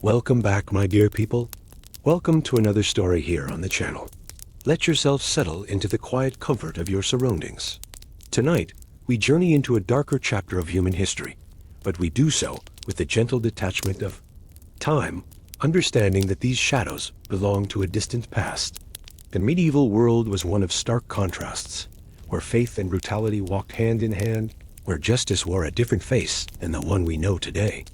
Welcome back, my dear people. Welcome to another story here on the channel. Let yourself settle into the quiet comfort of your surroundings. Tonight, we journey into a darker chapter of human history, but we do so with the gentle detachment of time, understanding that these shadows belong to a distant past. The medieval world was one of stark contrasts, where faith and brutality walked hand in hand, where justice wore a different face than the one we know today.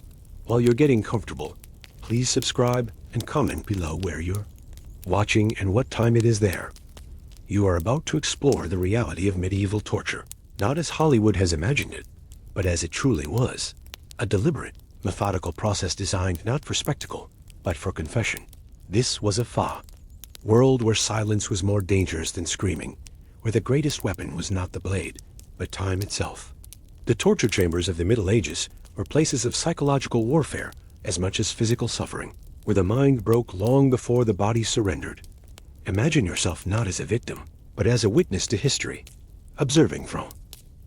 While you're getting comfortable, please subscribe and comment below where you're watching and what time it is there. You are about to explore the reality of medieval torture, not as Hollywood has imagined it, but as it truly was. A deliberate, methodical process designed not for spectacle, but for confession. This was a world where silence was more dangerous than screaming, where the greatest weapon was not the blade, but time itself. The torture chambers of the Middle Ages were places of psychological warfare as much as physical suffering, where the mind broke long before the body surrendered. Imagine yourself not as a victim, but as a witness to history, observing from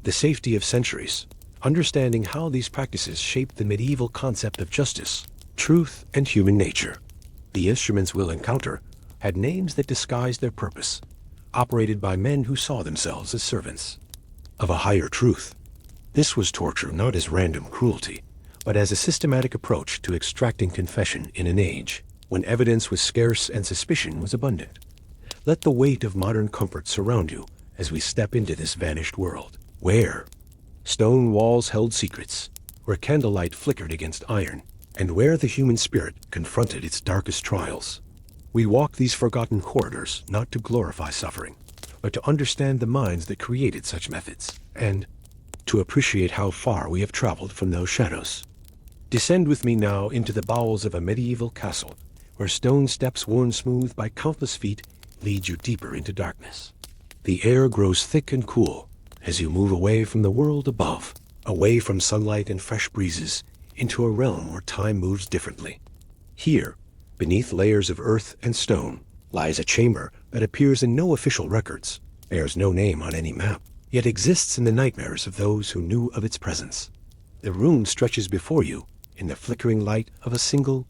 the safety of centuries, understanding how these practices shaped the medieval concept of justice, truth, and human nature. The instruments we'll encounter had names that disguised their purpose, operated by men who saw themselves as servants of a higher truth. This was torture not as random cruelty, but as a systematic approach to extracting confession in an age when evidence was scarce and suspicion was abundant. Let the weight of modern comfort surround you as we step into this vanished world, where stone walls held secrets, where candlelight flickered against iron, and where the human spirit confronted its darkest trials. We walk these forgotten corridors not to glorify suffering, but to understand the minds that created such methods, and to appreciate how far we have traveled from those shadows. Descend with me now into the bowels of a medieval castle, where stone steps worn smooth by countless feet lead you deeper into darkness. The air grows thick and cool as you move away from the world above, away from sunlight and fresh breezes, into a realm where time moves differently. Here, beneath layers of earth and stone, lies a chamber that appears in no official records, bears no name on any map, yet exists in the nightmares of those who knew of its presence. The room stretches before you in the flickering light of a single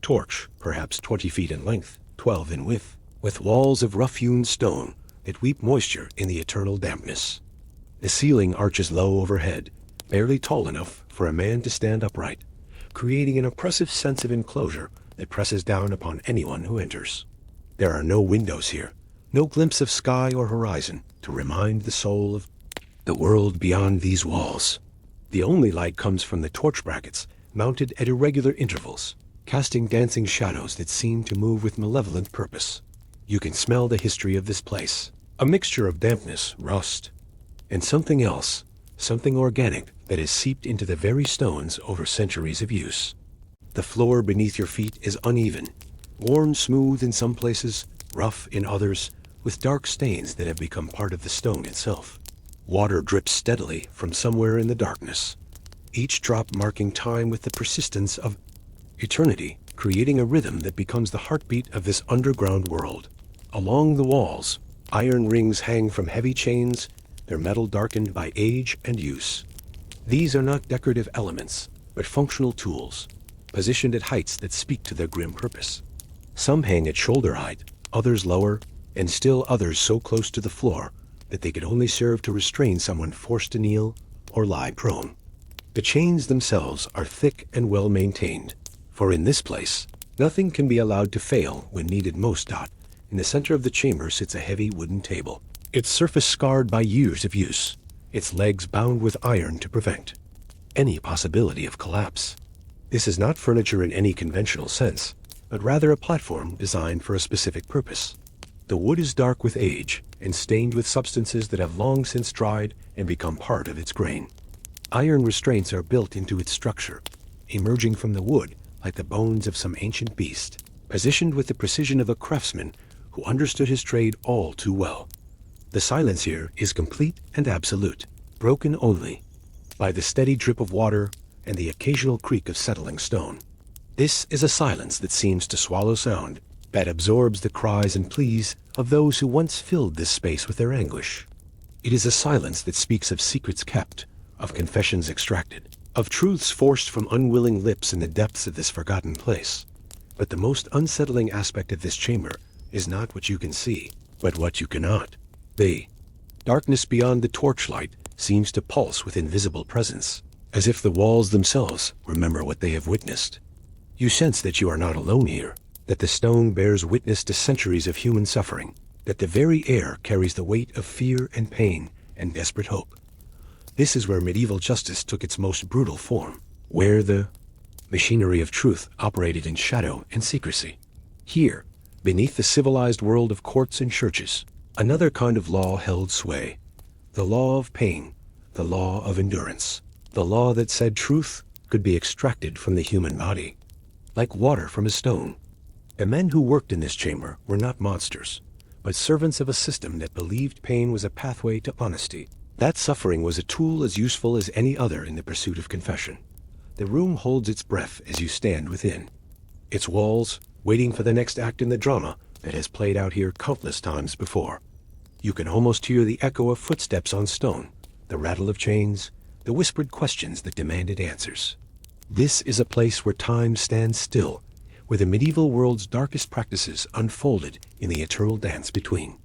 torch, perhaps 20 feet in length, 12 in width, with walls of rough-hewn stone that weep moisture in the eternal dampness. The ceiling arches low overhead, barely tall enough for a man to stand upright, creating an oppressive sense of enclosure that presses down upon anyone who enters. There are no windows here, no glimpse of sky or horizon to remind the soul of the world beyond these walls. The only light comes from the torch brackets mounted at irregular intervals, casting dancing shadows that seem to move with malevolent purpose. You can smell the history of this place, a mixture of dampness, rust, and something else, something organic that has seeped into the very stones over centuries of use. The floor beneath your feet is uneven, worn smooth in some places, rough in others, with dark stains that have become part of the stone itself. Water drips steadily from somewhere in the darkness, each drop marking time with the persistence of eternity, creating a rhythm that becomes the heartbeat of this underground world. Along the walls, iron rings hang from heavy chains, their metal darkened by age and use. These are not decorative elements, but functional tools, positioned at heights that speak to their grim purpose. Some hang at shoulder height, others lower, and still others so close to the floor that they could only serve to restrain someone forced to kneel or lie prone. The chains themselves are thick and well maintained, for in this place, nothing can be allowed to fail when needed most. In the center of the chamber sits a heavy wooden table, its surface scarred by years of use, its legs bound with iron to prevent any possibility of collapse. This is not furniture in any conventional sense, but rather a platform designed for a specific purpose. The wood is dark with age and stained with substances that have long since dried and become part of its grain. Iron restraints are built into its structure, emerging from the wood like the bones of some ancient beast, positioned with the precision of a craftsman who understood his trade all too well. The silence here is complete and absolute, broken only by the steady drip of water and the occasional creak of settling stone. This is a silence that seems to swallow sound, that absorbs the cries and pleas of those who once filled this space with their anguish. It is a silence that speaks of secrets kept, of confessions extracted, of truths forced from unwilling lips in the depths of this forgotten place. But the most unsettling aspect of this chamber is not what you can see, but what you cannot. The darkness beyond the torchlight seems to pulse with invisible presence, as if the walls themselves remember what they have witnessed. You sense that you are not alone here, that the stone bears witness to centuries of human suffering, that the very air carries the weight of fear and pain and desperate hope. This is where medieval justice took its most brutal form, where the machinery of truth operated in shadow and secrecy. Here, beneath the civilized world of courts and churches, another kind of law held sway. The law of pain, the law of endurance, the law that said truth could be extracted from the human body, like water from a stone. The men who worked in this chamber were not monsters, but servants of a system that believed pain was a pathway to honesty, that suffering was a tool as useful as any other in the pursuit of confession. The room holds its breath as you stand within. Its walls, waiting for the next act in the drama that has played out here countless times before. You can almost hear the echo of footsteps on stone, the rattle of chains, the whispered questions that demanded answers. This is a place where time stands still, where the medieval world's darkest practices unfolded in the eternal dance between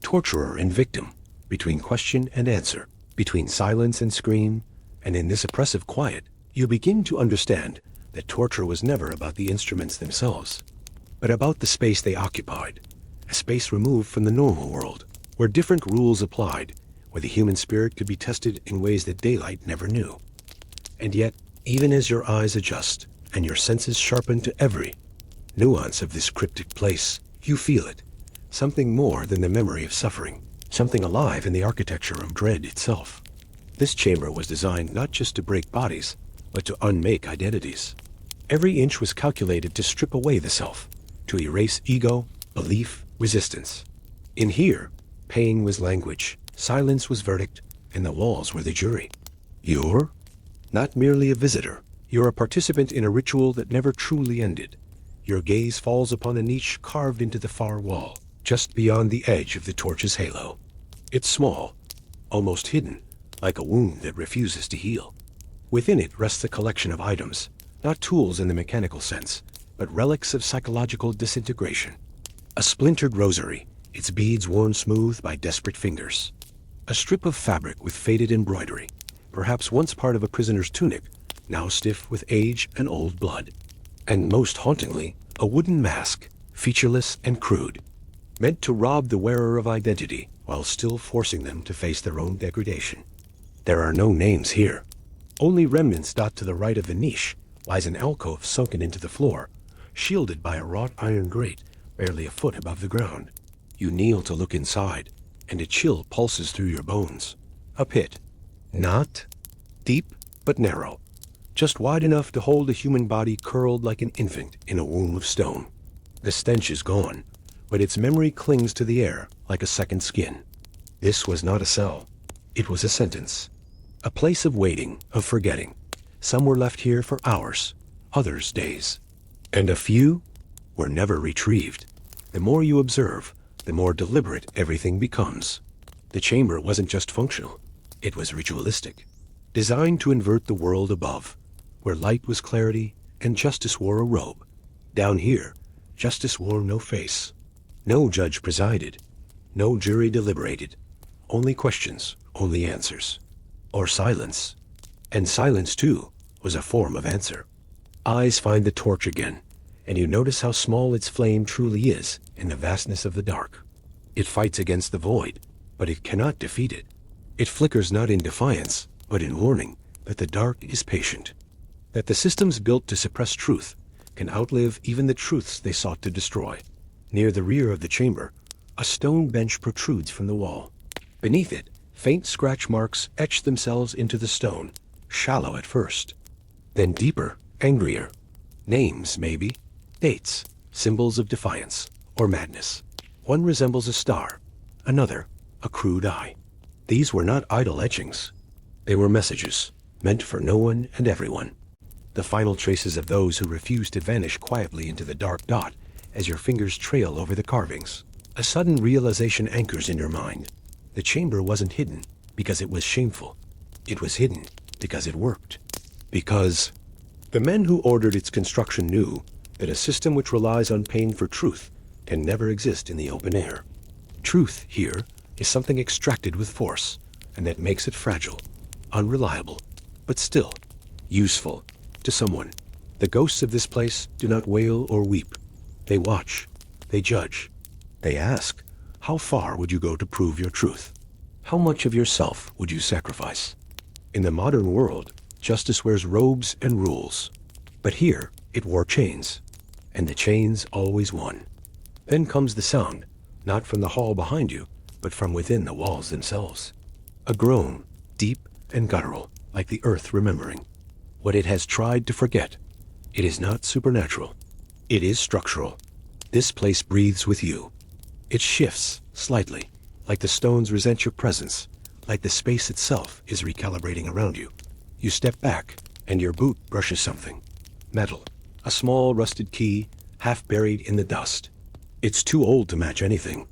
torturer and victim, between question and answer, between silence and scream, and in this oppressive quiet, you begin to understand that torture was never about the instruments themselves, but about the space they occupied, a space removed from the normal world, where different rules applied, where the human spirit could be tested in ways that daylight never knew. And yet, even as your eyes adjust and your senses sharpen to every nuance of this cryptic place, you feel it, something more than the memory of suffering, something alive in the architecture of dread itself. This chamber was designed not just to break bodies, but to unmake identities. Every inch was calculated to strip away the self, to erase ego, belief, resistance. In here, pain was language, silence was verdict, and the walls were the jury. You're not merely a visitor, you're a participant in a ritual that never truly ended. Your gaze falls upon a niche carved into the far wall, just beyond the edge of the torch's halo. It's small, almost hidden, like a wound that refuses to heal. Within it rests a collection of items, not tools in the mechanical sense, but relics of psychological disintegration. A splintered rosary, its beads worn smooth by desperate fingers. A strip of fabric with faded embroidery, perhaps once part of a prisoner's tunic, now stiff with age and old blood. And most hauntingly, a wooden mask, featureless and crude, meant to rob the wearer of identity while still forcing them to face their own degradation. There are no names here. Only remnants dot to the right of the niche lies an alcove sunken into the floor, shielded by a wrought iron grate barely a foot above the ground. You kneel to look inside, and a chill pulses through your bones. A pit. Not deep, but narrow. Just wide enough to hold a human body curled like an infant in a womb of stone. The stench is gone, but its memory clings to the air like a second skin. This was not a cell. It was a sentence. A place of waiting, of forgetting. Some were left here for hours, others days. And a few were never retrieved. The more you observe, the more deliberate everything becomes. The chamber wasn't just functional. It was ritualistic, designed to invert the world above, where light was clarity and justice wore a robe. Down here, justice wore no face. No judge presided. No jury deliberated. Only questions, only answers. Or silence. And silence, too, was a form of answer. Eyes find the torch again, and you notice how small its flame truly is in the vastness of the dark. It fights against the void, but it cannot defeat it. It flickers not in defiance, but in warning that the dark is patient, that the systems built to suppress truth can outlive even the truths they sought to destroy. Near the rear of the chamber, a stone bench protrudes from the wall. Beneath it, faint scratch marks etch themselves into the stone, shallow at first, then deeper, angrier. Names, maybe, dates, symbols of defiance or madness. One resembles a star, another a crude eye. These were not idle etchings. They were messages, meant for no one and everyone. The final traces of those who refused to vanish quietly into the dark dot as your fingers trail over the carvings. A sudden realization anchors in your mind. The chamber wasn't hidden because it was shameful. It was hidden because it worked. Because the men who ordered its construction knew that a system which relies on pain for truth can never exist in the open air. Truth here is something extracted with force, and that makes it fragile, unreliable, but still useful to someone. The ghosts of this place do not wail or weep. They watch, they judge, they ask, how far would you go to prove your truth? How much of yourself would you sacrifice? In the modern world, justice wears robes and rules. But here, it wore chains, and the chains always won. Then comes the sound, not from the hall behind you, but from within the walls themselves. A groan, deep and guttural, like the earth remembering what it has tried to forget. It is not supernatural. It is structural. This place breathes with you. It shifts slightly, like the stones resent your presence, like the space itself is recalibrating around you. You step back, and your boot brushes something. Metal. A small rusted key, half buried in the dust. It's too old to match anything.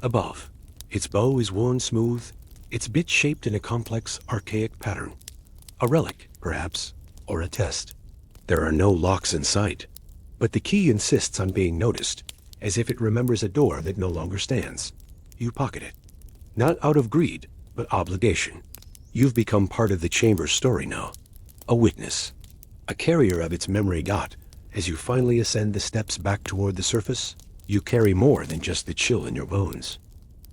Above, its bow is worn smooth, its bit shaped in a complex, archaic pattern. A relic, perhaps, or a test. There are no locks in sight, but the key insists on being noticed, as if it remembers a door that no longer stands. You pocket it. Not out of greed, but obligation. You've become part of the chamber's story now. A witness. A carrier of its memory got. As you finally ascend the steps back toward the surface, you carry more than just the chill in your bones.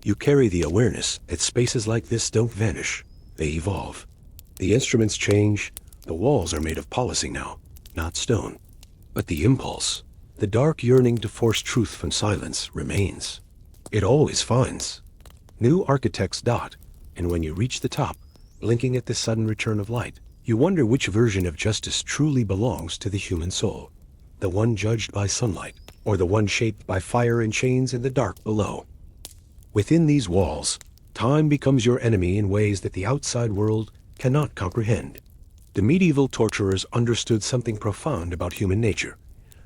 You carry the awareness that spaces like this don't vanish. They evolve. The instruments change. The walls are made of policing now, not stone. But the impulse, the dark yearning to force truth from silence, remains. It always finds. New architects dot, and when you reach the top, blinking at the sudden return of light, you wonder which version of justice truly belongs to the human soul. The one judged by sunlight, or the one shaped by fire and chains in the dark below. Within these walls, time becomes your enemy in ways that the outside world cannot comprehend. The medieval torturers understood something profound about human nature,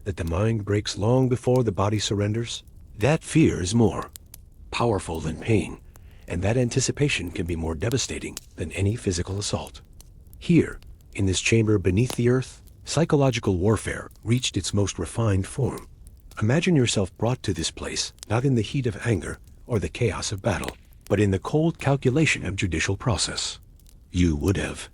that the mind breaks long before the body surrenders. That fear is more powerful than pain, and that anticipation can be more devastating than any physical assault. Here, in this chamber beneath the earth, psychological warfare reached its most refined form. Imagine yourself brought to this place, not in the heat of anger or the chaos of battle, but in the cold calculation of judicial process. You would have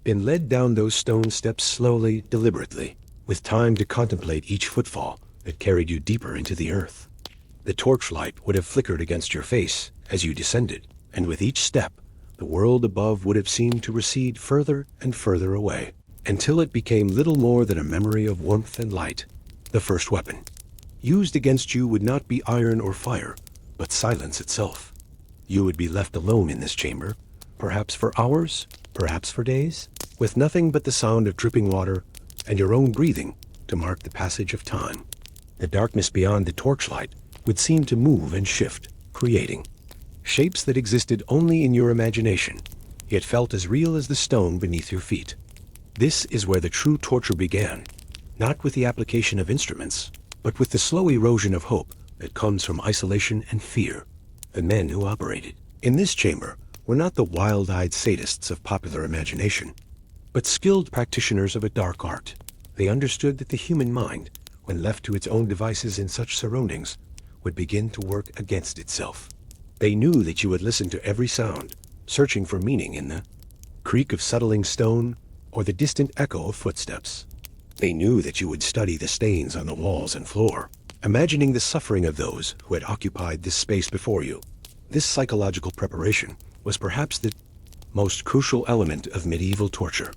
been led down those stone steps slowly, deliberately, with time to contemplate each footfall that carried you deeper into the earth. The torchlight would have flickered against your face as you descended, and with each step, the world above would have seemed to recede further and further away, until it became little more than a memory of warmth and light. The first weapon used against you would not be iron or fire, but silence itself. You would be left alone in this chamber, perhaps for hours, perhaps for days, with nothing but the sound of dripping water and your own breathing to mark the passage of time. The darkness beyond the torchlight would seem to move and shift, creating shapes that existed only in your imagination, yet felt as real as the stone beneath your feet. This is where the true torture began, not with the application of instruments, but with the slow erosion of hope that comes from isolation and fear. The men who operated in this chamber were not the wild-eyed sadists of popular imagination, but skilled practitioners of a dark art. They understood that the human mind, when left to its own devices in such surroundings, would begin to work against itself. They knew that you would listen to every sound, searching for meaning in the creak of settling stone or the distant echo of footsteps. They knew that you would study the stains on the walls and floor, imagining the suffering of those who had occupied this space before you. This psychological preparation was perhaps the most crucial element of medieval torture.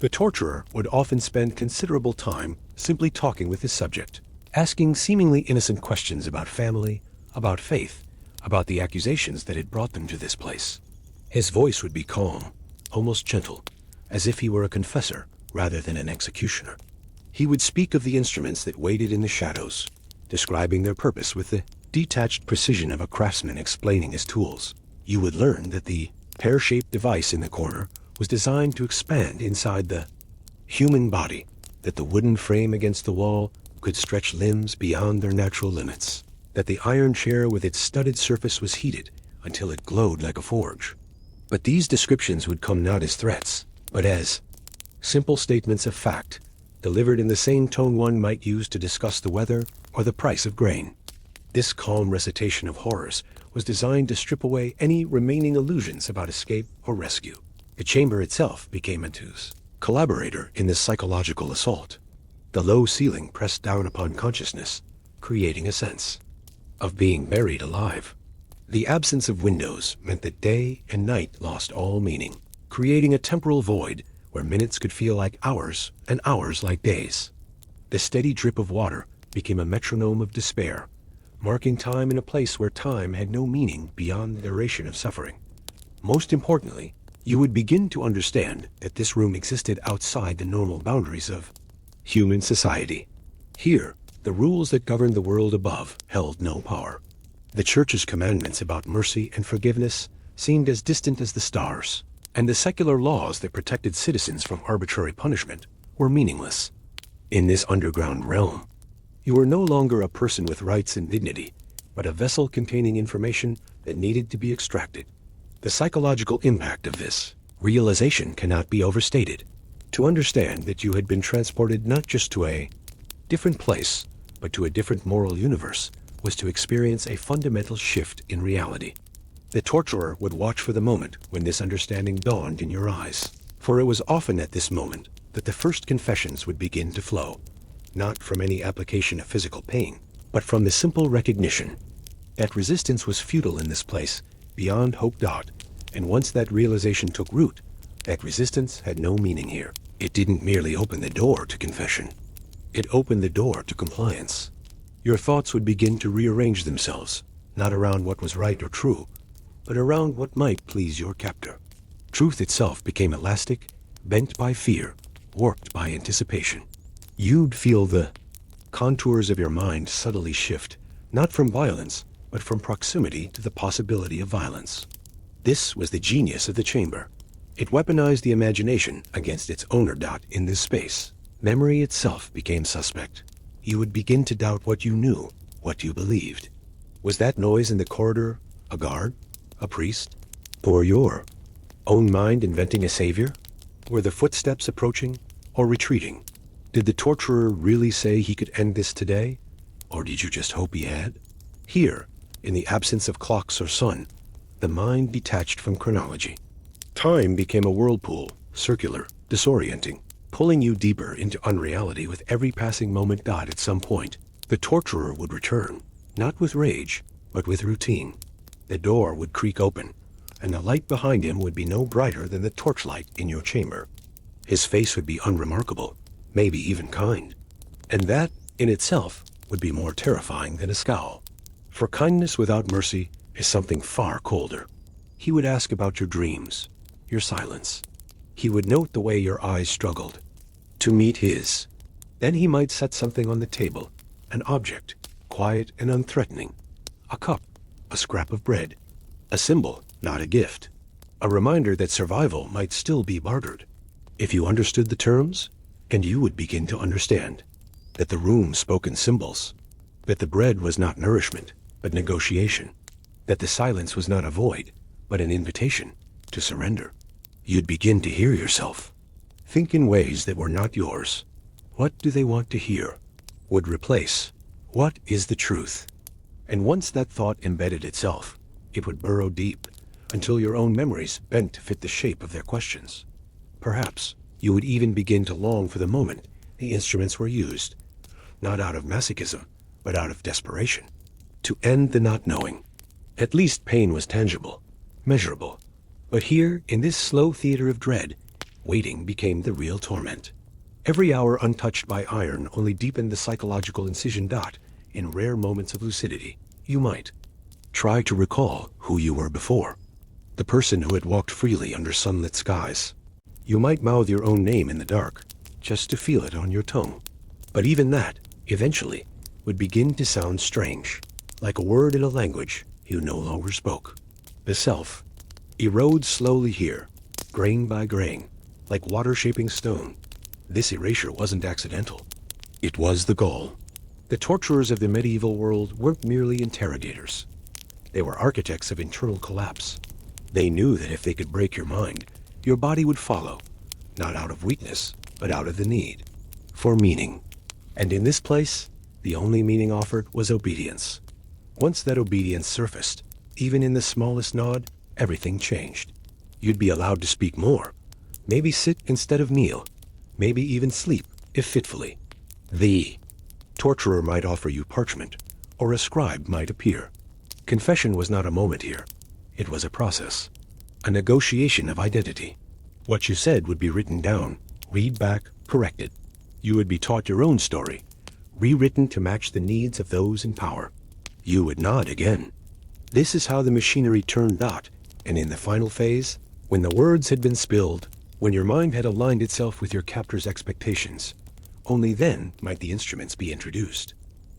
The torturer would often spend considerable time simply talking with his subject, asking seemingly innocent questions about family, about faith, about the accusations that had brought them to this place. His voice would be calm, almost gentle, as if he were a confessor rather than an executioner. He would speak of the instruments that waited in the shadows, describing their purpose with the detached precision of a craftsman explaining his tools. You would learn that the pear-shaped device in the corner was designed to expand inside the human body, that the wooden frame against the wall could stretch limbs beyond their natural limits, that the iron chair with its studded surface was heated until it glowed like a forge. But these descriptions would come not as threats, but as Simple statements of fact, delivered in the same tone one might use to discuss the weather or the price of grain. This calm recitation of horrors was designed to strip away any remaining illusions about escape or rescue. The chamber itself became Mentu's collaborator in this psychological assault. The low ceiling pressed down upon consciousness, creating a sense of being buried alive. The absence of windows meant that day and night lost all meaning, creating a temporal void where minutes could feel like hours and hours like days. The steady drip of water became a metronome of despair, marking time in a place where time had no meaning beyond the duration of suffering. Most importantly, you would begin to understand that this room existed outside the normal boundaries of human society. Here, the rules that governed the world above held no power. The Church's commandments about mercy and forgiveness seemed as distant as the stars, and the secular laws that protected citizens from arbitrary punishment were meaningless. In this underground realm, you were no longer a person with rights and dignity, but a vessel containing information that needed to be extracted. The psychological impact of this realization cannot be overstated. To understand that you had been transported not just to a different place, but to a different moral universe, was to experience a fundamental shift in reality. The torturer would watch for the moment when this understanding dawned in your eyes, for it was often at this moment that the first confessions would begin to flow, not from any application of physical pain, but from the simple recognition that resistance was futile in this place, beyond hope. And once that realization took root, that resistance had no meaning here. It didn't merely open the door to confession. It opened the door to compliance. Your thoughts would begin to rearrange themselves, not around what was right or true, but around what might please your captor. Truth itself became elastic, bent by fear, warped by anticipation. You'd feel the contours of your mind subtly shift, not from violence, but from proximity to the possibility of violence. This was the genius of the chamber. It weaponized the imagination against its owner. In this space, memory itself became suspect. You would begin to doubt what you knew, what you believed. Was that noise in the corridor a guard, a priest, or your own mind inventing a savior? Were the footsteps approaching or retreating? Did the torturer really say he could end this today? Or did you just hope he had? Here, in the absence of clocks or sun, the mind detached from chronology. Time became a whirlpool, circular, disorienting, pulling you deeper into unreality with every passing moment. At some point, the torturer would return, not with rage, but with routine. The door would creak open, and the light behind him would be no brighter than the torchlight in your chamber. His face would be unremarkable, maybe even kind, and that, in itself, would be more terrifying than a scowl. For kindness without mercy is something far colder. He would ask about your dreams, your silence. He would note the way your eyes struggled to meet his. Then he might set something on the table, an object, quiet and unthreatening. A cup, a scrap of bread, a symbol, not a gift. A reminder that survival might still be bartered. If you understood the terms, and you would begin to understand that the room spoke in symbols, that the bread was not nourishment, but negotiation, that the silence was not a void, but an invitation to surrender. You'd begin to hear yourself. Think in ways that were not yours. What do they want to hear? Would replace, what is the truth? And once that thought embedded itself, it would burrow deep until your own memories bent to fit the shape of their questions. Perhaps you would even begin to long for the moment the instruments were used, not out of masochism, but out of desperation, to end the not knowing. At least pain was tangible, measurable. But here, in this slow theater of dread, waiting became the real torment. Every hour untouched by iron only deepened the psychological incision. In rare moments of lucidity, you might try to recall who you were before, the person who had walked freely under sunlit skies. You might mouth your own name in the dark, just to feel it on your tongue. But even that, eventually, would begin to sound strange, like a word in a language you no longer spoke. The self erodes slowly here, grain by grain, like water shaping stone. This erasure wasn't accidental. It was the goal. The torturers of the medieval world weren't merely interrogators. They were architects of internal collapse. They knew that if they could break your mind, your body would follow, not out of weakness, but out of the need for meaning. And in this place, the only meaning offered was obedience. Once that obedience surfaced, even in the smallest nod, everything changed. You'd be allowed to speak more, maybe sit instead of kneel, maybe even sleep, if fitfully. The torturer might offer you parchment, or a scribe might appear. Confession was not a moment here. It was a process, a negotiation of identity. What you said would be written down, read back, corrected. You would be taught your own story, rewritten to match the needs of those in power. You would nod again. This is how the machinery turned out, and in the final phase, when the words had been spilled, when your mind had aligned itself with your captor's expectations, only then might the instruments be introduced.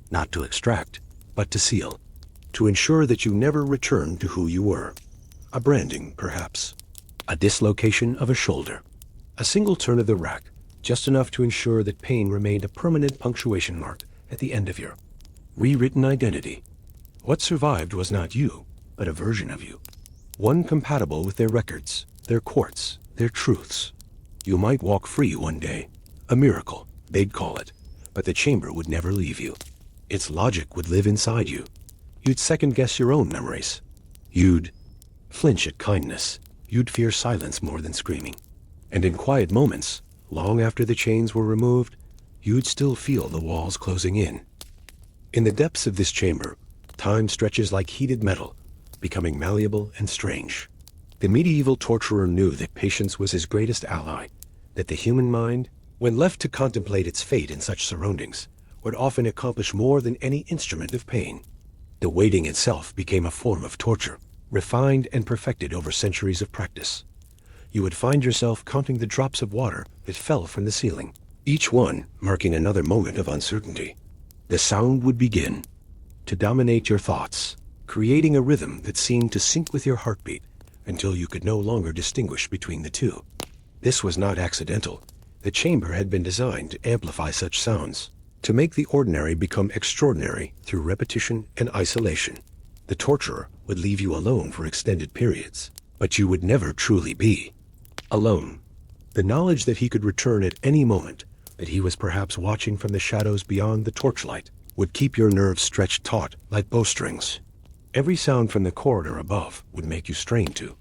Not to extract, but to seal. To ensure that you never returned to who you were. A branding, perhaps. A dislocation of a shoulder. A single turn of the rack, just enough to ensure that pain remained a permanent punctuation mark at the end of your rewritten identity. What survived was not you, but a version of you. One compatible with their records, their courts, their truths. You might walk free one day. A miracle, they'd call it. But the chamber would never leave you. Its logic would live inside you. You'd second-guess your own memories. You'd flinch at kindness. You'd fear silence more than screaming. And in quiet moments, long after the chains were removed, you'd still feel the walls closing in. In the depths of this chamber, time stretches like heated metal, becoming malleable and strange. The medieval torturer knew that patience was his greatest ally, that the human mind, when left to contemplate its fate in such surroundings, would often accomplish more than any instrument of pain. The waiting itself became a form of torture, refined and perfected over centuries of practice. You would find yourself counting the drops of water that fell from the ceiling, each one marking another moment of uncertainty. The sound would begin to dominate your thoughts, creating a rhythm that seemed to sync with your heartbeat until you could no longer distinguish between the two. This was not accidental. The chamber had been designed to amplify such sounds, to make the ordinary become extraordinary through repetition and isolation. The torturer would leave you alone for extended periods, but you would never truly be alone. The knowledge that he could return at any moment, that he was perhaps watching from the shadows beyond the torchlight, would keep your nerves stretched taut like bowstrings. Every sound from the corridor above would make you strain to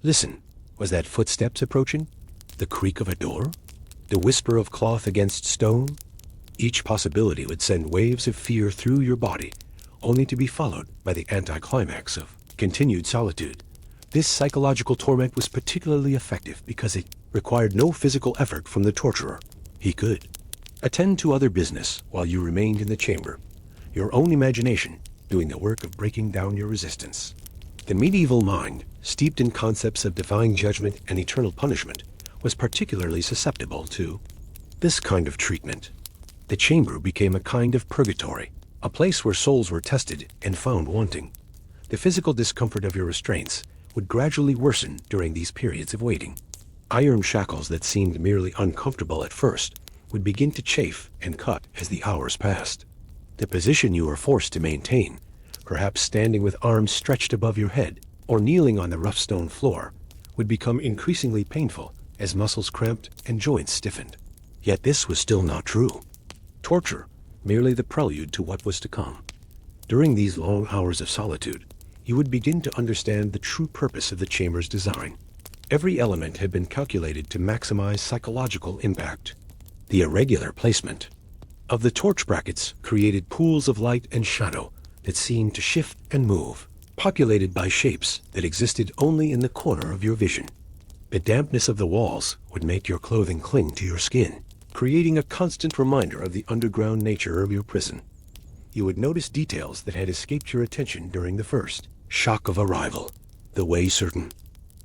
listen. Was that footsteps approaching? The creak of a door? The whisper of cloth against stone? Each possibility would send waves of fear through your body, only to be followed by the anticlimax of continued solitude. This psychological torment was particularly effective because it required no physical effort from the torturer. He could attend to other business while you remained in the chamber, your own imagination doing the work of breaking down your resistance. The medieval mind, steeped in concepts of divine judgment and eternal punishment, was particularly susceptible to this kind of treatment. The chamber became a kind of purgatory, a place where souls were tested and found wanting. The physical discomfort of your restraints would gradually worsen during these periods of waiting. Iron shackles that seemed merely uncomfortable at first would begin to chafe and cut as the hours passed. The position you were forced to maintain, perhaps standing with arms stretched above your head or kneeling on the rough stone floor, would become increasingly painful as muscles cramped and joints stiffened. Yet this was still not true. Torture, merely the prelude to what was to come. During these long hours of solitude, you would begin to understand the true purpose of the chamber's design. Every element had been calculated to maximize psychological impact. The irregular placement of the torch brackets created pools of light and shadow that seemed to shift and move, populated by shapes that existed only in the corner of your vision. The dampness of the walls would make your clothing cling to your skin, creating a constant reminder of the underground nature of your prison. You would notice details that had escaped your attention during the first shock of arrival. The way certain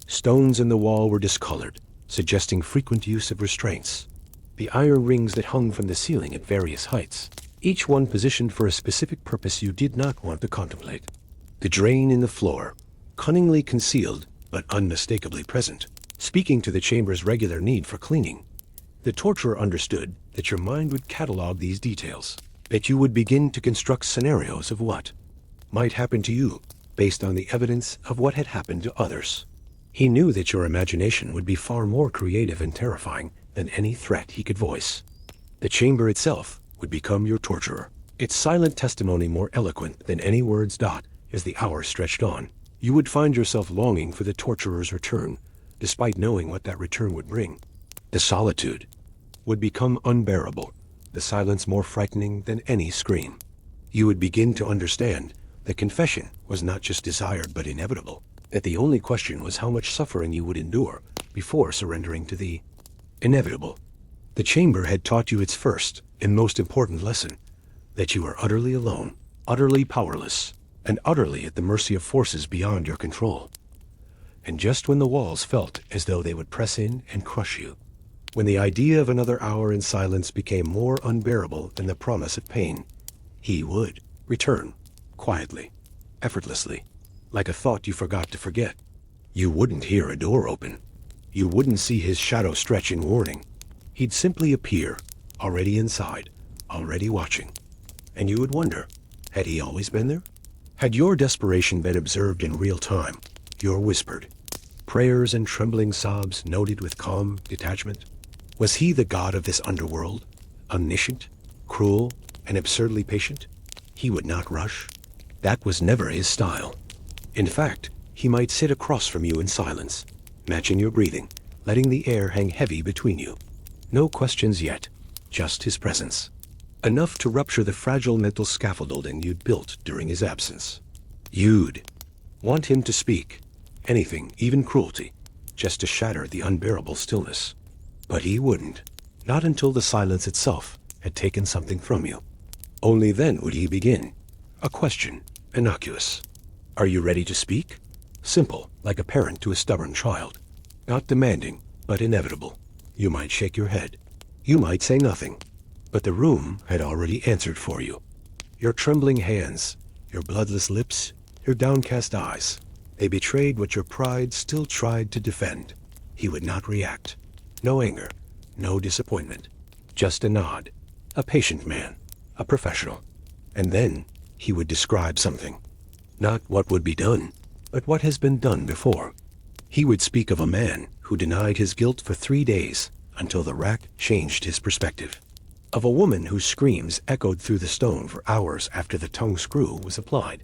stones in the wall were discolored, suggesting frequent use of restraints. The iron rings that hung from the ceiling at various heights, each one positioned for a specific purpose you did not want to contemplate. The drain in the floor, cunningly concealed but unmistakably present, speaking to the chamber's regular need for cleaning. The torturer understood that your mind would catalog these details, that you would begin to construct scenarios of what might happen to you based on the evidence of what had happened to others. He knew that your imagination would be far more creative and terrifying than any threat he could voice. The chamber itself would become your torturer, its silent testimony more eloquent than any words. As the hours stretched on, you would find yourself longing for the torturer's return, despite knowing what that return would bring. The solitude would become unbearable, the silence more frightening than any scream. You would begin to understand that confession was not just desired but inevitable, that the only question was how much suffering you would endure before surrendering to the inevitable. The chamber had taught you its first and most important lesson, that you are utterly alone, utterly powerless, and utterly at the mercy of forces beyond your control. And just when the walls felt as though they would press in and crush you, when the idea of another hour in silence became more unbearable than the promise of pain, he would return, quietly, effortlessly, like a thought you forgot to forget. You wouldn't hear a door open. You wouldn't see his shadow stretch in warning. He'd simply appear, already inside, already watching. And you would wonder, had he always been there? Had your desperation been observed in real time, your whispered prayers and trembling sobs noted with calm detachment? Was he the god of this underworld, omniscient, cruel, and absurdly patient? He would not rush. That was never his style. In fact, he might sit across from you in silence, matching your breathing, letting the air hang heavy between you. No questions yet, just his presence. Enough to rupture the fragile mental scaffolding you'd built during his absence. You'd want him to speak, anything, even cruelty, just to shatter the unbearable stillness. But he wouldn't, not until the silence itself had taken something from you. Only then would he begin. A question, innocuous. Are you ready to speak? Simple, like a parent to a stubborn child. Not demanding, but inevitable. You might shake your head. You might say nothing. But the room had already answered for you. Your trembling hands, your bloodless lips, your downcast eyes, they betrayed what your pride still tried to defend. He would not react. No anger, no disappointment. Just a nod. A patient man, a professional. And then he would describe something. Not what would be done, but what has been done before. He would speak of a man who denied his guilt for 3 days until the rack changed his perspective. Of a woman whose screams echoed through the stone for hours after the tongue screw was applied.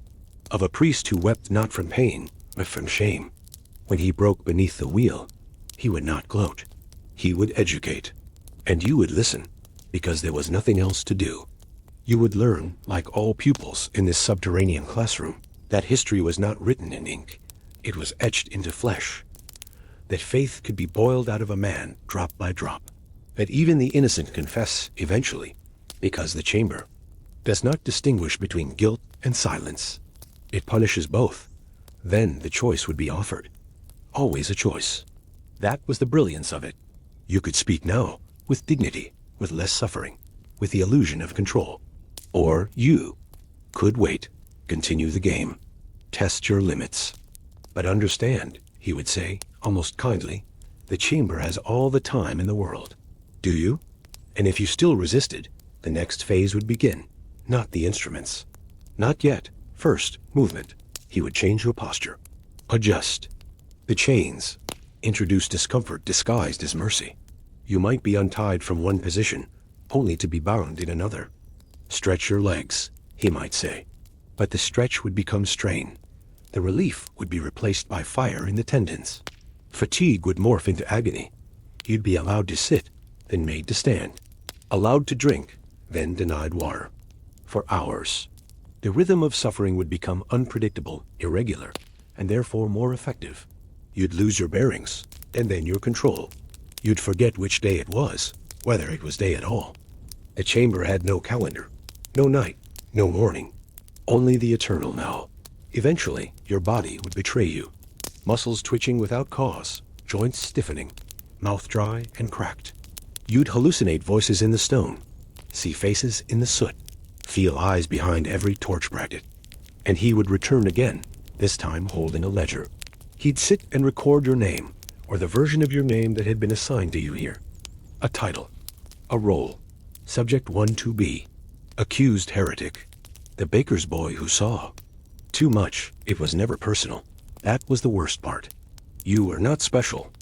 Of a priest who wept not from pain, but from shame. When he broke beneath the wheel, he would not gloat. He would educate. And you would listen, because there was nothing else to do. You would learn, like all pupils in this subterranean classroom, that history was not written in ink. It was etched into flesh. That faith could be boiled out of a man drop by drop. That even the innocent confess eventually, because the chamber does not distinguish between guilt and silence. It punishes both. Then the choice would be offered. Always a choice. That was the brilliance of it. You could speak now, with dignity, with less suffering, with the illusion of control. Or you could wait, continue the game, test your limits. But understand, he would say, almost kindly, the chamber has all the time in the world. Do you? And if you still resisted, the next phase would begin, not the instruments. Not yet. First, movement. He would change your posture. Adjust. The chains. Introduce discomfort disguised as mercy. You might be untied from one position, only to be bound in another. Stretch your legs, he might say. But the stretch would become strain. The relief would be replaced by fire in the tendons. Fatigue would morph into agony. You'd be allowed to sit, then made to stand. Allowed to drink, then denied water. For hours. The rhythm of suffering would become unpredictable, irregular, and therefore more effective. You'd lose your bearings, and then your control. You'd forget which day it was, whether it was day at all. The chamber had no calendar, no night, no morning, only the eternal now. Eventually, your body would betray you. Muscles twitching without cause, joints stiffening, mouth dry and cracked. You'd hallucinate voices in the stone, see faces in the soot, feel eyes behind every torch bracket. And he would return again, this time holding a ledger. He'd sit and record your name, or the version of your name that had been assigned to you here. A title, a role, subject 1-2B, accused heretic, the baker's boy who saw. Too much, it was never personal. That was the worst part. You were not special,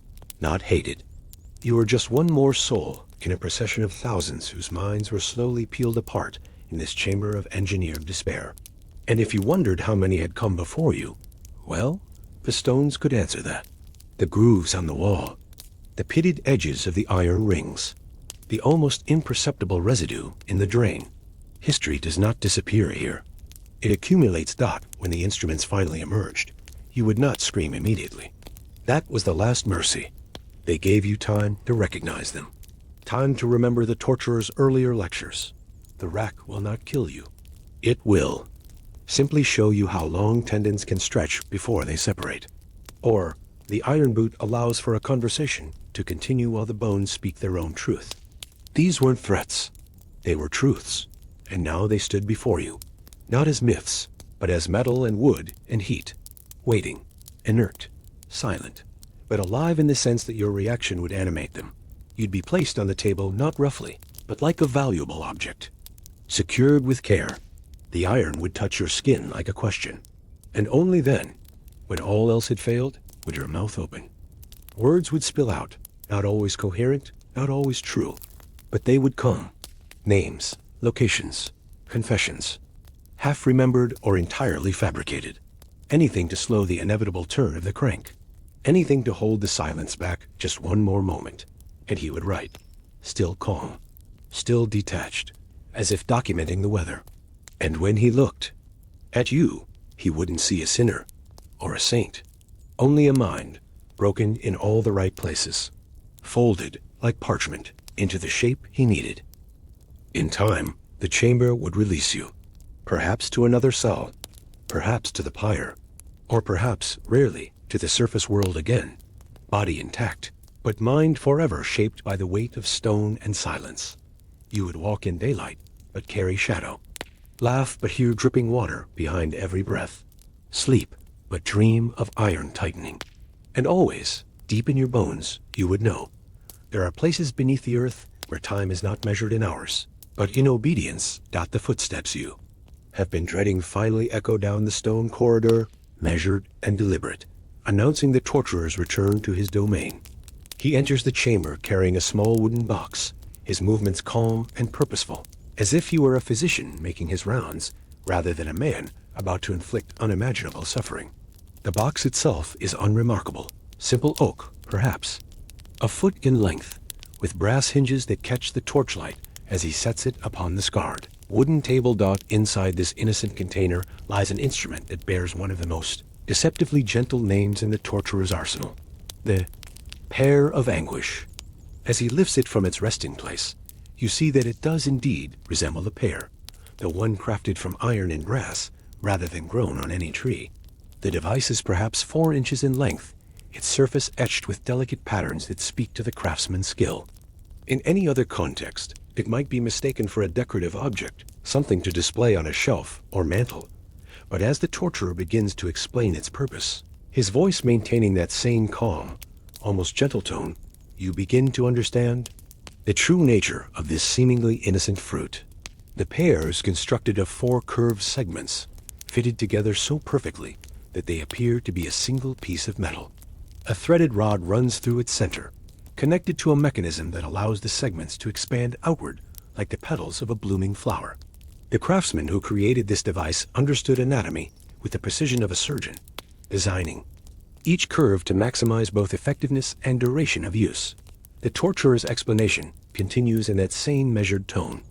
not hated. You were just one more soul in a procession of thousands whose minds were slowly peeled apart in this chamber of engineered despair. And if you wondered how many had come before you, well, the stones could answer that. The grooves on the wall, the pitted edges of the iron rings, the almost imperceptible residue in the drain. History does not disappear here. It accumulates when the instruments finally emerged. You would not scream immediately. That was the last mercy. They gave you time to recognize them. Time to remember the torturer's earlier lectures. The rack will not kill you. It will simply show you how long tendons can stretch before they separate. Or the iron boot allows for a conversation to continue while the bones speak their own truth. These weren't threats. They were truths. And now they stood before you, not as myths, but as metal and wood and heat, waiting, inert, silent, but alive in the sense that your reaction would animate them. You'd be placed on the table not roughly, but like a valuable object. Secured with care, the iron would touch your skin like a question. And only then, when all else had failed, would your mouth open. Words would spill out, not always coherent, not always true, but they would come. Names, locations, confessions, half remembered or entirely fabricated. Anything to slow the inevitable turn of the crank. Anything to hold the silence back just one more moment. And he would write, still calm, still detached, as if documenting the weather. And when he looked at you, he wouldn't see a sinner or a saint, only a mind broken in all the right places, folded like parchment into the shape he needed. In time, the chamber would release you, perhaps to another cell, perhaps to the pyre, or perhaps, rarely, to the surface world again, body intact, but mind forever shaped by the weight of stone and silence. You would walk in daylight, but carry shadow, laugh but hear dripping water behind every breath, sleep but dream of iron tightening. And always, deep in your bones, you would know, there are places beneath the earth where time is not measured in hours, but in obedience dot the footsteps you have been dreading finally echo down the stone corridor, measured and deliberate, announcing the torturer's return to his domain. He enters the chamber carrying a small wooden box, his movements calm and purposeful, as if he were a physician making his rounds, rather than a man about to inflict unimaginable suffering. The box itself is unremarkable, simple oak, perhaps, a foot in length, with brass hinges that catch the torchlight as he sets it upon the scarred wooden table. Inside this innocent container lies an instrument that bears one of the most deceptively gentle names in the torturer's arsenal, the Pear of Anguish. As he lifts it from its resting place, you see that it does indeed resemble a pear, though one crafted from iron and brass rather than grown on any tree. The device is perhaps 4 inches in length, its surface etched with delicate patterns that speak to the craftsman's skill. In any other context, it might be mistaken for a decorative object, something to display on a shelf or mantel. But as the torturer begins to explain its purpose, his voice maintaining that same calm, almost gentle tone, you begin to understand the true nature of this seemingly innocent fruit. The pear is constructed of 4 curved segments, fitted together so perfectly that they appear to be a single piece of metal. A threaded rod runs through its center, connected to a mechanism that allows the segments to expand outward like the petals of a blooming flower. The craftsman who created this device understood anatomy with the precision of a surgeon, designing each curve to maximize both effectiveness and duration of use. The torturer's explanation continues in that same measured tone,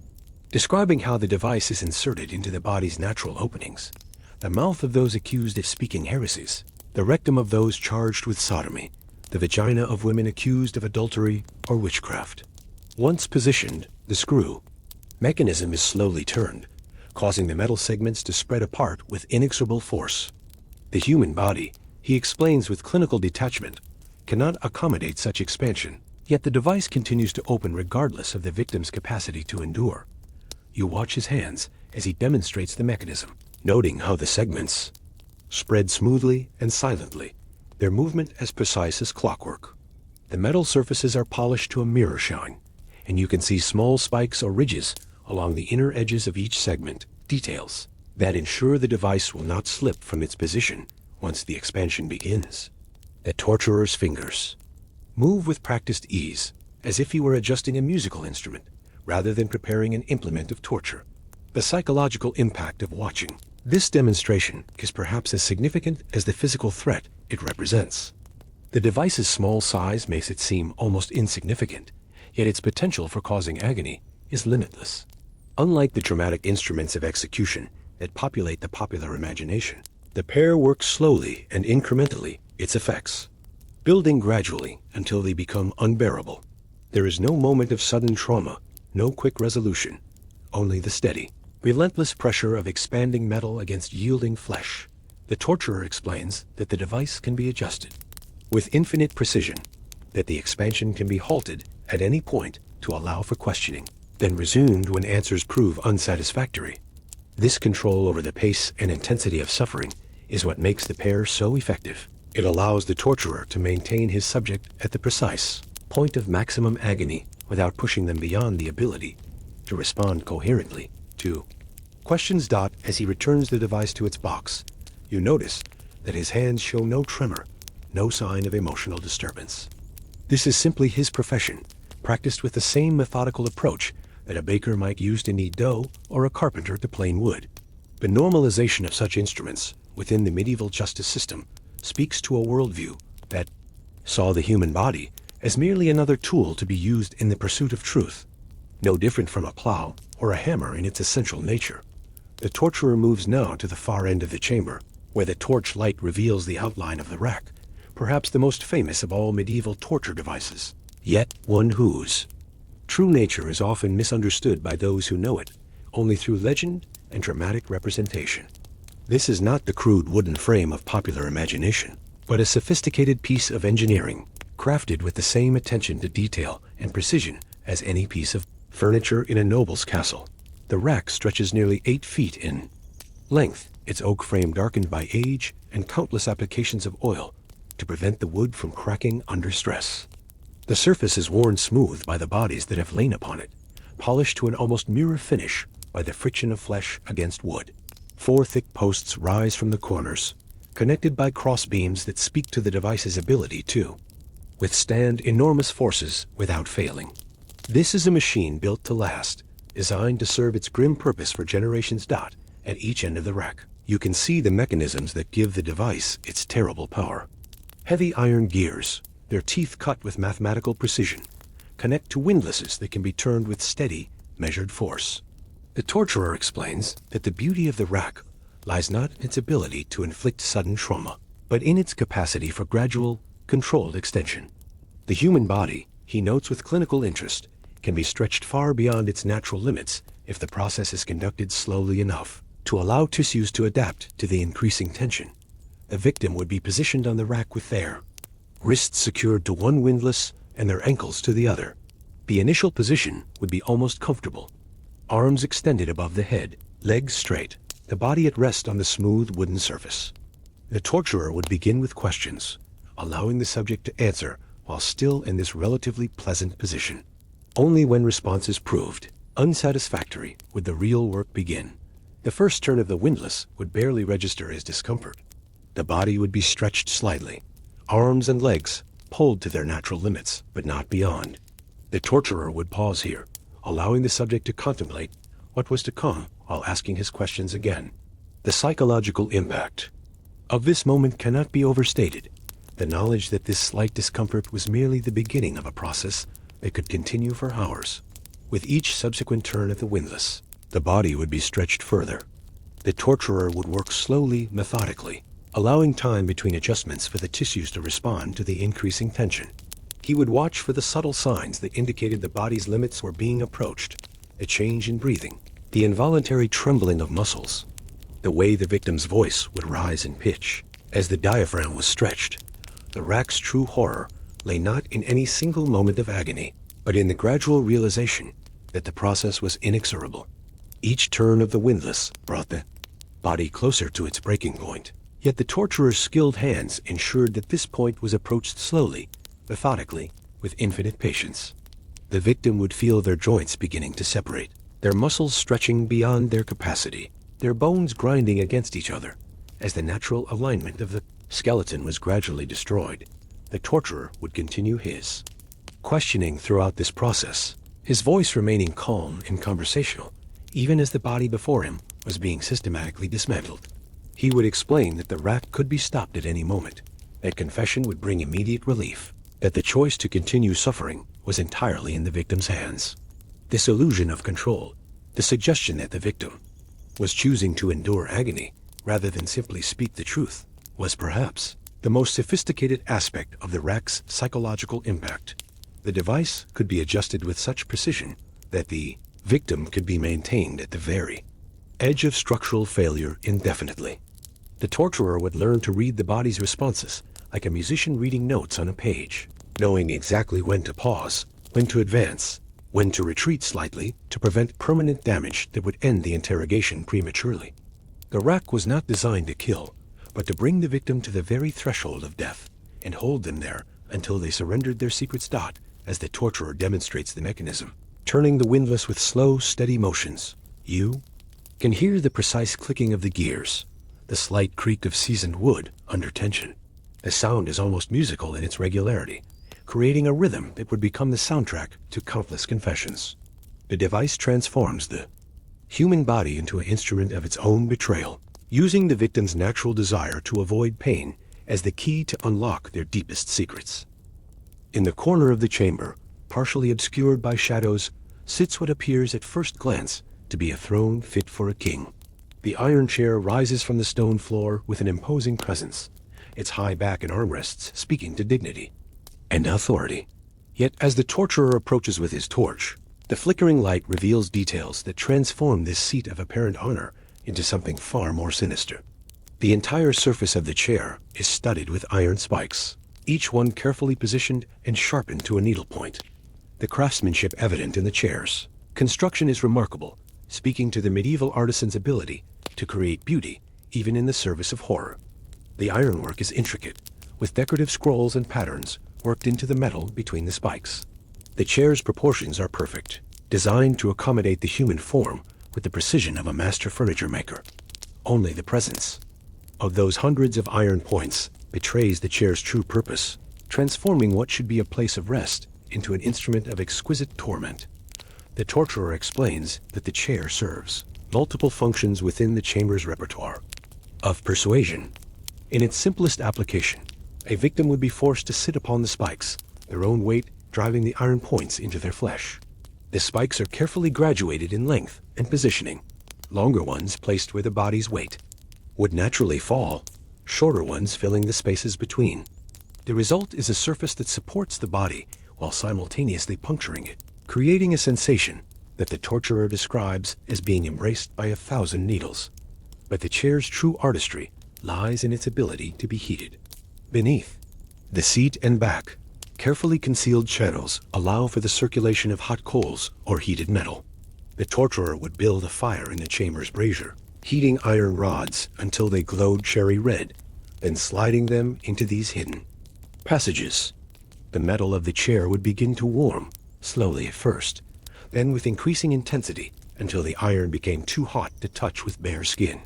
describing how the device is inserted into the body's natural openings, the mouth of those accused of speaking heresies, the rectum of those charged with sodomy, the vagina of women accused of adultery or witchcraft. Once positioned, the screw mechanism is slowly turned, causing the metal segments to spread apart with inexorable force. The human body, he explains with clinical detachment, cannot accommodate such expansion, yet the device continues to open regardless of the victim's capacity to endure. You watch his hands as he demonstrates the mechanism, noting how the segments spread smoothly and silently, their movement as precise as clockwork. The metal surfaces are polished to a mirror shine, and you can see small spikes or ridges along the inner edges of each segment, details that ensure the device will not slip from its position once the expansion begins. The torturer's fingers move with practiced ease, as if he were adjusting a musical instrument, rather than preparing an implement of torture. The psychological impact of watching this demonstration is perhaps as significant as the physical threat it represents. The device's small size makes it seem almost insignificant, yet its potential for causing agony is limitless. Unlike the dramatic instruments of execution that populate the popular imagination, the pair work slowly and incrementally its effects, building gradually until they become unbearable. There is no moment of sudden trauma, no quick resolution, only the steady, relentless pressure of expanding metal against yielding flesh. The torturer explains that the device can be adjusted with infinite precision, that the expansion can be halted at any point to allow for questioning, then resumed when answers prove unsatisfactory. This control over the pace and intensity of suffering is what makes the pair so effective. It allows the torturer to maintain his subject at the precise point of maximum agony without pushing them beyond the ability to respond coherently to questions. As he returns the device to its box, you notice that his hands show no tremor, no sign of emotional disturbance. This is simply his profession, practiced with the same methodical approach that a baker might use to knead dough or a carpenter to plane wood. The normalization of such instruments within the medieval justice system speaks to a worldview that saw the human body as merely another tool to be used in the pursuit of truth, no different from a plow or a hammer in its essential nature. The torturer moves now to the far end of the chamber, where the torch light reveals the outline of the rack, perhaps the most famous of all medieval torture devices, yet one whose true nature is often misunderstood by those who know it only through legend and dramatic representation. This is not the crude wooden frame of popular imagination, but a sophisticated piece of engineering, crafted with the same attention to detail and precision as any piece of furniture in a noble's castle. The rack stretches nearly 8 feet in length, its oak frame darkened by age and countless applications of oil to prevent the wood from cracking under stress. The surface is worn smooth by the bodies that have lain upon it, polished to an almost mirror finish by the friction of flesh against wood. 4 thick posts rise from the corners, connected by cross beams that speak to the device's ability to withstand enormous forces without failing. This is a machine built to last, designed to serve its grim purpose for generations. At each end of the rack, you can see the mechanisms that give the device its terrible power. Heavy iron gears, their teeth cut with mathematical precision, connect to windlasses that can be turned with steady, measured force. The torturer explains that the beauty of the rack lies not in its ability to inflict sudden trauma, but in its capacity for gradual, controlled extension. The human body, he notes with clinical interest, can be stretched far beyond its natural limits if the process is conducted slowly enough to allow tissues to adapt to the increasing tension. The victim would be positioned on the rack with their wrists secured to one windlass and their ankles to the other. The initial position would be almost comfortable. Arms extended above the head, legs straight, the body at rest on the smooth wooden surface. The torturer would begin with questions, allowing the subject to answer while still in this relatively pleasant position. Only when responses proved unsatisfactory would the real work begin. The first turn of the windlass would barely register as discomfort. The body would be stretched slightly, arms and legs pulled to their natural limits, but not beyond. The torturer would pause here, allowing the subject to contemplate what was to come while asking his questions again. The psychological impact of this moment cannot be overstated. The knowledge that this slight discomfort was merely the beginning of a process that could continue for hours. With each subsequent turn of the windlass, the body would be stretched further. The torturer would work slowly, methodically, allowing time between adjustments for the tissues to respond to the increasing tension. He would watch for the subtle signs that indicated the body's limits were being approached, a change in breathing, the involuntary trembling of muscles, the way the victim's voice would rise in pitch as the diaphragm was stretched. The rack's true horror lay not in any single moment of agony, but in the gradual realization that the process was inexorable. Each turn of the windlass brought the body closer to its breaking point, yet the torturer's skilled hands ensured that this point was approached slowly, methodically, with infinite patience. The victim would feel their joints beginning to separate, their muscles stretching beyond their capacity, their bones grinding against each other. As the natural alignment of the skeleton was gradually destroyed, the torturer would continue his questioning throughout this process, his voice remaining calm and conversational, even as the body before him was being systematically dismantled. He would explain that the rack could be stopped at any moment, that confession would bring immediate relief, that the choice to continue suffering was entirely in the victim's hands. This illusion of control, the suggestion that the victim was choosing to endure agony rather than simply speak the truth, was perhaps the most sophisticated aspect of the rack's psychological impact. The device could be adjusted with such precision that the victim could be maintained at the very edge of structural failure indefinitely. The torturer would learn to read the body's responses like a musician reading notes on a page, knowing exactly when to pause, when to advance, when to retreat slightly to prevent permanent damage that would end the interrogation prematurely. The rack was not designed to kill, but to bring the victim to the very threshold of death and hold them there until they surrendered their secrets. As the torturer demonstrates the mechanism, turning the windlass with slow, steady motions, you can hear the precise clicking of the gears, the slight creak of seasoned wood under tension. The sound is almost musical in its regularity, creating a rhythm that would become the soundtrack to countless confessions. The device transforms the human body into an instrument of its own betrayal, using the victim's natural desire to avoid pain as the key to unlock their deepest secrets. In the corner of the chamber, partially obscured by shadows, sits what appears at first glance to be a throne fit for a king. The iron chair rises from the stone floor with an imposing presence, its high back and armrests speaking to dignity and authority. Yet as the torturer approaches with his torch, the flickering light reveals details that transform this seat of apparent honor into something far more sinister. The entire surface of the chair is studded with iron spikes, each one carefully positioned and sharpened to a needlepoint. The craftsmanship evident in the chairs. Construction is remarkable, speaking to the medieval artisan's ability to create beauty even in the service of horror. The ironwork is intricate, with decorative scrolls and patterns worked into the metal between the spikes. The chair's proportions are perfect, designed to accommodate the human form with the precision of a master furniture maker. Only the presence of those hundreds of iron points betrays the chair's true purpose, transforming what should be a place of rest into an instrument of exquisite torment. The torturer explains that the chair serves multiple functions within the chamber's repertoire of persuasion. In its simplest application, a victim would be forced to sit upon the spikes, their own weight driving the iron points into their flesh. The spikes are carefully graduated in length and positioning, longer ones placed where the body's weight would naturally fall, shorter ones filling the spaces between. The result is a surface that supports the body while simultaneously puncturing it, creating a sensation that the torturer describes as being embraced by 1,000 needles. But the chair's true artistry lies in its ability to be heated. Beneath the seat and back, carefully concealed channels allow for the circulation of hot coals or heated metal. The torturer would build a fire in the chamber's brazier, heating iron rods until they glowed cherry red, then sliding them into these hidden passages. The metal of the chair would begin to warm, slowly at first, then with increasing intensity until the iron became too hot to touch with bare skin.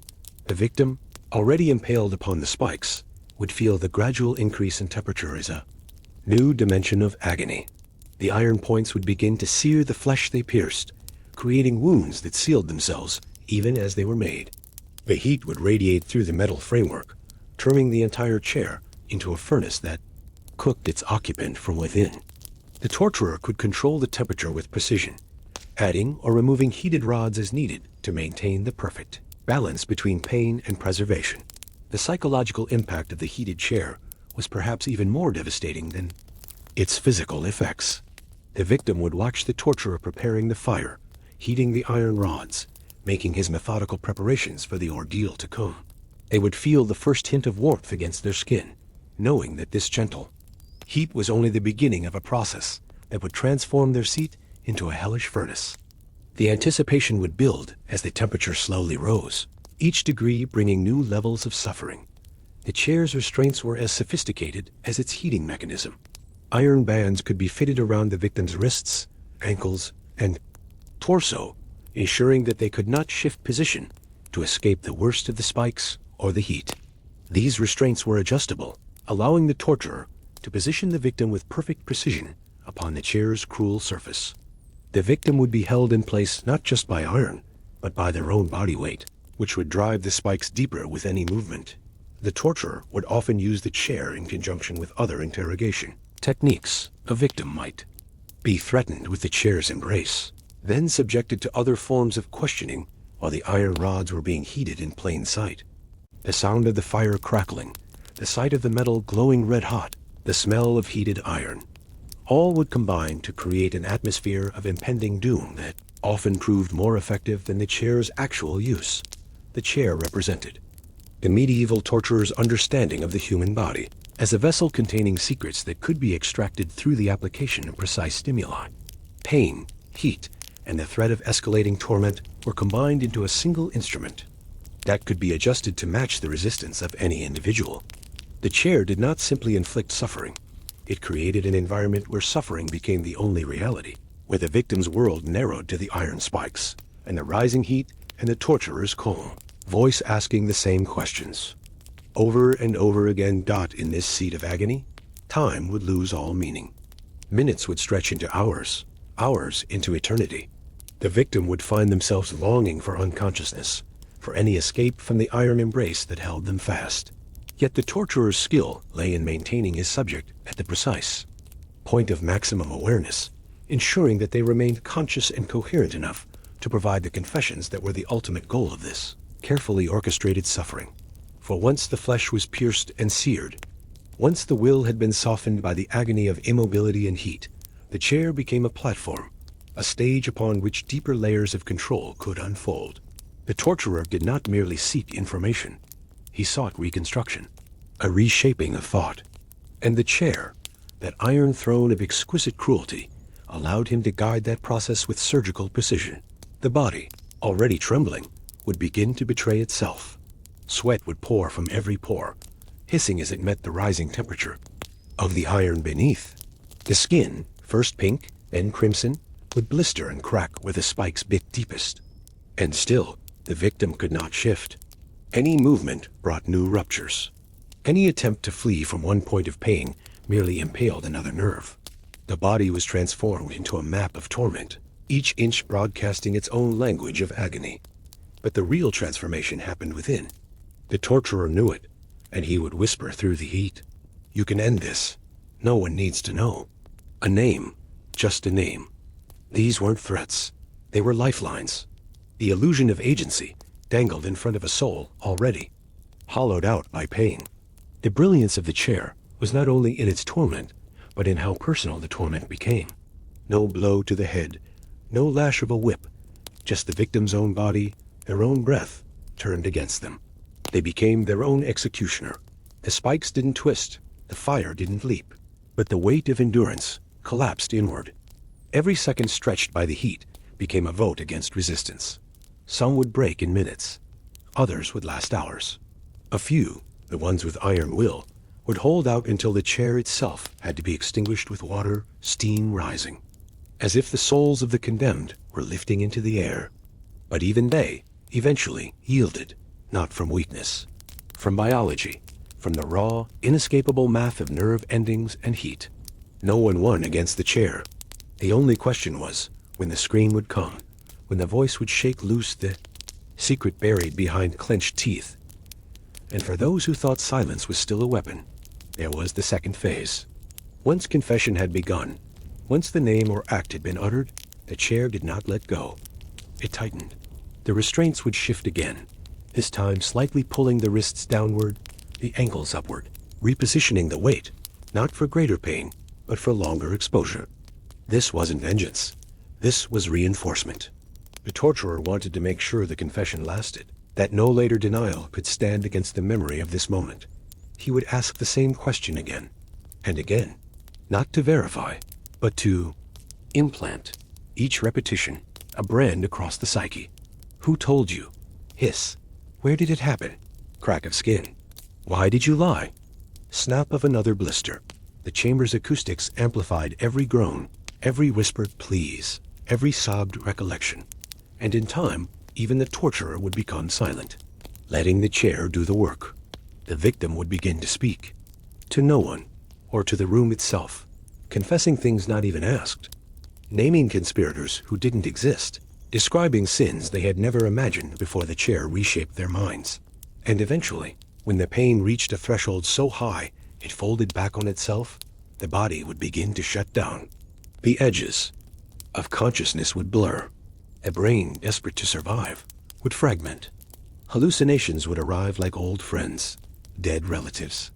The victim, already impaled upon the spikes, would feel the gradual increase in temperature as a new dimension of agony. The iron points would begin to sear the flesh they pierced, creating wounds that sealed themselves even as they were made. The heat would radiate through the metal framework, turning the entire chair into a furnace that cooked its occupant from within. The torturer could control the temperature with precision, adding or removing heated rods as needed to maintain the perfect balance between pain and preservation. The psychological impact of the heated chair was perhaps even more devastating than its physical effects. The victim would watch the torturer preparing the fire, heating the iron rods, making his methodical preparations for the ordeal to come. They would feel the first hint of warmth against their skin, knowing that this gentle heat was only the beginning of a process that would transform their seat into a hellish furnace. The anticipation would build as the temperature slowly rose, each degree bringing new levels of suffering. The chair's restraints were as sophisticated as its heating mechanism. Iron bands could be fitted around the victim's wrists, ankles, and torso, ensuring that they could not shift position to escape the worst of the spikes or the heat. These restraints were adjustable, allowing the torturer to position the victim with perfect precision upon the chair's cruel surface. The victim would be held in place not just by iron, but by their own body weight, which would drive the spikes deeper with any movement. The torturer would often use the chair in conjunction with other interrogation techniques. A victim might be threatened with the chair's embrace, then subjected to other forms of questioning while the iron rods were being heated in plain sight. The sound of the fire crackling, the sight of the metal glowing red hot, the smell of heated iron, all would combine to create an atmosphere of impending doom that often proved more effective than the chair's actual use. The chair represented the medieval torturer's understanding of the human body as a vessel containing secrets that could be extracted through the application of precise stimuli. Pain, heat, and the threat of escalating torment were combined into a single instrument that could be adjusted to match the resistance of any individual. The chair did not simply inflict suffering. It created an environment where suffering became the only reality, where the victim's world narrowed to the iron spikes, and the rising heat and the torturer's calm voice asking the same questions. Over and over again. In this seat of agony, time would lose all meaning. Minutes would stretch into hours, hours into eternity. The victim would find themselves longing for unconsciousness, for any escape from the iron embrace that held them fast. Yet the torturer's skill lay in maintaining his subject at the precise point of maximum awareness, ensuring that they remained conscious and coherent enough to provide the confessions that were the ultimate goal of this carefully orchestrated suffering. For once the flesh was pierced and seared, once the will had been softened by the agony of immobility and heat, the chair became a platform, a stage upon which deeper layers of control could unfold. The torturer did not merely seek information. He sought reconstruction, a reshaping of thought. And the chair, that iron throne of exquisite cruelty, allowed him to guide that process with surgical precision. The body, already trembling, would begin to betray itself. Sweat would pour from every pore, hissing as it met the rising temperature of the iron beneath. The skin, first pink, then crimson, would blister and crack where the spikes bit deepest. And still, the victim could not shift. Any movement brought new ruptures. Any attempt to flee from one point of pain merely impaled another nerve. The body was transformed into a map of torment, each inch broadcasting its own language of agony. But the real transformation happened within. The torturer knew it, and he would whisper through the heat, "You can end this. No one needs to know." A name, just a name. These weren't threats. They were lifelines. The illusion of agency dangled in front of a soul already hollowed out by pain. The brilliance of the chair was not only in its torment, but in how personal the torment became. No blow to the head, no lash of a whip, just the victim's own body, their own breath, turned against them. They became their own executioner. The spikes didn't twist, the fire didn't leap, but the weight of endurance collapsed inward. Every second stretched by the heat became a vote against resistance. Some would break in minutes, others would last hours. A few, the ones with iron will, would hold out until the chair itself had to be extinguished with water, steam rising, as if the souls of the condemned were lifting into the air. But even they eventually yielded, not from weakness, from biology, from the raw, inescapable math of nerve endings and heat. No one won against the chair. The only question was when the scream would come, when the voice would shake loose the secret buried behind clenched teeth. And for those who thought silence was still a weapon, there was the second phase. Once confession had begun, once the name or act had been uttered, the chair did not let go. It tightened. The restraints would shift again, this time slightly pulling the wrists downward, the ankles upward, repositioning the weight, not for greater pain, but for longer exposure. This wasn't vengeance. This was reinforcement. The torturer wanted to make sure the confession lasted, that no later denial could stand against the memory of this moment. He would ask the same question again and again, not to verify, but to implant. Each repetition, a brand across the psyche. Who told you? Hiss. Where did it happen? Crack of skin. Why did you lie? Snap of another blister. The chamber's acoustics amplified every groan, every whispered please, every sobbed recollection. And in time, even the torturer would become silent, letting the chair do the work. The victim would begin to speak. To no one, or to the room itself. confessing things not even asked, naming conspirators who didn't exist, describing sins they had never imagined before the chair reshaped their minds. And eventually, when the pain reached a threshold so high it folded back on itself, the body would begin to shut down. The edges of consciousness would blur. A brain desperate to survive would fragment. Hallucinations would arrive like old friends, dead relatives,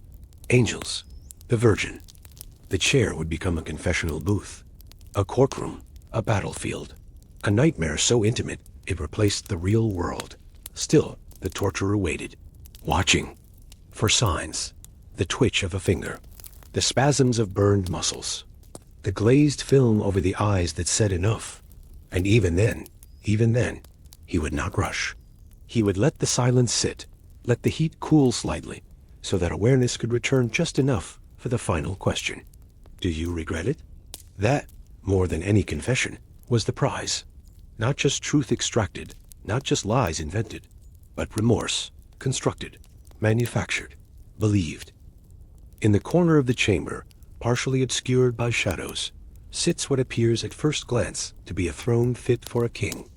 angels, the Virgin. The chair would become a confessional booth, a courtroom, a battlefield, a nightmare so intimate it replaced the real world. Still, the torturer waited, watching for signs, the twitch of a finger, the spasms of burned muscles, the glazed film over the eyes that said enough. And even then, he would not rush. He would let the silence sit, let the heat cool slightly, so that awareness could return just enough for the final question. Do you regret it? That, more than any confession, was the prize. Not just truth extracted, not just lies invented, but remorse, constructed, manufactured, believed. In the corner of the chamber, partially obscured by shadows, sits what appears at first glance to be a throne fit for a king.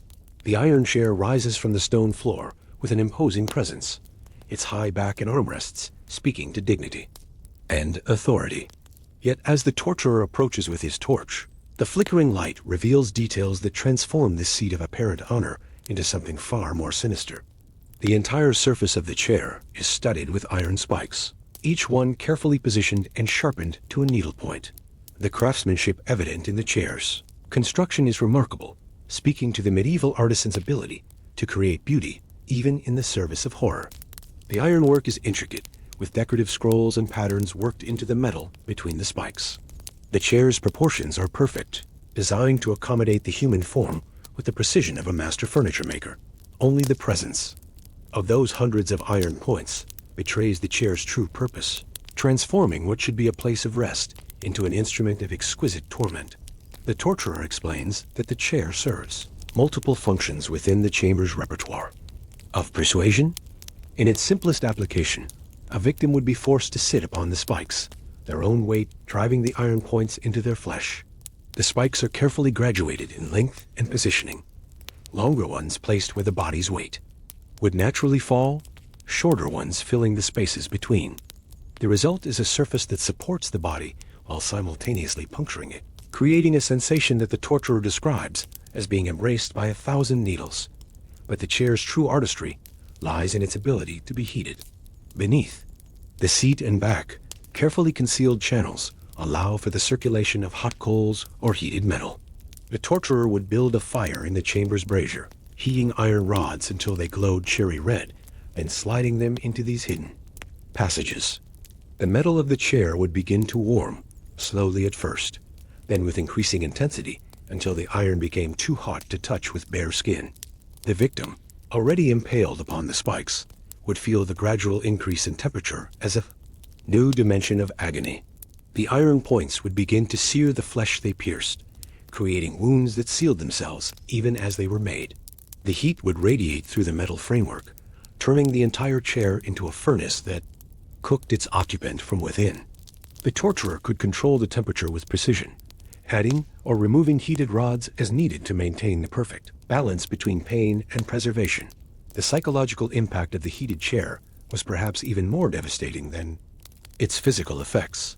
The iron chair rises from the stone floor with an imposing presence, its high back and armrests speaking to dignity and authority. Yet as the torturer approaches with his torch, the flickering light reveals details that transform this seat of apparent honor into something far more sinister. The entire surface of the chair is studded with iron spikes, each one carefully positioned and sharpened to a needlepoint. The craftsmanship evident in the chairs. Construction is remarkable, speaking to the medieval artisan's ability to create beauty even in the service of horror. The ironwork is intricate, with decorative scrolls and patterns worked into the metal between the spikes. The chair's proportions are perfect, designed to accommodate the human form with the precision of a master furniture maker. Only the presence of those hundreds of iron points betrays the chair's true purpose, transforming what should be a place of rest into an instrument of exquisite torment. The torturer explains that the chair serves multiple functions within the chamber's repertoire. Of persuasion, in its simplest application, a victim would be forced to sit upon the spikes, their own weight driving the iron points into their flesh. The spikes are carefully graduated in length and positioning. Longer ones placed where the body's weight would naturally fall, shorter ones filling the spaces between. The result is a surface that supports the body while simultaneously puncturing it, creating a sensation that the torturer describes as being embraced by 1,000 needles. But the chair's true artistry lies in its ability to be heated. Beneath, the seat and back, carefully concealed channels allow for the circulation of hot coals or heated metal. The torturer would build a fire in the chamber's brazier, heating iron rods until they glowed cherry red, and sliding them into these hidden passages. The metal of the chair would begin to warm, slowly at first, then with increasing intensity until the iron became too hot to touch with bare skin. The victim, already impaled upon the spikes, would feel the gradual increase in temperature as a new dimension of agony. The iron points would begin to sear the flesh they pierced, creating wounds that sealed themselves even as they were made. The heat would radiate through the metal framework, turning the entire chair into a furnace that cooked its occupant from within. The torturer could control the temperature with precision, adding or removing heated rods as needed to maintain the perfect balance between pain and preservation. The psychological impact of the heated chair was perhaps even more devastating than its physical effects.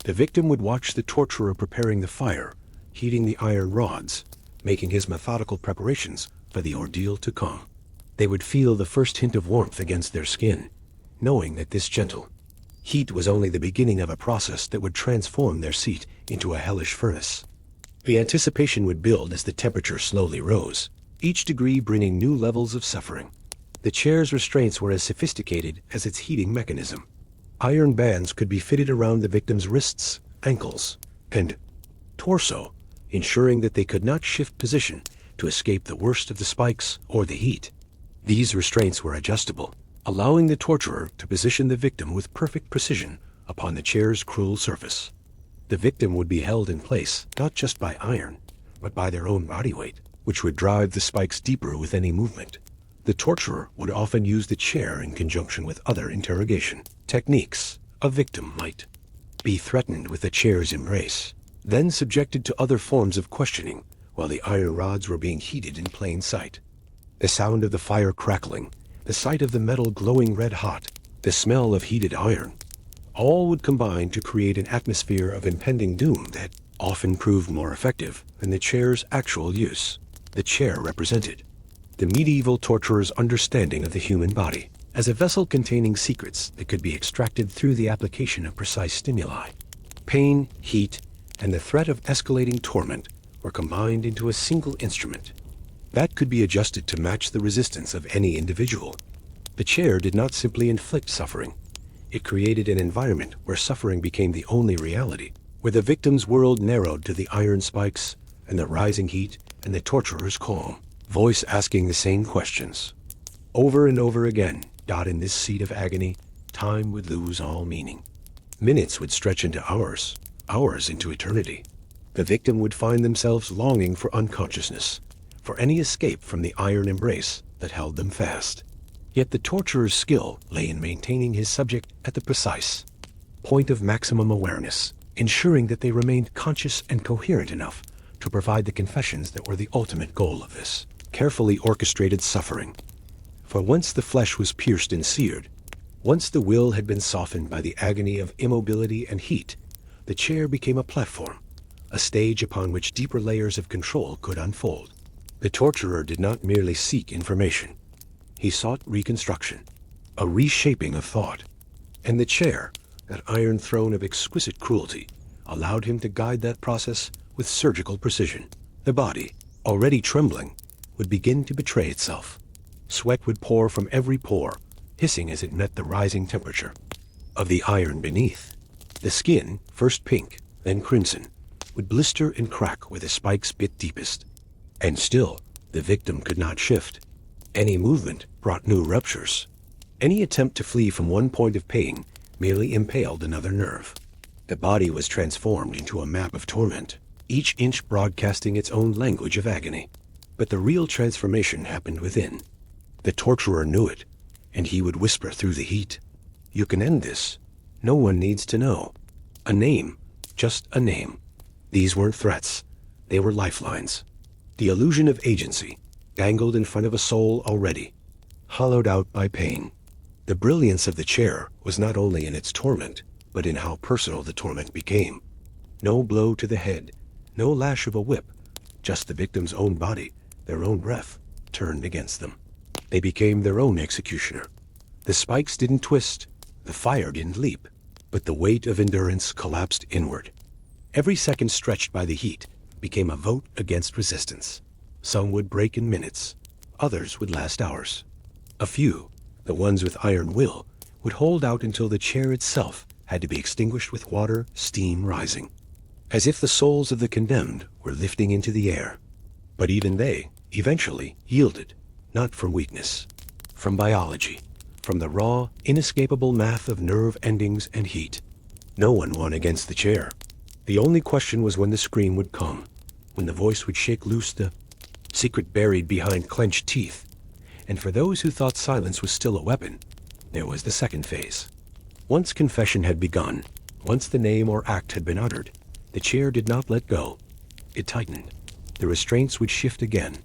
The victim would watch the torturer preparing the fire, heating the iron rods, making his methodical preparations for the ordeal to come. They would feel the first hint of warmth against their skin, knowing that this gentle heat was only the beginning of a process that would transform their seat into a hellish furnace. The anticipation would build as the temperature slowly rose, each degree bringing new levels of suffering. The chair's restraints were as sophisticated as its heating mechanism. Iron bands could be fitted around the victim's wrists, ankles, and torso, ensuring that they could not shift position to escape the worst of the spikes or the heat. These restraints were adjustable, allowing the torturer to position the victim with perfect precision upon the chair's cruel surface. The victim would be held in place not just by iron, but by their own body weight, which would drive the spikes deeper with any movement. The torturer would often use the chair in conjunction with other interrogation techniques. A victim might be threatened with the chair's embrace, then subjected to other forms of questioning while the iron rods were being heated in plain sight. The sound of the fire crackling, the sight of the metal glowing red hot, the smell of heated iron, all would combine to create an atmosphere of impending doom that often proved more effective than the chair's actual use. The chair represented the medieval torturer's understanding of the human body as a vessel containing secrets that could be extracted through the application of precise stimuli. Pain, heat, and the threat of escalating torment were combined into a single instrument that could be adjusted to match the resistance of any individual. The chair did not simply inflict suffering. It created an environment where suffering became the only reality, where the victim's world narrowed to the iron spikes and the rising heat and the torturer's calm voice asking the same questions. Over and over again, in this seat of agony, time would lose all meaning. Minutes would stretch into hours, hours into eternity. The victim would find themselves longing for unconsciousness, for any escape from the iron embrace that held them fast. Yet the torturer's skill lay in maintaining his subject at the precise point of maximum awareness, ensuring that they remained conscious and coherent enough to provide the confessions that were the ultimate goal of this carefully orchestrated suffering. For once the flesh was pierced and seared, once the will had been softened by the agony of immobility and heat, the chair became a platform, a stage upon which deeper layers of control could unfold. The torturer did not merely seek information. He sought reconstruction, a reshaping of thought. And the chair, that iron throne of exquisite cruelty, allowed him to guide that process with surgical precision. The body, already trembling, would begin to betray itself. Sweat would pour from every pore, hissing as it met the rising temperature of the iron beneath. The skin, first pink, then crimson, would blister and crack where the spikes bit deepest. And still, the victim could not shift. Any movement brought new ruptures. Any attempt to flee from one point of pain merely impaled another nerve. The body was transformed into a map of torment, each inch broadcasting its own language of agony. But the real transformation happened within. The torturer knew it, and he would whisper through the heat, "You can end this. No one needs to know." A name, just a name. These weren't threats. They were lifelines. The illusion of agency, dangled in front of a soul already hollowed out by pain. The brilliance of the chair was not only in its torment, but in how personal the torment became. No blow to the head, no lash of a whip, just the victim's own body, their own breath, turned against them. They became their own executioner. The spikes didn't twist, the fire didn't leap, but the weight of endurance collapsed inward. Every second stretched by the heat became a vote against resistance. Some would break in minutes, others would last hours. A few, the ones with iron will, would hold out until the chair itself had to be extinguished with water, steam rising, as if the souls of the condemned were lifting into the air. But even they, eventually, yielded, not from weakness, from biology, from the raw, inescapable math of nerve endings and heat. No one won against the chair. The only question was when the scream would come, when the voice would shake loose the secret buried behind clenched teeth. And for those who thought silence was still a weapon, there was the second phase. Once confession had begun, once the name or act had been uttered, the chair did not let go. It tightened. The restraints would shift again,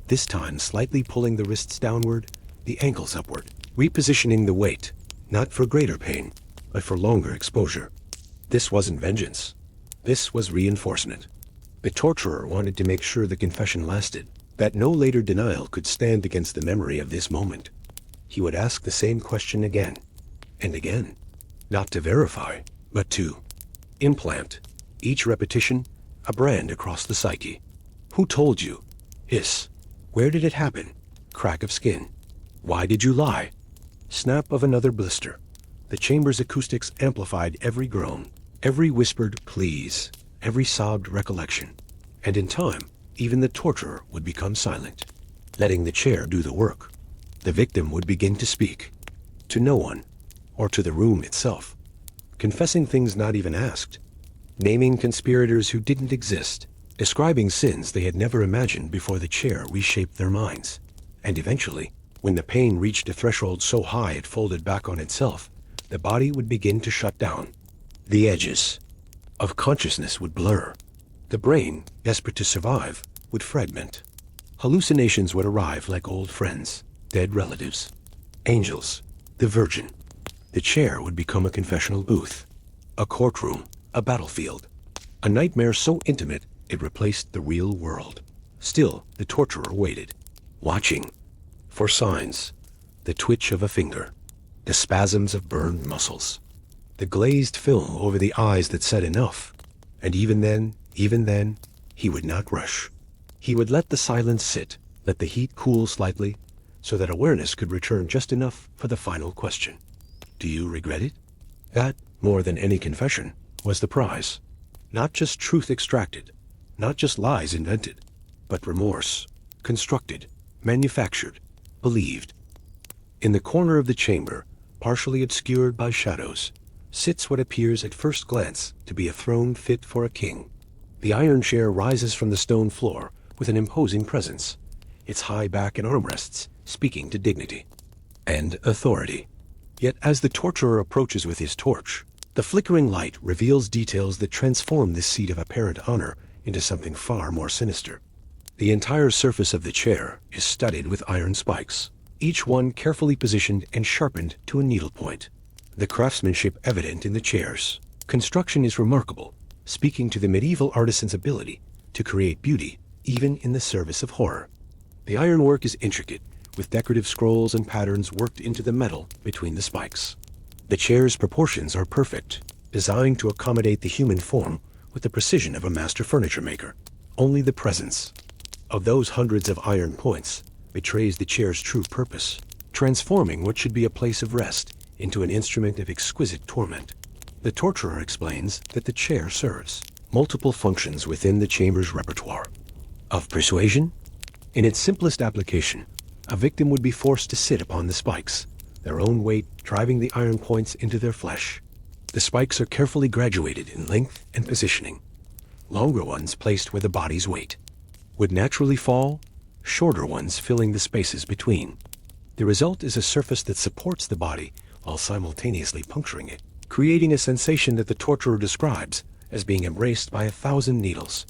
this time slightly pulling the wrists downward, the ankles upward, repositioning the weight, not for greater pain, but for longer exposure. This wasn't vengeance. This was reinforcement. The torturer wanted to make sure the confession lasted, that no later denial could stand against the memory of this moment. He would ask the same question again and again, not to verify, but to implant. Each repetition, a brand across the psyche. Who told you? Hiss. Where did it happen? Crack of skin. Why did you lie? Snap of another blister. The chamber's acoustics amplified every groan, every whispered please, every sobbed recollection. And in time, even the torturer would become silent, letting the chair do the work. The victim would begin to speak, to no one, or to the room itself, confessing things not even asked, naming conspirators who didn't exist, describing sins they had never imagined before the chair reshaped their minds. And eventually, when the pain reached a threshold so high it folded back on itself, the body would begin to shut down. The edges of consciousness would blur. The brain, desperate to survive, would fragment. Hallucinations would arrive like old friends, dead relatives, angels, the Virgin. The chair would become a confessional booth, a courtroom, a battlefield, a nightmare so intimate it replaced the real world. Still, the torturer waited, watching for signs, the twitch of a finger, the spasms of burned muscles, the glazed film over the eyes that said enough. And even then, he would not rush. He would let the silence sit, let the heat cool slightly, so that awareness could return just enough for the final question. Do you regret it? That, more than any confession, was the prize. Not just truth extracted, not just lies invented, but remorse, constructed, manufactured, believed. In the corner of the chamber, partially obscured by shadows, sits what appears at first glance to be a throne fit for a king. The iron chair rises from the stone floor with an imposing presence, its high back and armrests speaking to dignity and authority. Yet as the torturer approaches with his torch, the flickering light reveals details that transform this seat of apparent honor into something far more sinister. The entire surface of the chair is studded with iron spikes, each one carefully positioned and sharpened to a needlepoint. The craftsmanship evident in the chairs. Construction is remarkable, speaking to the medieval artisan's ability to create beauty even in the service of horror. The ironwork is intricate, with decorative scrolls and patterns worked into the metal between the spikes. The chair's proportions are perfect, designed to accommodate the human form with the precision of a master furniture maker. Only the presence of those hundreds of iron points betrays the chair's true purpose, transforming what should be a place of rest into an instrument of exquisite torment. The torturer explains that the chair serves multiple functions within the chamber's repertoire. Of persuasion? In its simplest application, a victim would be forced to sit upon the spikes, their own weight driving the iron points into their flesh. The spikes are carefully graduated in length and positioning. Longer ones placed where the body's weight would naturally fall, shorter ones filling the spaces between. The result is a surface that supports the body while simultaneously puncturing it, creating a sensation that the torturer describes as being embraced by 1,000 needles.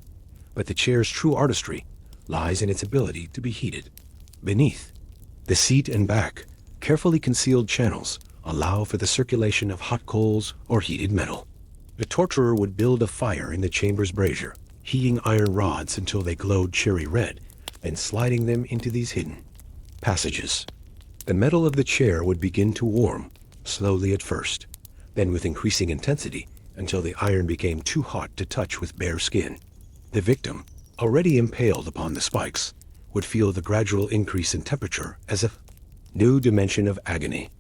But the chair's true artistry lies in its ability to be heated. Beneath, the seat and back, carefully concealed channels allow for the circulation of hot coals or heated metal. The torturer would build a fire in the chamber's brazier, heating iron rods until they glowed cherry red, then sliding them into these hidden passages. The metal of the chair would begin to warm, slowly at first, then with increasing intensity until the iron became too hot to touch with bare skin. The victim, already impaled upon the spikes, would feel the gradual increase in temperature as a new dimension of agony.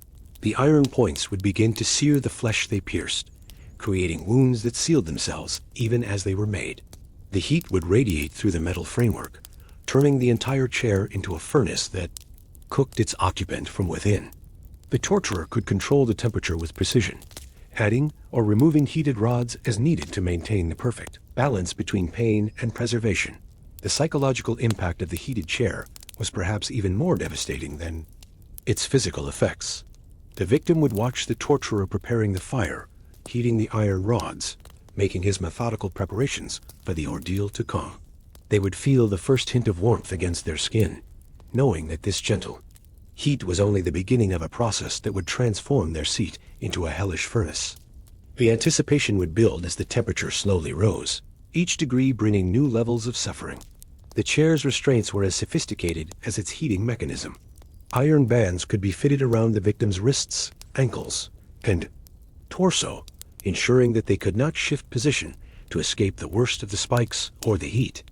The iron points would begin to sear the flesh they pierced, creating wounds that sealed themselves even as they were made. The heat would radiate through the metal framework, turning the entire chair into a furnace that cooked its occupant from within. The torturer could control the temperature with precision, adding or removing heated rods as needed to maintain the perfect balance between pain and preservation. The psychological impact of the heated chair was perhaps even more devastating than its physical effects. The victim would watch the torturer preparing the fire, heating the iron rods, making his methodical preparations for the ordeal to come. They would feel the first hint of warmth against their skin, knowing that this gentle heat was only the beginning of a process that would transform their seat into a hellish furnace. The anticipation would build as the temperature slowly rose, each degree bringing new levels of suffering. The chair's restraints were as sophisticated as its heating mechanism. Iron bands could be fitted around the victim's wrists, ankles, and torso, ensuring that they could not shift position to escape the worst of the spikes or the heat.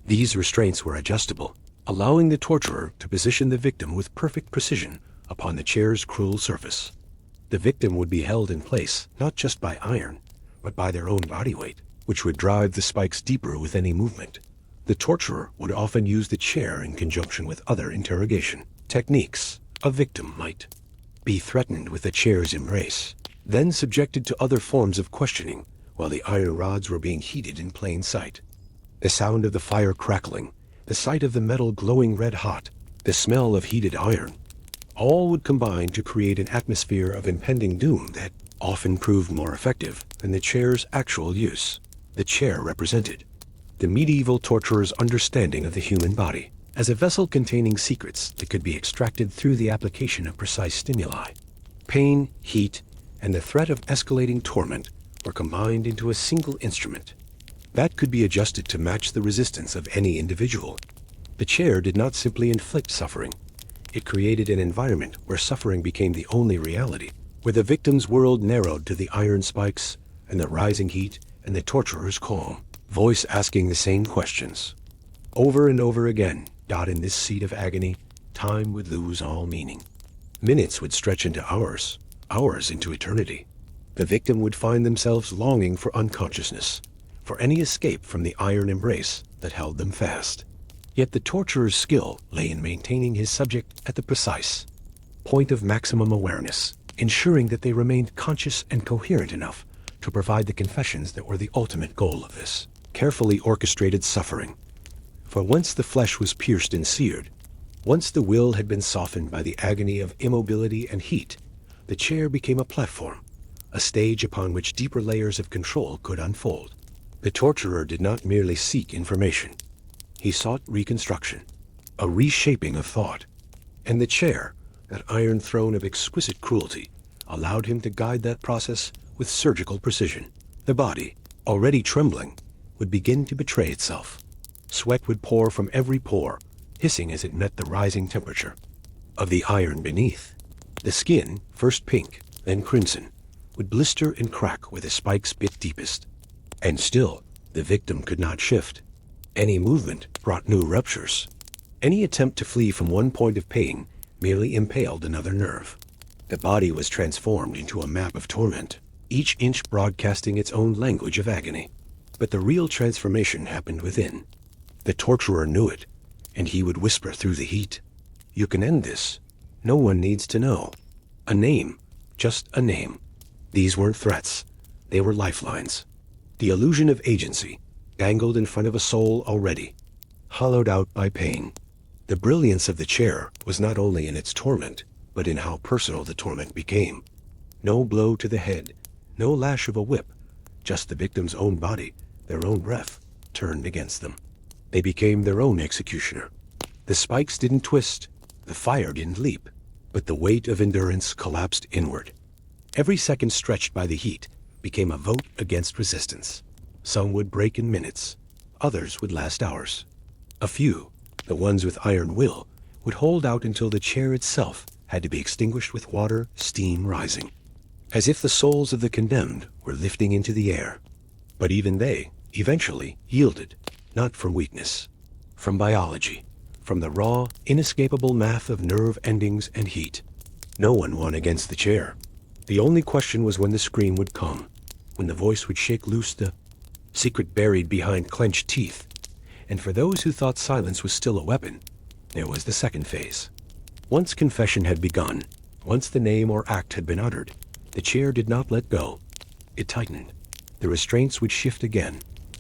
These restraints were adjustable, allowing the torturer to position the victim with perfect precision upon the chair's cruel surface. The victim would be held in place not just by iron, but by their own body weight, which would drive the spikes deeper with any movement. The torturer would often use the chair in conjunction with other interrogation techniques. A victim might be threatened with the chair's embrace, then subjected to other forms of questioning while the iron rods were being heated in plain sight. The sound of the fire crackling, the sight of the metal glowing red hot, the smell of heated iron, all would combine to create an atmosphere of impending doom that often proved more effective than the chair's actual use. The chair represented the medieval torturer's understanding of the human body as a vessel containing secrets that could be extracted through the application of precise stimuli. Pain, heat, and the threat of escalating torment were combined into a single instrument that could be adjusted to match the resistance of any individual. The chair did not simply inflict suffering. It created an environment where suffering became the only reality, where the victim's world narrowed to the iron spikes and the rising heat and the torturer's calm voice asking the same questions. Over and over again, in this seat of agony, time would lose all meaning. Minutes would stretch into hours, hours into eternity. The victim would find themselves longing for unconsciousness, for any escape from the iron embrace that held them fast. Yet the torturer's skill lay in maintaining his subject at the precise point of maximum awareness, ensuring that they remained conscious and coherent enough to provide the confessions that were the ultimate goal of this carefully orchestrated suffering. For once the flesh was pierced and seared, once the will had been softened by the agony of immobility and heat, the chair became a platform, a stage upon which deeper layers of control could unfold. The torturer did not merely seek information. He sought reconstruction, a reshaping of thought. And the chair, that iron throne of exquisite cruelty, allowed him to guide that process with surgical precision. The body, already trembling, would begin to betray itself. Sweat would pour from every pore, hissing as it met the rising temperature of the iron beneath. The skin, first pink, then crimson, would blister and crack where the spikes bit deepest. And still, the victim could not shift. Any movement brought new ruptures. Any attempt to flee from one point of pain merely impaled another nerve. The body was transformed into a map of torment, each inch broadcasting its own language of agony. But the real transformation happened within. The torturer knew it, and he would whisper through the heat, "You can end this. No one needs to know." A name, just a name. These weren't threats. They were lifelines. The illusion of agency, dangled in front of a soul already, hollowed out by pain. The brilliance of the chair was not only in its torment, but in how personal the torment became. No blow to the head, no lash of a whip, just the victim's own body, their own breath, turned against them. They became their own executioner. The spikes didn't twist, the fire didn't leap, but the weight of endurance collapsed inward. Every second stretched by the heat became a vote against resistance. Some would break in minutes, others would last hours. A few, the ones with iron will, would hold out until the chair itself had to be extinguished with water, steam rising, as if the souls of the condemned were lifting into the air. But even they, eventually, yielded, not from weakness, from biology, from the raw, inescapable math of nerve endings and heat. No one won against the chair. The only question was when the scream would come, when the voice would shake loose the secret buried behind clenched teeth. And for those who thought silence was still a weapon, there was the second phase. Once confession had begun, once the name or act had been uttered, the chair did not let go. It tightened. The restraints would shift again,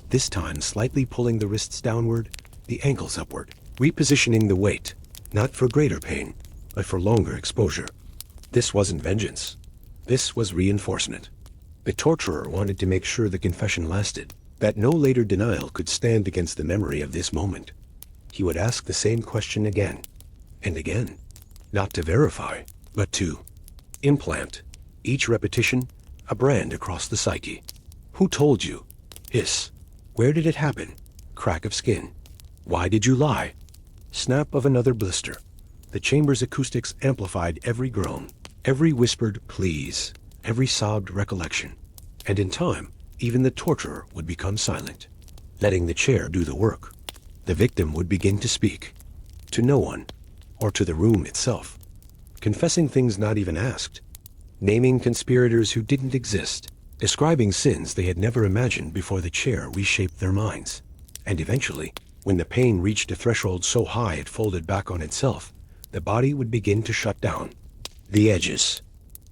this time slightly pulling the wrists downward, the ankles upward, repositioning the weight, not for greater pain, but for longer exposure. This wasn't vengeance. This was reinforcement. The torturer wanted to make sure the confession lasted, that no later denial could stand against the memory of this moment. He would ask the same question again and again, not to verify, but to implant. Each repetition, a brand across the psyche. Who told you? Hiss. Where did it happen? Crack of skin. Why did you lie? Snap of another blister. The chamber's acoustics amplified every groan, every whispered please, every sobbed recollection. And in time, even the torturer would become silent, letting the chair do the work. The victim would begin to speak, to no one, or to the room itself, confessing things not even asked, naming conspirators who didn't exist, describing sins they had never imagined before the chair reshaped their minds. And eventually, when the pain reached a threshold so high it folded back on itself, the body would begin to shut down. The edges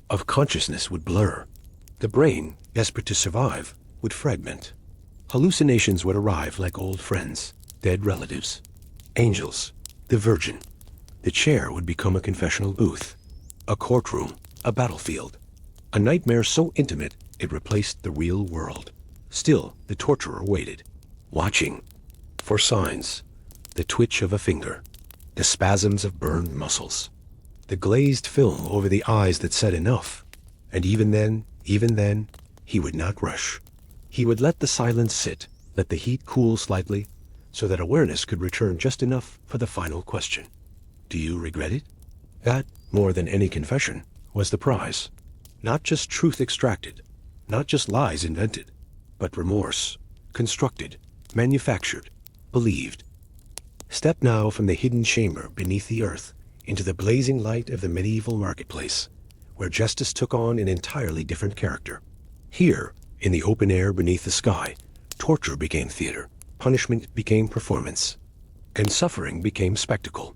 of consciousness would blur. The brain, desperate to survive, would fragment. Hallucinations would arrive like old friends, dead relatives, angels, the Virgin. The chair would become a confessional booth, a courtroom, a battlefield, a nightmare so intimate it replaced the real world. Still, the torturer waited, watching, for signs, the twitch of a finger, the spasms of burned muscles, the glazed film over the eyes that said enough. And even then, he would not rush. He would let the silence sit, let the heat cool slightly, so that awareness could return just enough for the final question. Do you regret it? That, more than any confession, was the prize. Not just truth extracted, not just lies invented, but remorse, constructed, manufactured, believed. Step now from the hidden chamber beneath the earth into the blazing light of the medieval marketplace, where justice took on an entirely different character. Here, in the open air beneath the sky, torture became theater, punishment became performance, and suffering became spectacle.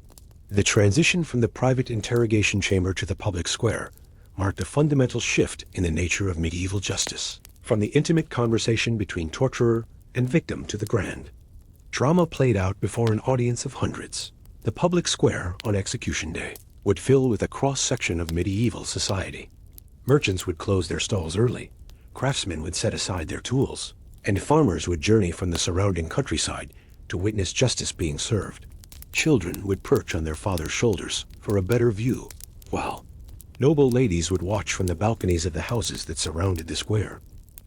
The transition from the private interrogation chamber to the public square marked a fundamental shift in the nature of medieval justice, from the intimate conversation between torturer and victim to the grand. Drama played out before an audience of hundreds. The public square on execution day would fill with a cross-section of medieval society. Merchants would close their stalls early, craftsmen would set aside their tools, and farmers would journey from the surrounding countryside to witness justice being served. Children would perch on their father's shoulders for a better view, while noble ladies would watch from the balconies of the houses that surrounded the square.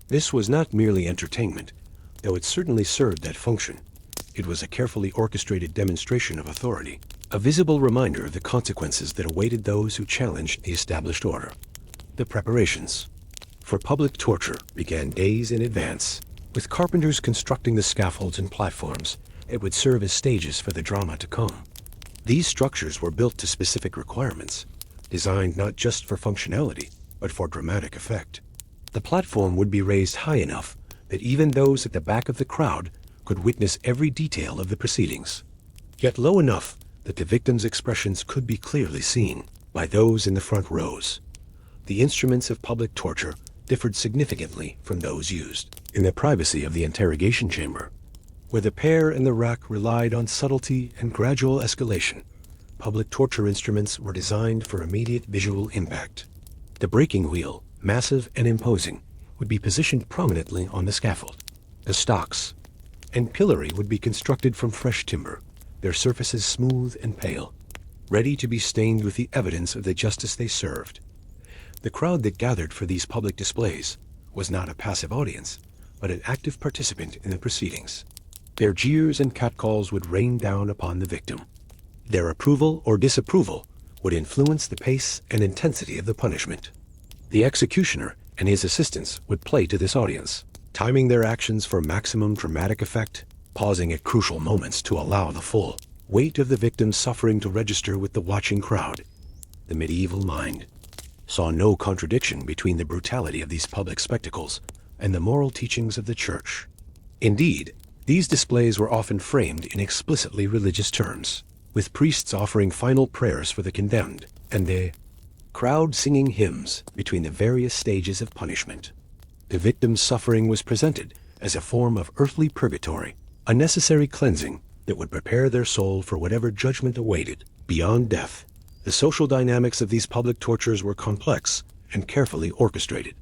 This was not merely entertainment, though it certainly served that function. It was a carefully orchestrated demonstration of authority, a visible reminder of the consequences that awaited those who challenged the established order. The preparations for public torture began days in advance, with carpenters constructing the scaffolds and platforms that would serve as stages for the drama to come. These structures were built to specific requirements, designed not just for functionality, but for dramatic effect. The platform would be raised high enough that even those at the back of the crowd could witness every detail of the proceedings, yet low enough that the victim's expressions could be clearly seen by those in the front rows. The instruments of public torture differed significantly from those used in the privacy of the interrogation chamber. Where the pear and the rack relied on subtlety and gradual escalation, public torture instruments were designed for immediate visual impact. The breaking wheel, massive and imposing, would be positioned prominently on the scaffold. The stocks and pillory would be constructed from fresh timber, their surfaces smooth and pale, ready to be stained with the evidence of the justice they served. The crowd that gathered for these public displays was not a passive audience, but an active participant in the proceedings. Their jeers and catcalls would rain down upon the victim. Their approval or disapproval would influence the pace and intensity of the punishment. The executioner and his assistants would play to this audience, timing their actions for maximum dramatic effect, pausing at crucial moments to allow the full weight of the victim's suffering to register with the watching crowd. The medieval mind saw no contradiction between the brutality of these public spectacles and the moral teachings of the church. Indeed, these displays were often framed in explicitly religious terms, with priests offering final prayers for the condemned, and the crowd singing hymns between the various stages of punishment. The victim's suffering was presented as a form of earthly purgatory, a necessary cleansing that would prepare their soul for whatever judgment awaited beyond death. The social dynamics of these public tortures were complex and carefully orchestrated.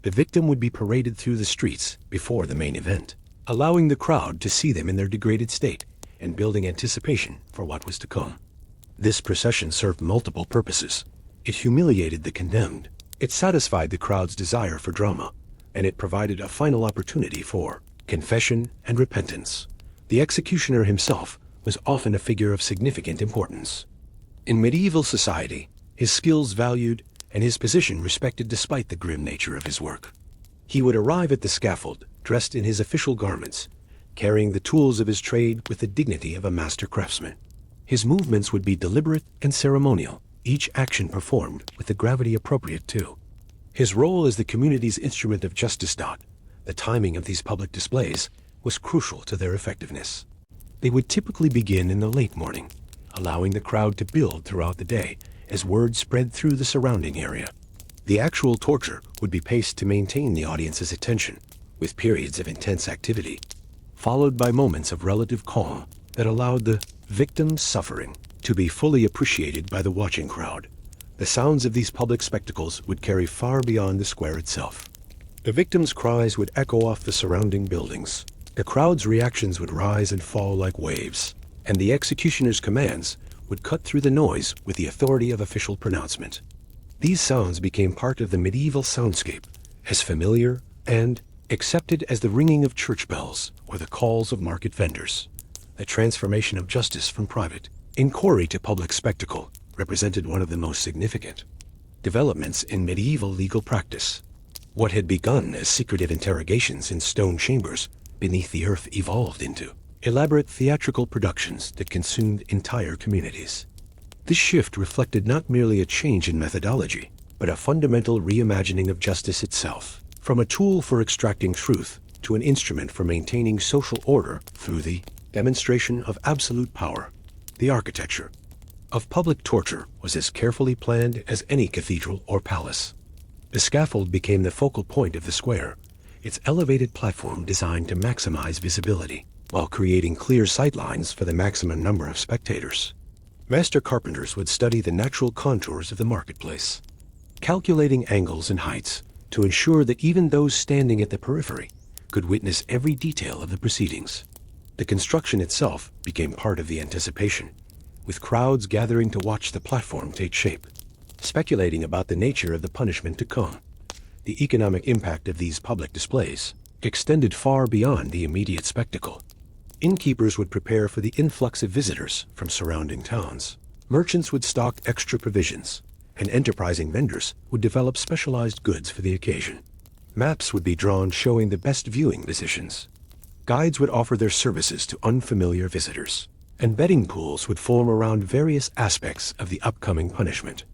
The victim would be paraded through the streets before the main event, allowing the crowd to see them in their degraded state and building anticipation for what was to come. This procession served multiple purposes. It humiliated the condemned, it satisfied the crowd's desire for drama, and it provided a final opportunity for confession and repentance. The executioner himself was often a figure of significant importance. In medieval society, his skills valued and his position respected despite the grim nature of his work. He would arrive at the scaffold dressed in his official garments, carrying the tools of his trade with the dignity of a master craftsman. His movements would be deliberate and ceremonial, each action performed with the gravity appropriate to his role as the community's instrument of justice. The timing of these public displays was crucial to their effectiveness. They would typically begin in the late morning, allowing the crowd to build throughout the day as word spread through the surrounding area. The actual torture would be paced to maintain the audience's attention, with periods of intense activity, followed by moments of relative calm that allowed the victim's suffering to be fully appreciated by the watching crowd. The sounds of these public spectacles would carry far beyond the square itself. The victim's cries would echo off the surrounding buildings, The crowd's reactions would rise and fall like waves, and the executioner's commands would cut through the noise with the authority of official pronouncement. These sounds became part of the medieval soundscape, as familiar and accepted as the ringing of church bells or the calls of market vendors. The transformation of justice from private inquiry to public spectacle represented one of the most significant developments in medieval legal practice. What had begun as secretive interrogations in stone chambers beneath the earth evolved into elaborate theatrical productions that consumed entire communities. This shift reflected not merely a change in methodology, but a fundamental reimagining of justice itself, from a tool for extracting truth to an instrument for maintaining social order through the demonstration of absolute power. The architecture of public torture was as carefully planned as any cathedral or palace. The scaffold became the focal point of the square, its elevated platform designed to maximize visibility, while creating clear sightlines for the maximum number of spectators. Master carpenters would study the natural contours of the marketplace, calculating angles and heights to ensure that even those standing at the periphery could witness every detail of the proceedings. The construction itself became part of the anticipation, with crowds gathering to watch the platform take shape, speculating about the nature of the punishment to come. The economic impact of these public displays extended far beyond the immediate spectacle. Innkeepers would prepare for the influx of visitors from surrounding towns. Merchants would stock extra provisions, and enterprising vendors would develop specialized goods for the occasion. Maps would be drawn showing the best viewing positions. Guides would offer their services to unfamiliar visitors, and betting pools would form around various aspects of the upcoming punishment.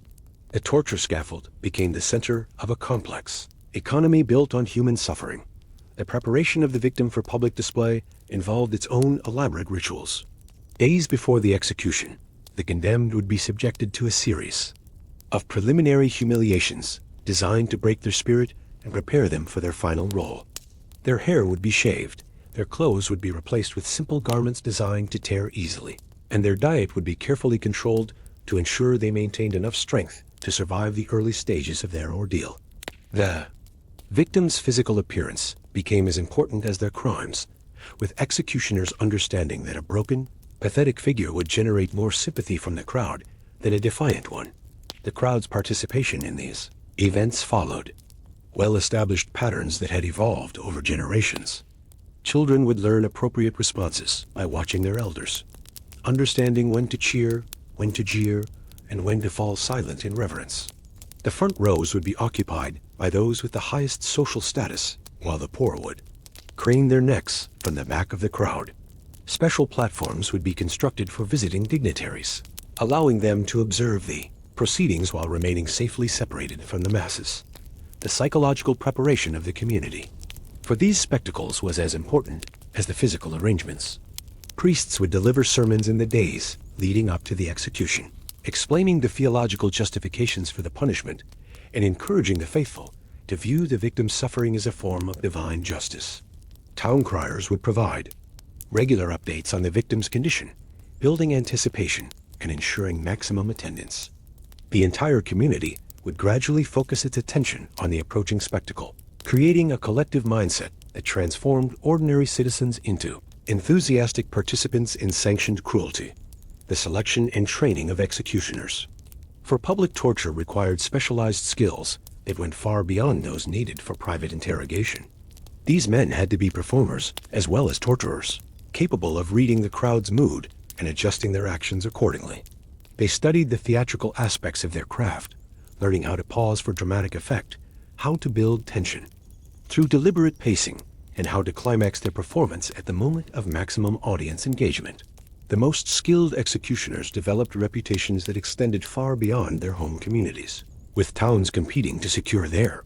The torture scaffold became the center of a complex economy built on human suffering. The preparation of the victim for public display involved its own elaborate rituals. Days before the execution, the condemned would be subjected to a series of preliminary humiliations designed to break their spirit and prepare them for their final role. Their hair would be shaved, their clothes would be replaced with simple garments designed to tear easily, and their diet would be carefully controlled to ensure they maintained enough strength to survive the early stages of their ordeal. The victim's physical appearance became as important as their crimes, with executioners understanding that a broken, pathetic figure would generate more sympathy from the crowd than a defiant one. The crowd's participation in these events followed well-established patterns that had evolved over generations. Children would learn appropriate responses by watching their elders, understanding when to cheer, when to jeer, and when to fall silent in reverence. The front rows would be occupied by those with the highest social status, while the poor would crane their necks from the back of the crowd. Special platforms would be constructed for visiting dignitaries, allowing them to observe the proceedings while remaining safely separated from the masses. The psychological preparation of the community for these spectacles was as important as the physical arrangements. Priests would deliver sermons in the days leading up to the execution, explaining the theological justifications for the punishment and encouraging the faithful to view the victim's suffering as a form of divine justice. Town criers would provide regular updates on the victim's condition, building anticipation and ensuring maximum attendance. The entire community would gradually focus its attention on the approaching spectacle, creating a collective mindset that transformed ordinary citizens into enthusiastic participants in sanctioned cruelty. The selection and training of executioners for public torture required specialized skills that went far beyond those needed for private interrogation. These men had to be performers as well as torturers, capable of reading the crowd's mood and adjusting their actions accordingly. They studied the theatrical aspects of their craft, learning how to pause for dramatic effect, how to build tension through deliberate pacing, and how to climax their performance at the moment of maximum audience engagement. The most skilled executioners developed reputations that extended far beyond their home communities, with towns competing to secure their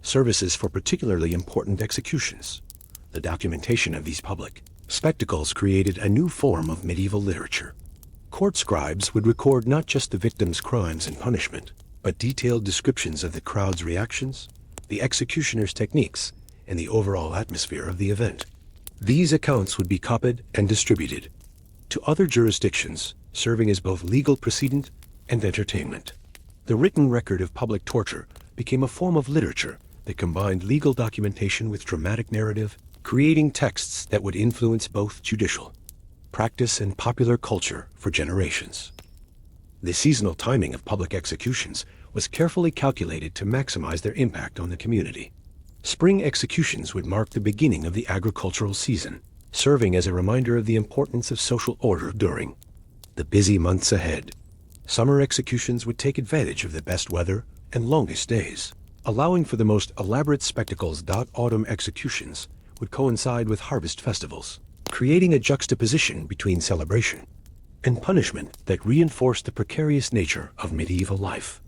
services for particularly important executions. The documentation of these public spectacles created a new form of medieval literature. Court scribes would record not just the victim's crimes and punishment, but detailed descriptions of the crowd's reactions, the executioner's techniques, and the overall atmosphere of the event. These accounts would be copied and distributed to other jurisdictions, serving as both legal precedent and entertainment. The written record of public torture became a form of literature that combined legal documentation with dramatic narrative, creating texts that would influence both judicial practice and popular culture for generations. The seasonal timing of public executions was carefully calculated to maximize their impact on the community. Spring executions would mark the beginning of the agricultural season, serving as a reminder of the importance of social order during the busy months ahead. Summer executions would take advantage of the best weather and longest days, allowing for the most elaborate spectacles. Autumn executions would coincide with harvest festivals, creating a juxtaposition between celebration and punishment that reinforced the precarious nature of medieval life.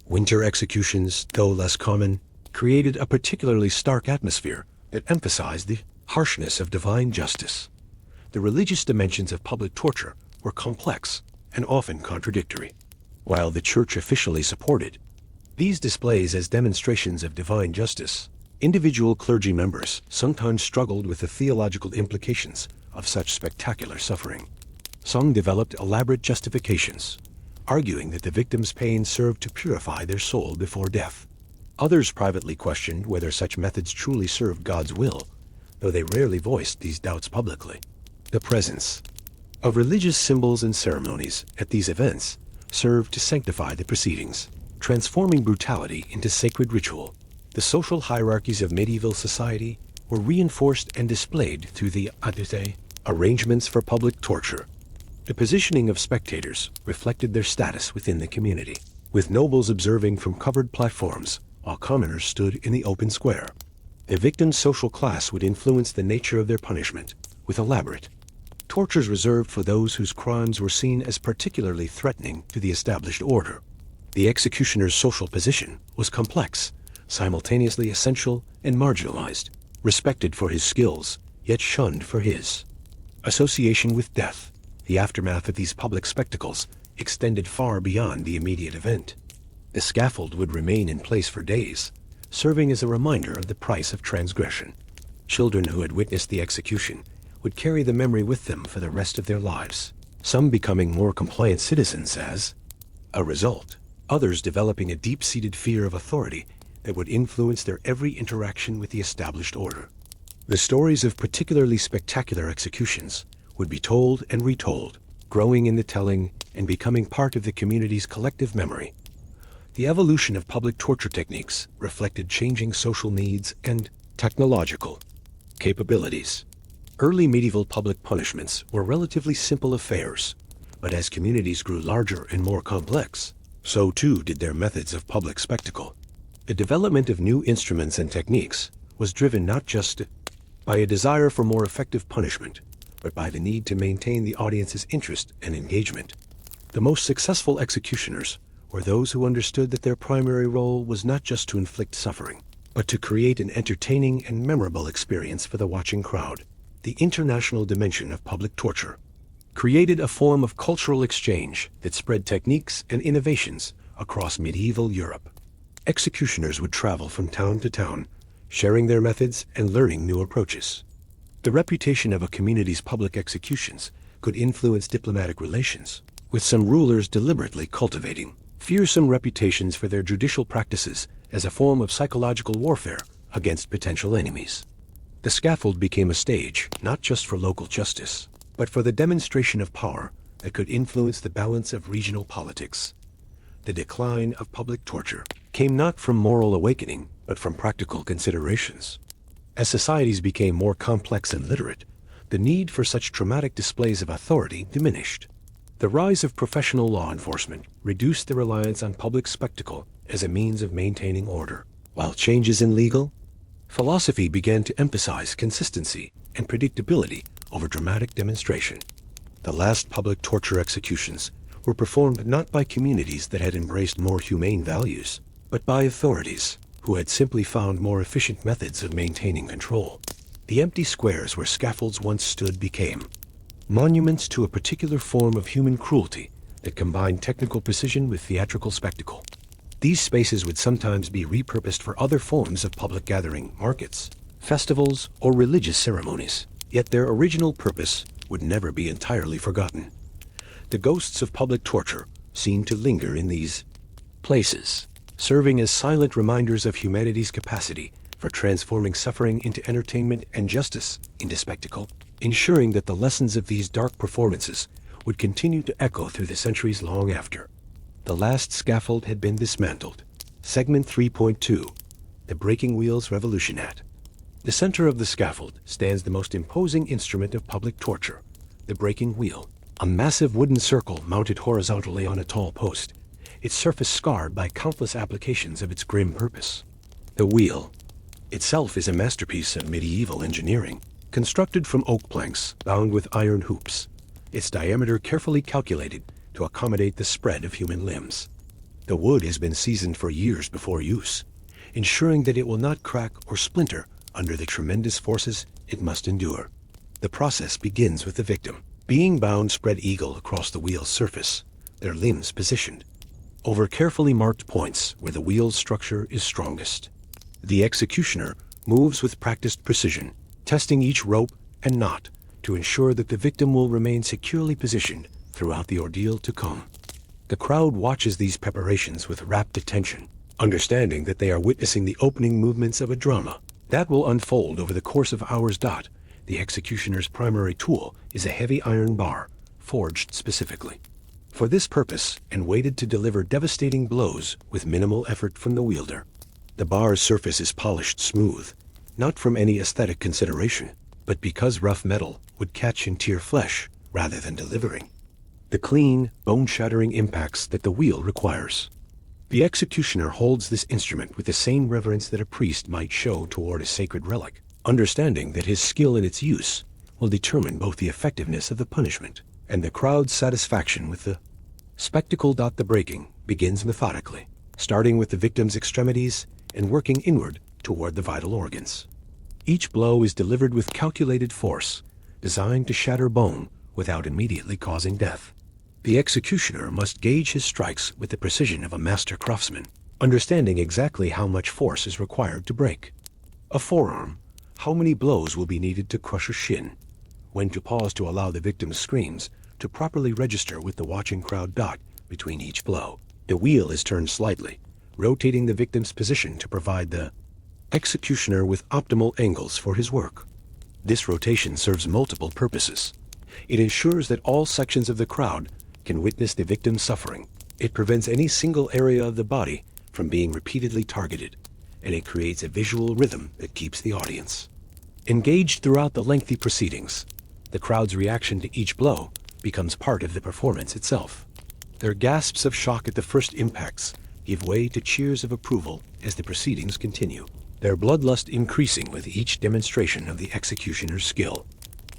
Winter executions, though less common, created a particularly stark atmosphere that emphasized the harshness of divine justice. The religious dimensions of public torture were complex and often contradictory. While the church officially supported these displays as demonstrations of divine justice, individual clergy members sometimes struggled with the theological implications of such spectacular suffering. Some developed elaborate justifications, arguing that the victim's pain served to purify their soul before death. Others privately questioned whether such methods truly served God's will, though they rarely voiced these doubts publicly. The presence of religious symbols and ceremonies at these events served to sanctify the proceedings, transforming brutality into sacred ritual. The social hierarchies of medieval society were reinforced and displayed through the arrangements for public torture. The positioning of spectators reflected their status within the community, with nobles observing from covered platforms while commoners stood in the open square. The victim's social class would influence the nature of their punishment, with elaborate tortures reserved for those whose crimes were seen as particularly threatening to the established order. The executioner's social position was complex, simultaneously essential and marginalized, respected for his skills, yet shunned for his association with death. The aftermath of these public spectacles extended far beyond the immediate event. The scaffold would remain in place for days, serving as a reminder of the price of transgression. Children who had witnessed the execution would carry the memory with them for the rest of their lives, some becoming more compliant citizens as a result, others developing a deep-seated fear of authority that would influence their every interaction with the established order. The stories of particularly spectacular executions would be told and retold, growing in the telling and becoming part of the community's collective memory. The evolution of public torture techniques reflected changing social needs and technological capabilities. Early medieval public punishments were relatively simple affairs, but as communities grew larger and more complex, so too did their methods of public spectacle. The development of new instruments and techniques was driven not just by a desire for more effective punishment, but by the need to maintain the audience's interest and engagement. The most successful executioners were those who understood that their primary role was not just to inflict suffering, but to create an entertaining and memorable experience for the watching crowd. The international dimension of public torture created a form of cultural exchange that spread techniques and innovations across medieval Europe. Executioners would travel from town to town, sharing their methods and learning new approaches. The reputation of a community's public executions could influence diplomatic relations, with some rulers deliberately cultivating fearsome reputations for their judicial practices as a form of psychological warfare against potential enemies. The scaffold became a stage not just for local justice, but for the demonstration of power that could influence the balance of regional politics. The decline of public torture came not from moral awakening, but from practical considerations. As societies became more complex and literate, the need for such dramatic displays of authority diminished. The rise of professional law enforcement reduced the reliance on public spectacle as a means of maintaining order, while changes in legal philosophy began to emphasize consistency and predictability over dramatic demonstration. The last public torture executions were performed not by communities that had embraced more humane values, but by authorities who had simply found more efficient methods of maintaining control. The empty squares where scaffolds once stood became monuments to a particular form of human cruelty that combined technical precision with theatrical spectacle. These spaces would sometimes be repurposed for other forms of public gathering, markets, festivals, or religious ceremonies, yet their original purpose would never be entirely forgotten. The ghosts of public torture seem to linger in these places, serving as silent reminders of humanity's capacity for transforming suffering into entertainment and justice into spectacle, ensuring that the lessons of these dark performances would continue to echo through the centuries long after. The last scaffold had been dismantled. Segment 3.2, The Breaking Wheels Revolution. At the center of the scaffold stands the most imposing instrument of public torture, the breaking wheel, a massive wooden circle mounted horizontally on a tall post, its surface scarred by countless applications of its grim purpose. The wheel itself is a masterpiece of medieval engineering, constructed from oak planks bound with iron hoops, its diameter carefully calculated to accommodate the spread of human limbs. The wood has been seasoned for years before use, ensuring that it will not crack or splinter under the tremendous forces it must endure. The process begins with the victim being bound spread eagle across the wheel's surface, their limbs positioned over carefully marked points where the wheel's structure is strongest. The executioner moves with practiced precision, testing each rope and knot to ensure that the victim will remain securely positioned throughout the ordeal to come. The crowd watches these preparations with rapt attention, understanding that they are witnessing the opening movements of a drama that will unfold over the course of hours. The executioner's primary tool is a heavy iron bar, forged specifically for this purpose and weighted to deliver devastating blows with minimal effort from the wielder. The bar's surface is polished smooth, not from any aesthetic consideration, but because rough metal would catch and tear flesh rather than delivering the clean, bone-shattering impacts that the wheel requires. The executioner holds this instrument with the same reverence that a priest might show toward a sacred relic, understanding that his skill in its use will determine both the effectiveness of the punishment and the crowd's satisfaction with the spectacle. The breaking begins methodically, starting with the victim's extremities and working inward toward the vital organs. Each blow is delivered with calculated force, designed to shatter bone without immediately causing death. The executioner must gauge his strikes with the precision of a master craftsman, understanding exactly how much force is required to break a forearm, how many blows will be needed to crush a shin, when to pause to allow the victim's screams to properly register with the watching crowd. Between each blow, the wheel is turned slightly, rotating the victim's position to provide the executioner with optimal angles for his work. This rotation serves multiple purposes. It ensures that all sections of the crowd can witness the victim's suffering. It prevents any single area of the body from being repeatedly targeted, and it creates a visual rhythm that keeps the audience engaged throughout the lengthy proceedings. The crowd's reaction to each blow becomes part of the performance itself. Their gasps of shock at the first impacts give way to cheers of approval as the proceedings continue, their bloodlust increasing with each demonstration of the executioner's skill.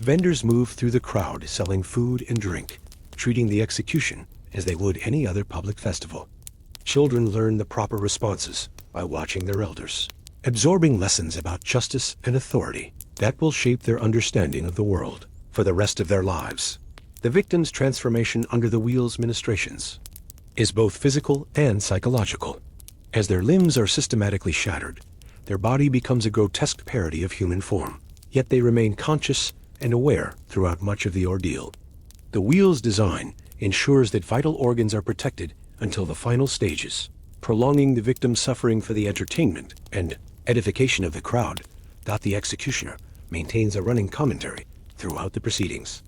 Vendors move through the crowd selling food and drink, treating the execution as they would any other public festival. Children learn the proper responses by watching their elders, absorbing lessons about justice and authority that will shape their understanding of the world for the rest of their lives. The victim's transformation under the wheel's ministrations is both physical and psychological. As their limbs are systematically shattered, their body becomes a grotesque parody of human form, yet they remain conscious and aware throughout much of the ordeal. The wheel's design ensures that vital organs are protected until the final stages, prolonging the victim's suffering for the entertainment and edification of the crowd. The executioner maintains a running commentary throughout the proceedings,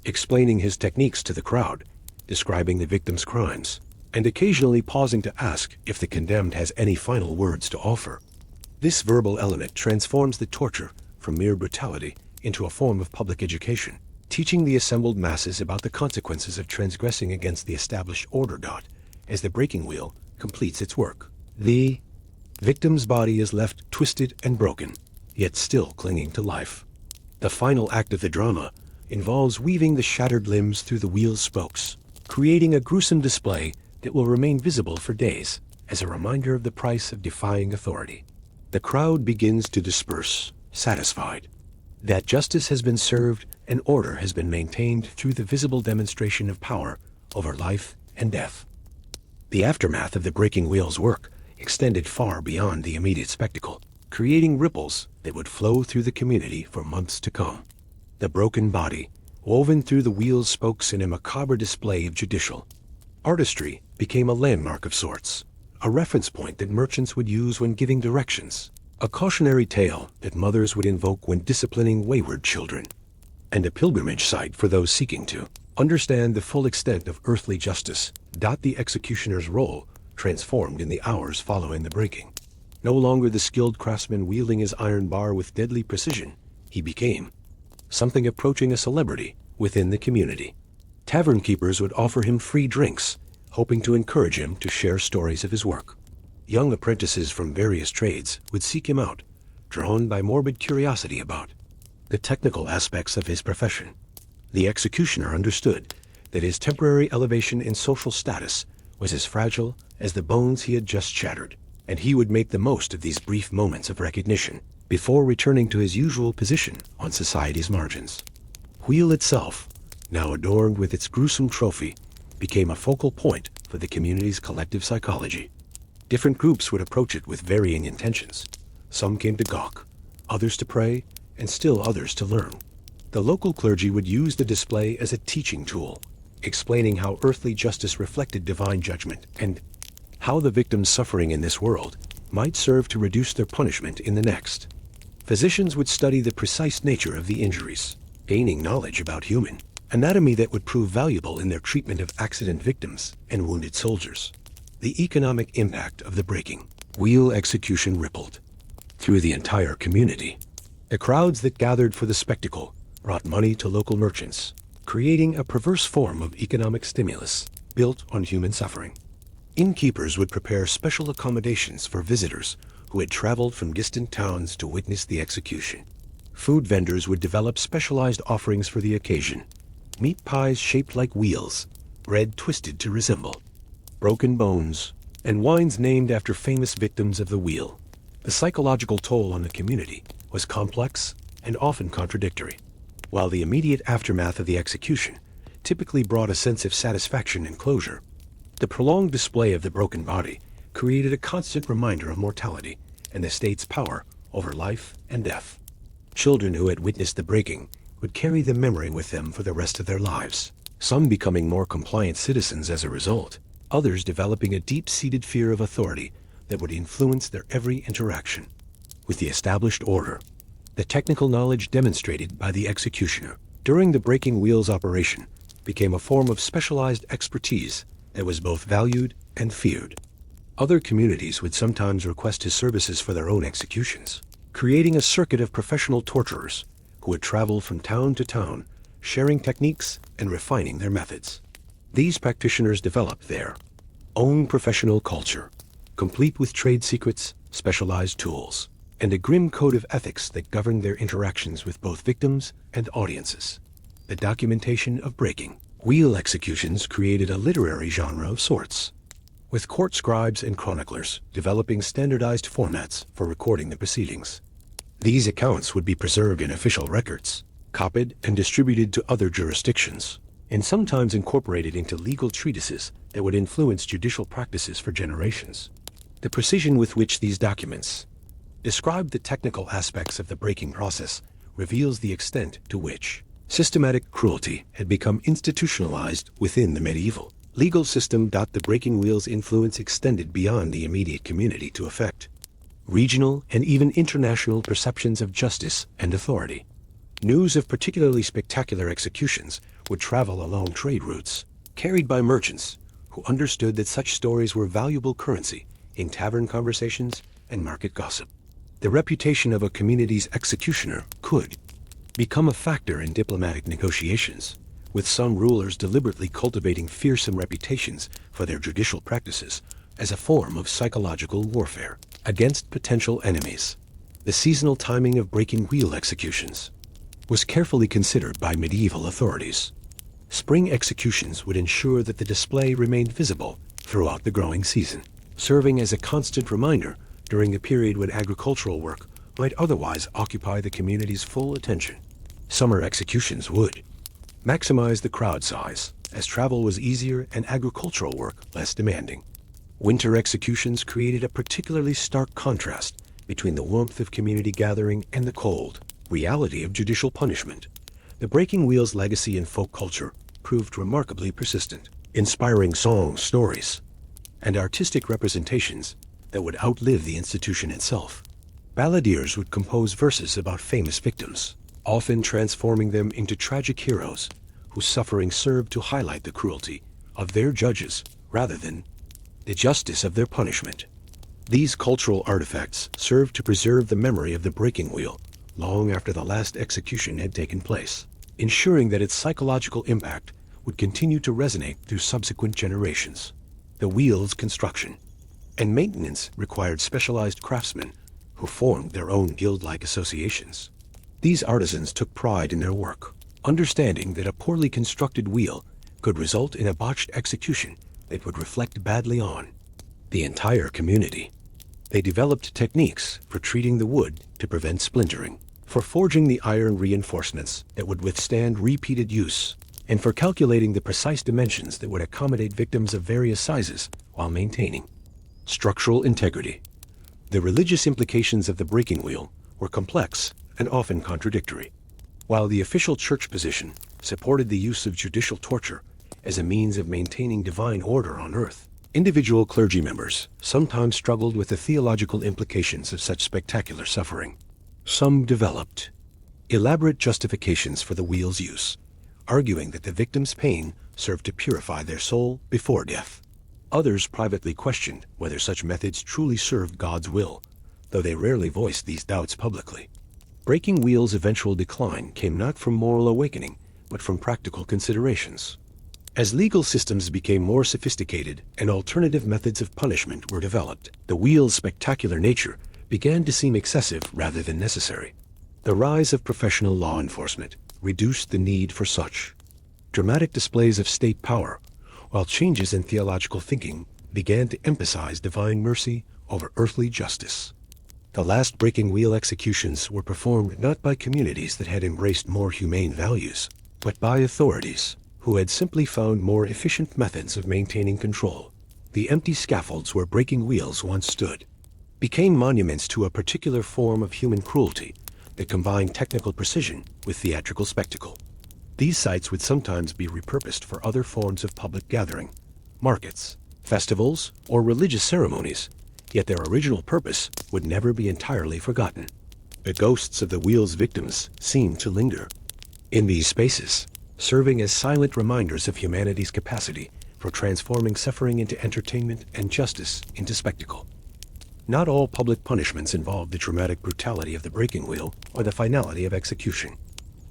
explaining his techniques to the crowd, describing the victim's crimes, and occasionally pausing to ask if the condemned has any final words to offer. This verbal element transforms the torture from mere brutality into a form of public education, teaching the assembled masses about the consequences of transgressing against the established order. As the breaking wheel completes its work, the victim's body is left twisted and broken, yet still clinging to life. The final act of the drama involves weaving the shattered limbs through the wheel's spokes, creating a gruesome display that will remain visible for days as a reminder of the price of defying authority. The crowd begins to disperse, satisfied that justice has been served and order has been maintained through the visible demonstration of power over life and death. The aftermath of the breaking wheel's work extended far beyond the immediate spectacle, creating ripples that would flow through the community for months to come. The broken body, woven through the wheel's spokes in a macabre display of judicial artistry, became a landmark of sorts, a reference point that merchants would use when giving directions a cautionary tale that mothers would invoke when disciplining wayward children, and a pilgrimage site for those seeking to understand the full extent of earthly justice. The executioner's role transformed in the hours following the breaking. No longer the skilled craftsman wielding his iron bar with deadly precision, he became something approaching a celebrity within the community. Tavern keepers would offer him free drinks, hoping to encourage him to share stories of his work. Young apprentices from various trades would seek him out, drawn by morbid curiosity about the technical aspects of his profession. The executioner understood that his temporary elevation in social status was as fragile as the bones he had just shattered, and he would make the most of these brief moments of recognition before returning to his usual position on society's margins. Wheel itself, now adorned with its gruesome trophy, became a focal point for the community's collective psychology. Different groups would approach it with varying intentions. Some came to gawk, others to pray, and still others to learn. The local clergy would use the display as a teaching tool, explaining how earthly justice reflected divine judgment and how the victims suffering in this world might serve to reduce their punishment in the next. Physicians would study the precise nature of the injuries, gaining knowledge about human anatomy that would prove valuable in their treatment of accident victims and wounded soldiers. The economic impact of the breaking wheel execution rippled through the entire community. The crowds that gathered for the spectacle brought money to local merchants, creating a perverse form of economic stimulus built on human suffering. Innkeepers would prepare special accommodations for visitors who had traveled from distant towns to witness the execution. Food vendors would develop specialized offerings for the occasion. Meat pies shaped like wheels, bread twisted to resemble broken bones, and wines named after famous victims of the wheel. The psychological toll on the community was complex and often contradictory. While the immediate aftermath of the execution typically brought a sense of satisfaction and closure, the prolonged display of the broken body created a constant reminder of mortality and the state's power over life and death. Children who had witnessed the breaking would carry the memory with them for the rest of their lives, some becoming more compliant citizens as a result, others developing a deep-seated fear of authority that would influence their every interaction with the established order. The technical knowledge demonstrated by the executioner during the breaking wheels operation became a form of specialized expertise that was both valued and feared. Other communities would sometimes request his services for their own executions, creating a circuit of professional torturers who would travel from town to town, sharing techniques and refining their methods. These practitioners developed their own professional culture, complete with trade secrets, specialized tools, and a grim code of ethics that governed their interactions with both victims and audiences. The documentation of breaking wheel executions created a literary genre of sorts, with court scribes and chroniclers developing standardized formats for recording the proceedings. These accounts would be preserved in official records, copied and distributed to other jurisdictions, and sometimes incorporated into legal treatises that would influence judicial practices for generations. The precision with which these documents describe the technical aspects of the breaking process reveals the extent to which systematic cruelty had become institutionalized within the medieval legal system. The breaking wheel's influence extended beyond the immediate community to affect regional and even international perceptions of justice and authority. News of particularly spectacular executions would travel along trade routes, carried by merchants who understood that such stories were valuable currency in tavern conversations and market gossip. The reputation of a community's executioner could become a factor in diplomatic negotiations, with some rulers deliberately cultivating fearsome reputations for their judicial practices as a form of psychological warfare against potential enemies. The seasonal timing of breaking wheel executions was carefully considered by medieval authorities. Spring executions would ensure that the display remained visible throughout the growing season, serving as a constant reminder during the period when agricultural work might otherwise occupy the community's full attention. Summer executions would maximize the crowd size, as travel was easier and agricultural work less demanding. Winter executions created a particularly stark contrast between the warmth of community gathering and the cold reality of judicial punishment. The breaking wheel's legacy in folk culture proved remarkably persistent, inspiring songs, stories, and artistic representations that would outlive the institution itself. Balladeers would compose verses about famous victims, often transforming them into tragic heroes whose suffering served to highlight the cruelty of their judges rather than the justice of their punishment. These cultural artifacts served to preserve the memory of the breaking wheel long after the last execution had taken place, ensuring that its psychological impact would continue to resonate through subsequent generations. The wheel's construction and maintenance required specialized craftsmen who formed their own guild-like associations. These artisans took pride in their work, understanding that a poorly constructed wheel could result in a botched execution that would reflect badly on the entire community. They developed techniques for treating the wood to prevent splintering, for forging the iron reinforcements that would withstand repeated use, and for calculating the precise dimensions that would accommodate victims of various sizes while maintaining structural integrity. The religious implications of the breaking wheel were complex and often contradictory. While the official church position supported the use of judicial torture as a means of maintaining divine order on earth, individual clergy members sometimes struggled with the theological implications of such spectacular suffering. Some developed elaborate justifications for the wheel's use, arguing that the victim's pain served to purify their soul before death. Others privately questioned whether such methods truly served God's will, though they rarely voiced these doubts publicly. Breaking wheel's eventual decline came not from moral awakening, but from practical considerations. As legal systems became more sophisticated and alternative methods of punishment were developed, the wheel's spectacular nature began to seem excessive rather than necessary. The rise of professional law enforcement reduced the need for such dramatic displays of state power, while changes in theological thinking began to emphasize divine mercy over earthly justice. The last breaking wheel executions were performed not by communities that had embraced more humane values, but by authorities who had simply found more efficient methods of maintaining control. The empty scaffolds where breaking wheels once stood became monuments to a particular form of human cruelty that combined technical precision with theatrical spectacle. These sites would sometimes be repurposed for other forms of public gathering, markets, festivals, or religious ceremonies, yet their original purpose would never be entirely forgotten. The ghosts of the wheel's victims seemed to linger in these spaces, serving as silent reminders of humanity's capacity for transforming suffering into entertainment and justice into spectacle. Not all public punishments involved the dramatic brutality of the breaking wheel or the finality of execution.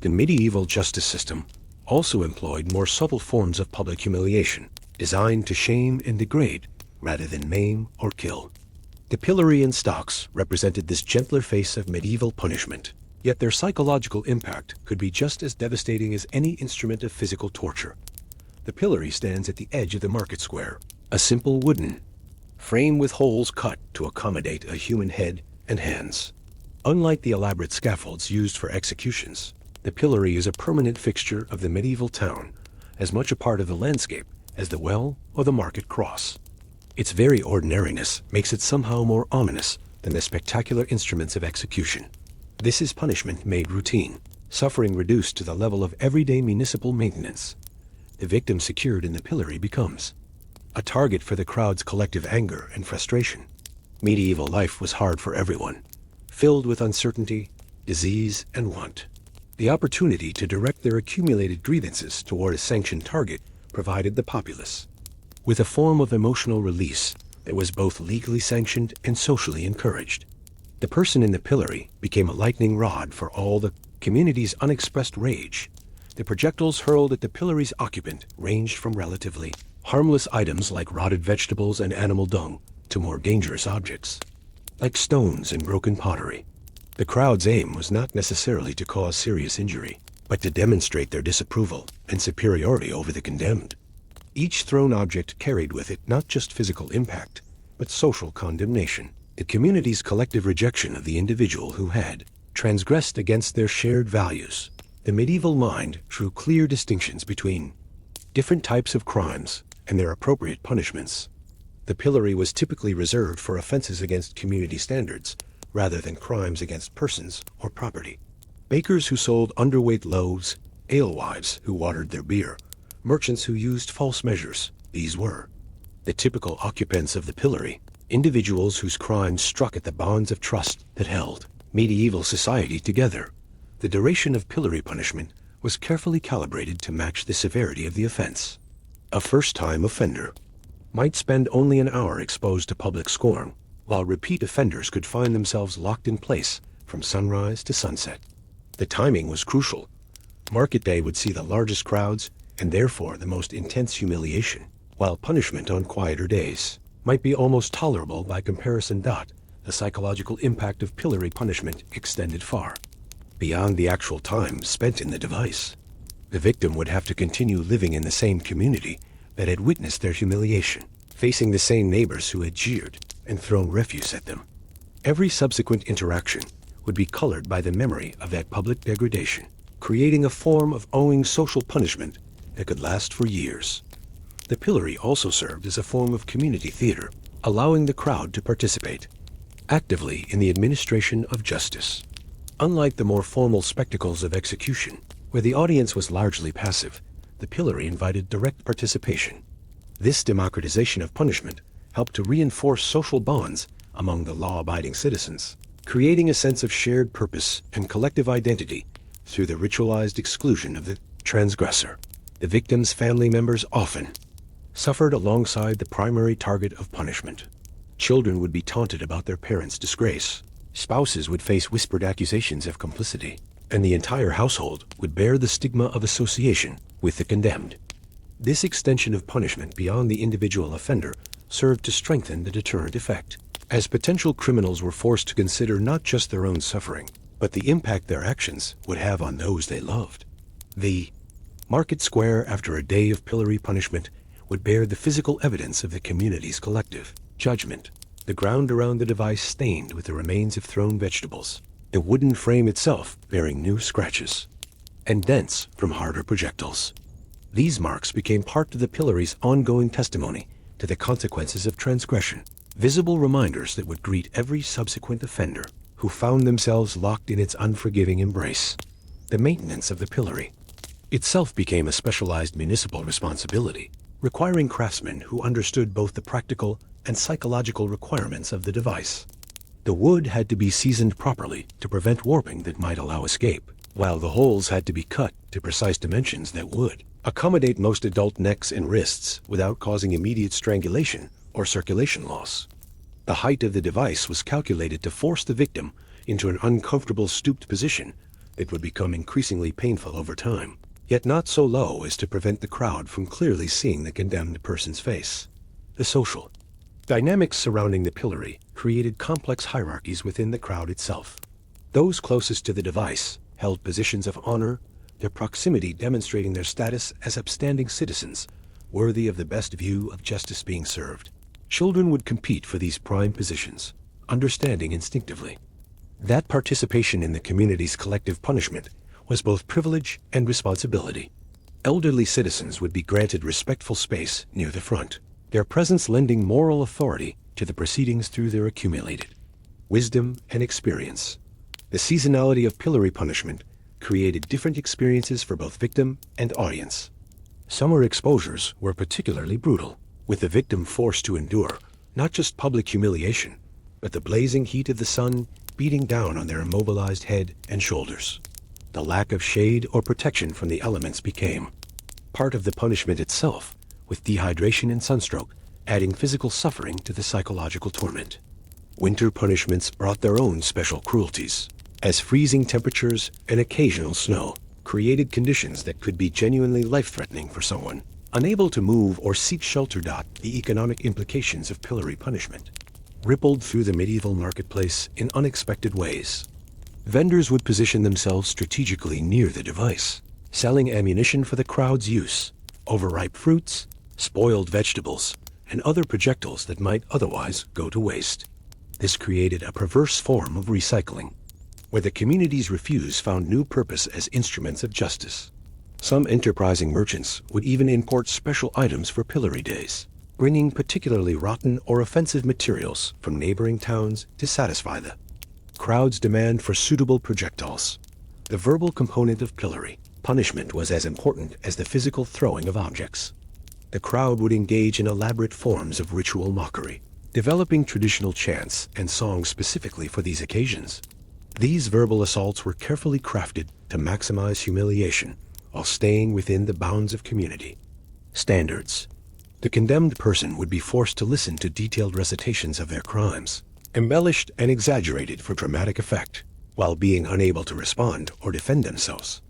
The medieval justice system also employed more subtle forms of public humiliation, designed to shame and degrade rather than maim or kill. The pillory and stocks represented this gentler face of medieval punishment, yet their psychological impact could be just as devastating as any instrument of physical torture. The pillory stands at the edge of the market square, a simple wooden frame with holes cut to accommodate a human head and hands. Unlike the elaborate scaffolds used for executions, the pillory is a permanent fixture of the medieval town, as much a part of the landscape as the well or the market cross. Its very ordinariness makes it somehow more ominous than the spectacular instruments of execution. This is punishment made routine, suffering reduced to the level of everyday municipal maintenance. The victim secured in the pillory becomes a target for the crowd's collective anger and frustration. Medieval life was hard for everyone, filled with uncertainty, disease, and want. The opportunity to direct their accumulated grievances toward a sanctioned target provided the populace with a form of emotional release that was both legally sanctioned and socially encouraged. The person in the pillory became a lightning rod for all the community's unexpressed rage. The projectiles hurled at the pillory's occupant ranged from relatively harmless items like rotted vegetables and animal dung to more dangerous objects, like stones and broken pottery. The crowd's aim was not necessarily to cause serious injury, but to demonstrate their disapproval and superiority over the condemned. Each thrown object carried with it not just physical impact, but social condemnation. The community's collective rejection of the individual who had transgressed against their shared values. The medieval mind drew clear distinctions between different types of crimes and their appropriate punishments. The pillory was typically reserved for offenses against community standards, rather than crimes against persons or property. Bakers who sold underweight loaves, alewives who watered their beer, merchants who used false measures, these were the typical occupants of the pillory. individuals whose crimes struck at the bonds of trust that held medieval society together. The duration of pillory punishment was carefully calibrated to match the severity of the offense. A first-time offender might spend only an hour exposed to public scorn, while repeat offenders could find themselves locked in place from sunrise to sunset. The timing was crucial. Market day would see the largest crowds and therefore the most intense humiliation, while punishment on quieter days might be almost tolerable by comparison. The psychological impact of pillory punishment extended far beyond the actual time spent in the device. The victim would have to continue living in the same community that had witnessed their humiliation, facing the same neighbors who had jeered and thrown refuse at them. Every subsequent interaction would be colored by the memory of that public degradation, creating a form of owing social punishment that could last for years. The pillory also served as a form of community theater, allowing the crowd to participate actively in the administration of justice. Unlike the more formal spectacles of execution, where the audience was largely passive, the pillory invited direct participation. This democratization of punishment helped to reinforce social bonds among the law-abiding citizens, creating a sense of shared purpose and collective identity through the ritualized exclusion of the transgressor. The victim's family members often suffered alongside the primary target of punishment. Children would be taunted about their parents' disgrace. Spouses would face whispered accusations of complicity, and the entire household would bear the stigma of association with the condemned. This extension of punishment beyond the individual offender served to strengthen the deterrent effect, as potential criminals were forced to consider not just their own suffering, but the impact their actions would have on those they loved. The market square, after a day of pillory punishment, would bear the physical evidence of the community's collective judgment. The ground around the device stained with the remains of thrown vegetables, the wooden frame itself bearing new scratches and dents from harder projectiles. These marks became part of the pillory's ongoing testimony to the consequences of transgression, visible reminders that would greet every subsequent offender who found themselves locked in its unforgiving embrace. The maintenance of the pillory itself became a specialized municipal responsibility, requiring craftsmen who understood both the practical and psychological requirements of the device. The wood had to be seasoned properly to prevent warping that might allow escape, while the holes had to be cut to precise dimensions that would accommodate most adult necks and wrists without causing immediate strangulation or circulation loss. The height of the device was calculated to force the victim into an uncomfortable stooped position that would become increasingly painful over time, yet not so low as to prevent the crowd from clearly seeing the condemned person's face. The social dynamics surrounding the pillory created complex hierarchies within the crowd itself. Those closest to the device held positions of honor, their proximity demonstrating their status as upstanding citizens, worthy of the best view of justice being served. Children would compete for these prime positions, understanding instinctively that participation in the community's collective punishment was both privilege and responsibility. Elderly citizens would be granted respectful space near the front, their presence lending moral authority to the proceedings through their accumulated wisdom and experience. The seasonality of pillory punishment created different experiences for both victim and audience. Summer exposures were particularly brutal, with the victim forced to endure not just public humiliation, but the blazing heat of the sun beating down on their immobilized head and shoulders. The lack of shade or protection from the elements became part of the punishment itself, with dehydration and sunstroke adding physical suffering to the psychological torment. Winter punishments brought their own special cruelties, as freezing temperatures and occasional snow created conditions that could be genuinely life-threatening for someone unable to move or seek shelter. The economic implications of pillory punishment rippled through the medieval marketplace in unexpected ways. Vendors would position themselves strategically near the device, selling ammunition for the crowd's use, overripe fruits, spoiled vegetables, and other projectiles that might otherwise go to waste. This created a perverse form of recycling, where the community's refuse found new purpose as instruments of justice. Some enterprising merchants would even import special items for pillory days, bringing particularly rotten or offensive materials from neighboring towns to satisfy the crowd's demand for suitable projectiles. The verbal component of pillory punishment was as important as the physical throwing of objects. The crowd would engage in elaborate forms of ritual mockery, developing traditional chants and songs specifically for these occasions. These verbal assaults were carefully crafted to maximize humiliation while staying within the bounds of community standards. The condemned person would be forced to listen to detailed recitations of their crimes, embellished and exaggerated for dramatic effect, while being unable to respond or defend themselves.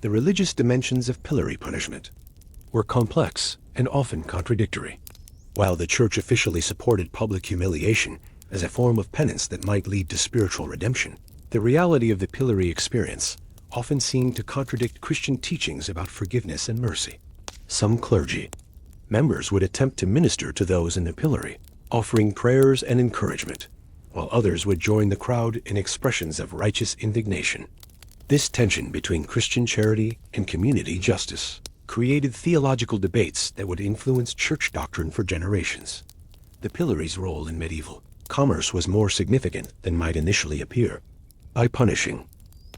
The religious dimensions of pillory punishment were complex and often contradictory. While the church officially supported public humiliation as a form of penance that might lead to spiritual redemption, the reality of the pillory experience often seemed to contradict Christian teachings about forgiveness and mercy. Some clergy members would attempt to minister to those in the pillory, offering prayers and encouragement, while others would join the crowd in expressions of righteous indignation. This tension between Christian charity and community justice created theological debates that would influence church doctrine for generations. The pillory's role in medieval commerce was more significant than might initially appear. By punishing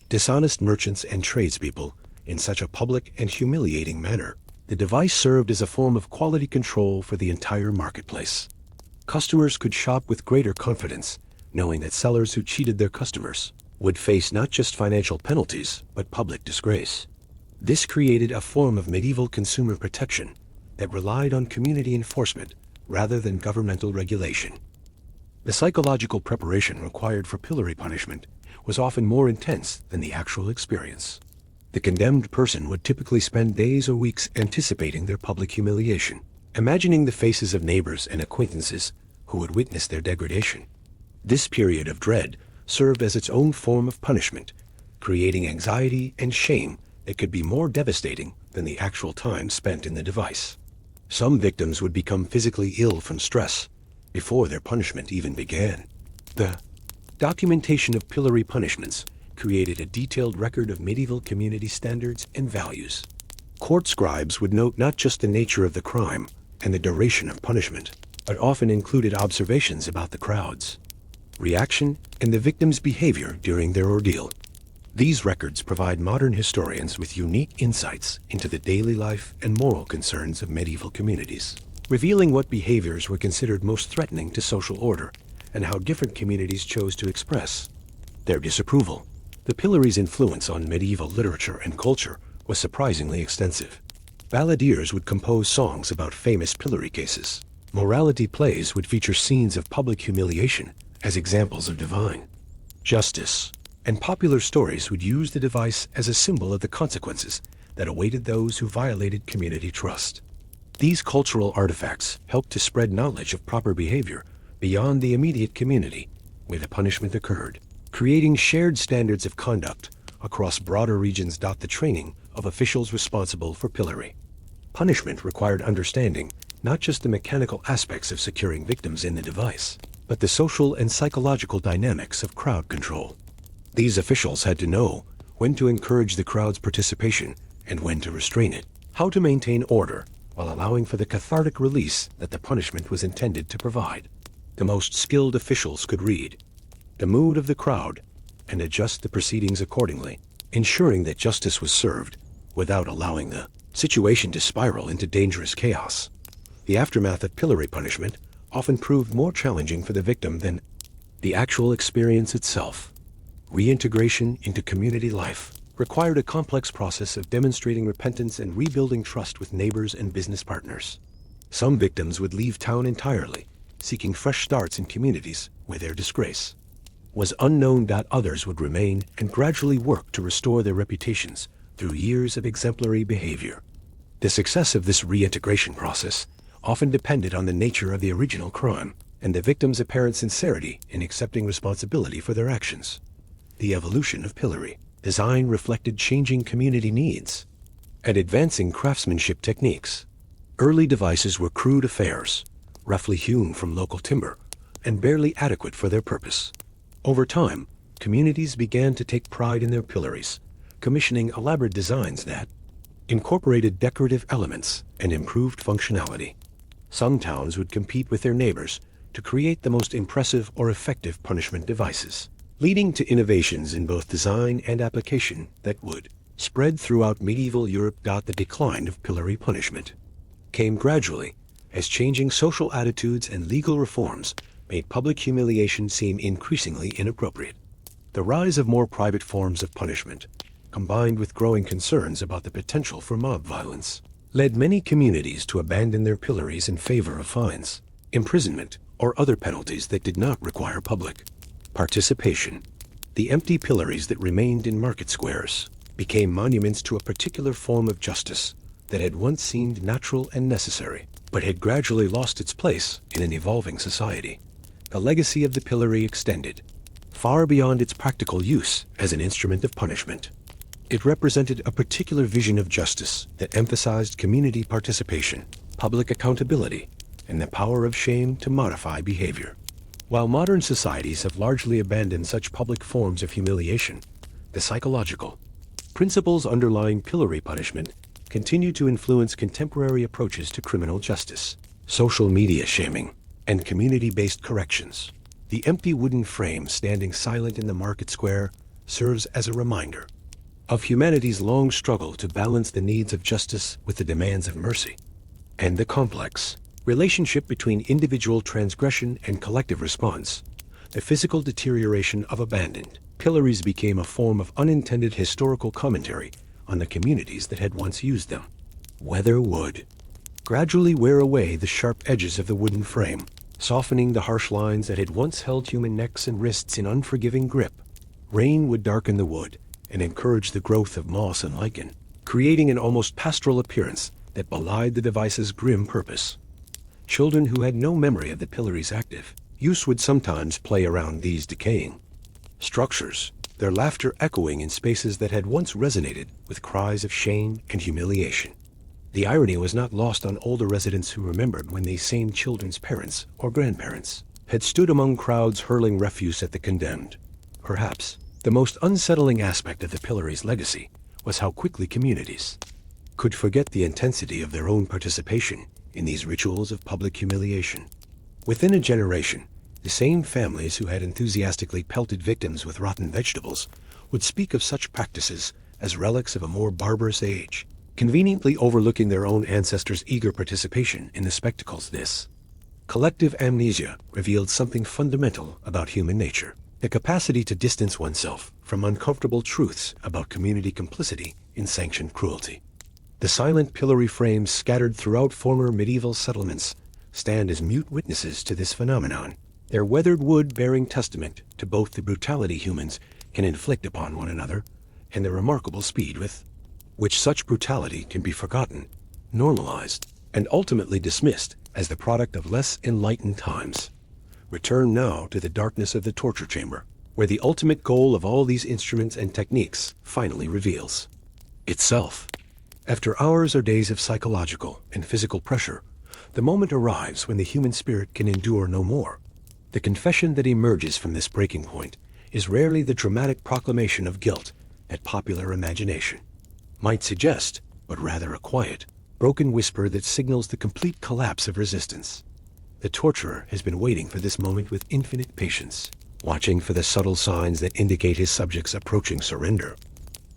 dishonest merchants and tradespeople in such a public and humiliating manner, the device served as a form of quality control for the entire marketplace. Customers could shop with greater confidence, knowing that sellers who cheated their customers would face not just financial penalties, but public disgrace. This created a form of medieval consumer protection that relied on community enforcement rather than governmental regulation. The psychological preparation required for pillory punishment was often more intense than the actual experience. The condemned person would typically spend days or weeks anticipating their public humiliation, imagining the faces of neighbors and acquaintances who would witness their degradation. This period of dread served as its own form of punishment, creating anxiety and shame that could be more devastating than the actual time spent in the device. Some victims would become physically ill from stress before their punishment even began. The documentation of pillory punishments created a detailed record of medieval community standards and values. Court scribes would note not just the nature of the crime and the duration of punishment, but often included observations about the crowd's reaction and the victim's behavior during their ordeal. These records provide modern historians with unique insights into the daily life and moral concerns of medieval communities, revealing what behaviors were considered most threatening to social order and how different communities chose to express their disapproval. The pillory's influence on medieval literature and culture was surprisingly extensive. Balladeers would compose songs about famous pillory cases. Morality plays would feature scenes of public humiliation as examples of divine justice, and popular stories would use the device as a symbol of the consequences that awaited those who violated community trust. These cultural artifacts helped to spread knowledge of proper behavior beyond the immediate community where the punishment occurred, creating shared standards of conduct across broader regions. The training of officials responsible for pillory punishment required understanding not just the mechanical aspects of securing victims in the device, but the social and psychological dynamics of crowd control. These officials had to know when to encourage the crowd's participation and when to restrain it, how to maintain order while allowing for the cathartic release that the punishment was intended to provide. The most skilled officials could read the mood of the crowd and adjust the proceedings accordingly, ensuring that justice was served without allowing the situation to spiral into dangerous chaos. The aftermath of pillory punishment often proved more challenging for the victim than the actual experience itself. Reintegration into community life required a complex process of demonstrating repentance and rebuilding trust with neighbors and business partners. Some victims would leave town entirely, seeking fresh starts in communities where their disgrace was unknown. Others would remain and gradually work to restore their reputations through years of exemplary behavior. The success of this reintegration process often depended on the nature of the original crime and the victim's apparent sincerity in accepting responsibility for their actions. The evolution of pillory design reflected changing community needs and advancing craftsmanship techniques. Early devices were crude affairs, roughly hewn from local timber, and barely adequate for their purpose. Over time, communities began to take pride in their pillories, commissioning elaborate designs that incorporated decorative elements and improved functionality. Some towns would compete with their neighbors to create the most impressive or effective punishment devices, leading to innovations in both design and application that would spread throughout medieval Europe. The decline of pillory punishment came gradually as changing social attitudes and legal reforms made public humiliation seem increasingly inappropriate. The rise of more private forms of punishment, combined with growing concerns about the potential for mob violence, led many communities to abandon their pillories in favor of fines, imprisonment, or other penalties that did not require public participation. The empty pillories that remained in market squares became monuments to a particular form of justice that had once seemed natural and necessary, but had gradually lost its place in an evolving society. The legacy of the pillory extended far beyond its practical use as an instrument of punishment. It represented a particular vision of justice that emphasized community participation, public accountability, and the power of shame to modify behavior. While modern societies have largely abandoned such public forms of humiliation, the psychological principles underlying pillory punishment continue to influence contemporary approaches to criminal justice, social media shaming, and community-based corrections. The empty wooden frame standing silent in the market square serves as a reminder of humanity's long struggle to balance the needs of justice with the demands of mercy, and the complex relationship between individual transgression and collective response. The physical deterioration of abandoned pillories became a form of unintended historical commentary on the communities that had once used them. Weather would gradually wear away the sharp edges of the wooden frame, softening the harsh lines that had once held human necks and wrists in unforgiving grip. Rain would darken the wood and encourage the growth of moss and lichen, creating an almost pastoral appearance that belied the device's grim purpose. Children who had no memory of the pillory's active use would sometimes play around these decaying structures, their laughter echoing in spaces that had once resonated with cries of shame and humiliation. The irony was not lost on older residents who remembered when these same children's parents or grandparents had stood among crowds hurling refuse at the condemned. Perhaps the most unsettling aspect of the pillory's legacy was how quickly communities could forget the intensity of their own participation in these rituals of public humiliation. Within a generation, the same families who had enthusiastically pelted victims with rotten vegetables would speak of such practices as relics of a more barbarous age, conveniently overlooking their own ancestors' eager participation in the spectacles. This collective amnesia revealed something fundamental about human nature: the capacity to distance oneself from uncomfortable truths about community complicity in sanctioned cruelty. The silent pillory frames scattered throughout former medieval settlements stand as mute witnesses to this phenomenon, their weathered wood bearing testament to both the brutality humans can inflict upon one another and the remarkable speed with which such brutality can be forgotten, normalized, and ultimately dismissed as the product of less enlightened times. Return now to the darkness of the torture chamber, where the ultimate goal of all these instruments and techniques finally reveals itself. After hours or days of psychological and physical pressure, the moment arrives when the human spirit can endure no more. The confession that emerges from this breaking point is rarely the dramatic proclamation of guilt that popular imagination might suggest, but rather a quiet, broken whisper that signals the complete collapse of resistance. The torturer has been waiting for this moment with infinite patience, watching for the subtle signs that indicate his subjects approaching surrender.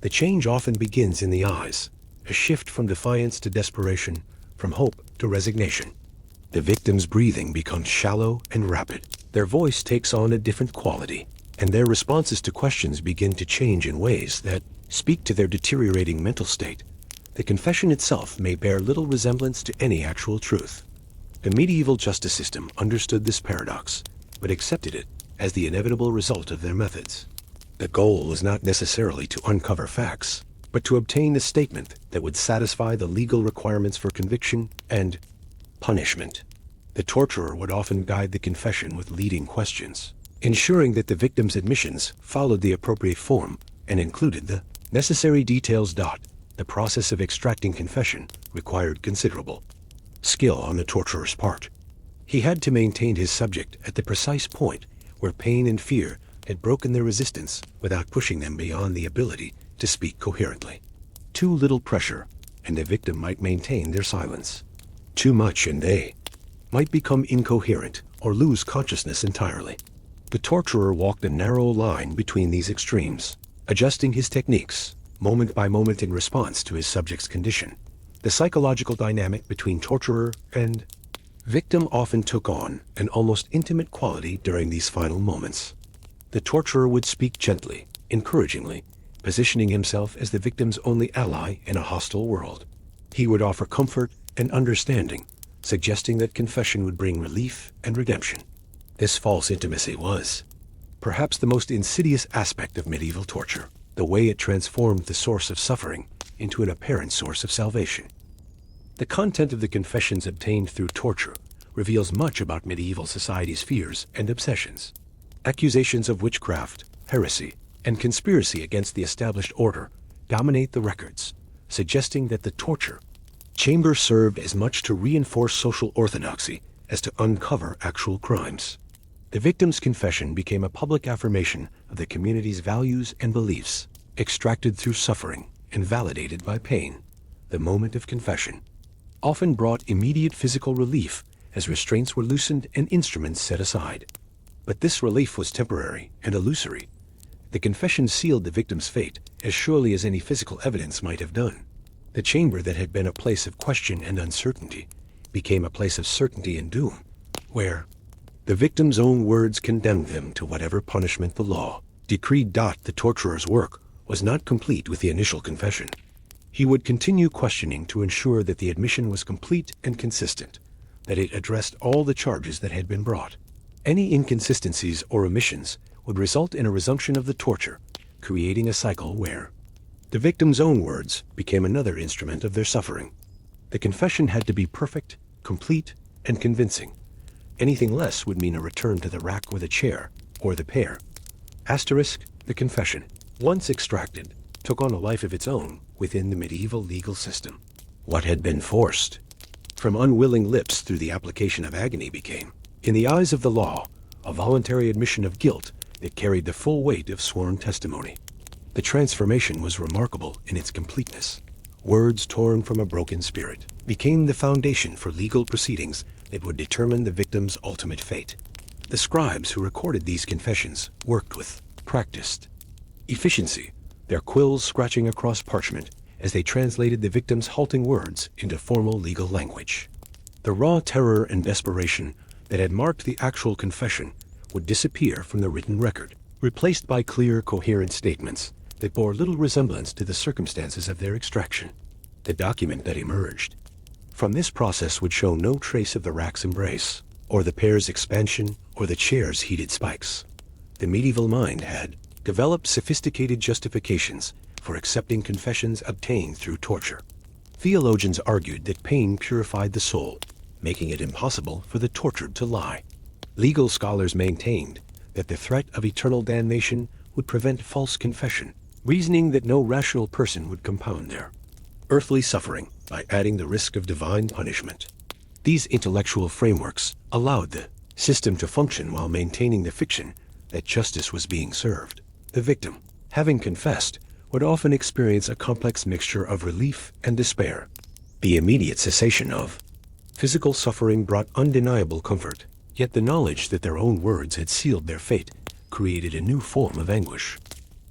The change often begins in the eyes, a shift from defiance to desperation, from hope to resignation. The victim's breathing becomes shallow and rapid. Their voice takes on a different quality, and their responses to questions begin to change in ways that speak to their deteriorating mental state. The confession itself may bear little resemblance to any actual truth. The medieval justice system understood this paradox, but accepted it as the inevitable result of their methods. The goal was not necessarily to uncover facts, but to obtain a statement that would satisfy the legal requirements for conviction and punishment. The torturer would often guide the confession with leading questions, ensuring that the victim's admissions followed the appropriate form and included the necessary details. The process of extracting confession required considerable skill on the torturer's part. He had to maintain his subject at the precise point where pain and fear had broken their resistance without pushing them beyond the ability to speak coherently. Too little pressure, and the victim might maintain their silence. Too much, and they might become incoherent or lose consciousness entirely. The torturer walked a narrow line between these extremes, adjusting his techniques moment by moment in response to his subject's condition. The psychological dynamic between torturer and Victim often took on an almost intimate quality during these final moments. The torturer would speak gently, encouragingly, positioning himself as the victim's only ally in a hostile world. He would offer comfort and understanding, suggesting that confession would bring relief and redemption. This false intimacy was perhaps the most insidious aspect of medieval torture, the way it transformed the source of suffering into an apparent source of salvation. The content of the confessions obtained through torture reveals much about medieval society's fears and obsessions. Accusations of witchcraft, heresy, and conspiracy against the established order dominate the records, suggesting that the torture chamber served as much to reinforce social orthodoxy as to uncover actual crimes. The victim's confession became a public affirmation of the community's values and beliefs, extracted through suffering and validated by pain. The moment of confession often brought immediate physical relief as restraints were loosened and instruments set aside. But this relief was temporary and illusory. The confession sealed the victim's fate as surely as any physical evidence might have done. The chamber that had been a place of question and uncertainty became a place of certainty and doom, where the victim's own words condemned them to whatever punishment the law decreed. The torturer's work was not complete with the initial confession. He would continue questioning to ensure that the admission was complete and consistent, that it addressed all the charges that had been brought. Any inconsistencies or omissions would result in a resumption of the torture, creating a cycle where the victim's own words became another instrument of their suffering. The confession had to be perfect, complete, and convincing. Anything less would mean a return to the rack or the chair, or the pear. The confession, once extracted, took on a life of its own within the medieval legal system. What had been forced from unwilling lips through the application of agony became, in the eyes of the law, a voluntary admission of guilt that carried the full weight of sworn testimony. The transformation was remarkable in its completeness. Words torn from a broken spirit became the foundation for legal proceedings that would determine the victim's ultimate fate. The scribes who recorded these confessions worked with practiced efficiency, their quills scratching across parchment as they translated the victim's halting words into formal legal language. The raw terror and desperation that had marked the actual confession would disappear from the written record, replaced by clear, coherent statements that bore little resemblance to the circumstances of their extraction. The document that emerged from this process would show no trace of the rack's embrace, or the pear's expansion, or the chair's heated spikes. The medieval mind had developed sophisticated justifications for accepting confessions obtained through torture. Theologians argued that pain purified the soul, making it impossible for the tortured to lie. Legal scholars maintained that the threat of eternal damnation would prevent false confession, reasoning that no rational person would compound their earthly suffering by adding the risk of divine punishment. These intellectual frameworks allowed the system to function while maintaining the fiction that justice was being served. The victim, having confessed, would often experience a complex mixture of relief and despair. The immediate cessation of physical suffering brought undeniable comfort, yet the knowledge that their own words had sealed their fate created a new form of anguish.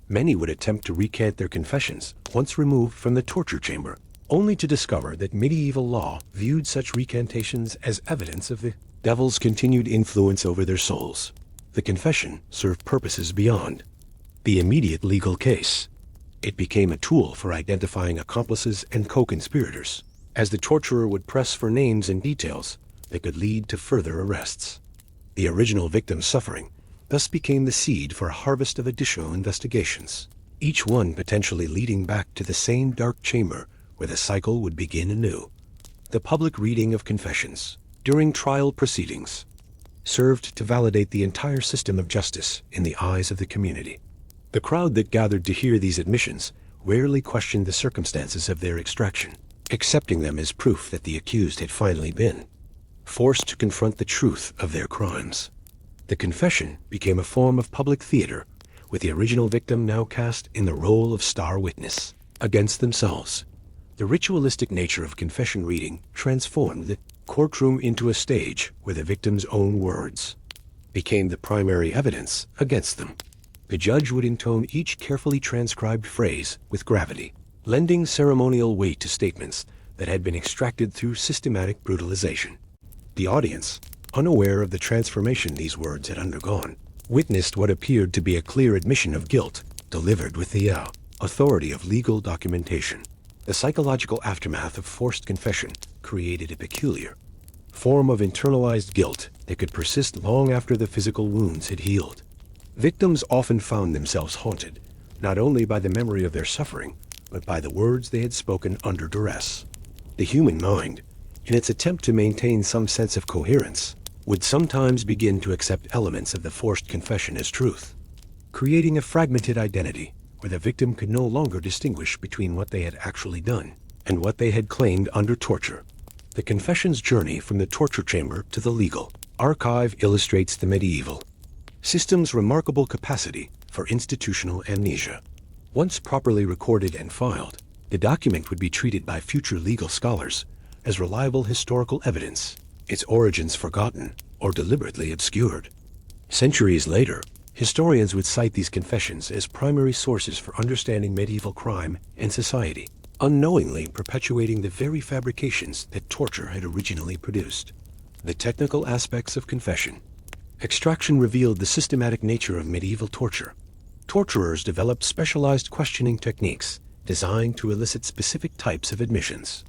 Many would attempt to recant their confessions once removed from the torture chamber, only to discover that medieval law viewed such recantations as evidence of the devil's continued influence over their souls. The confession served purposes beyond the immediate legal case. It became a tool for identifying accomplices and co-conspirators, as the torturer would press for names and details that could lead to further arrests. The original victim's suffering thus became the seed for a harvest of additional investigations, each one potentially leading back to the same dark chamber where the cycle would begin anew. The public reading of confessions during trial proceedings served to validate the entire system of justice in the eyes of the community. The crowd that gathered to hear these admissions rarely questioned the circumstances of their extraction, accepting them as proof that the accused had finally been forced to confront the truth of their crimes. The confession became a form of public theater, with the original victim now cast in the role of star witness against themselves. The ritualistic nature of confession reading transformed the courtroom into a stage where the victim's own words became the primary evidence against them. The judge would intone each carefully transcribed phrase with gravity, lending ceremonial weight to statements that had been extracted through systematic brutalization. The audience, unaware of the transformation these words had undergone, witnessed what appeared to be a clear admission of guilt, delivered with the authority of legal documentation. The psychological aftermath of forced confession created a peculiar form of internalized guilt that could persist long after the physical wounds had healed. Victims often found themselves haunted, not only by the memory of their suffering, but by the words they had spoken under duress. The human mind, in its attempt to maintain some sense of coherence, would sometimes begin to accept elements of the forced confession as truth, creating a fragmented identity where the victim could no longer distinguish between what they had actually done and what they had claimed under torture. The confession's journey from the torture chamber to the legal archive illustrates the medieval system's remarkable capacity for institutional amnesia. Once properly recorded and filed, the document would be treated by future legal scholars as reliable historical evidence, its origins forgotten or deliberately obscured. Centuries later, historians would cite these confessions as primary sources for understanding medieval crime and society, unknowingly perpetuating the very fabrications that torture had originally produced. The technical aspects of confession. Extraction revealed the systematic nature of medieval torture. Torturers developed specialized questioning techniques designed to elicit specific types of admissions.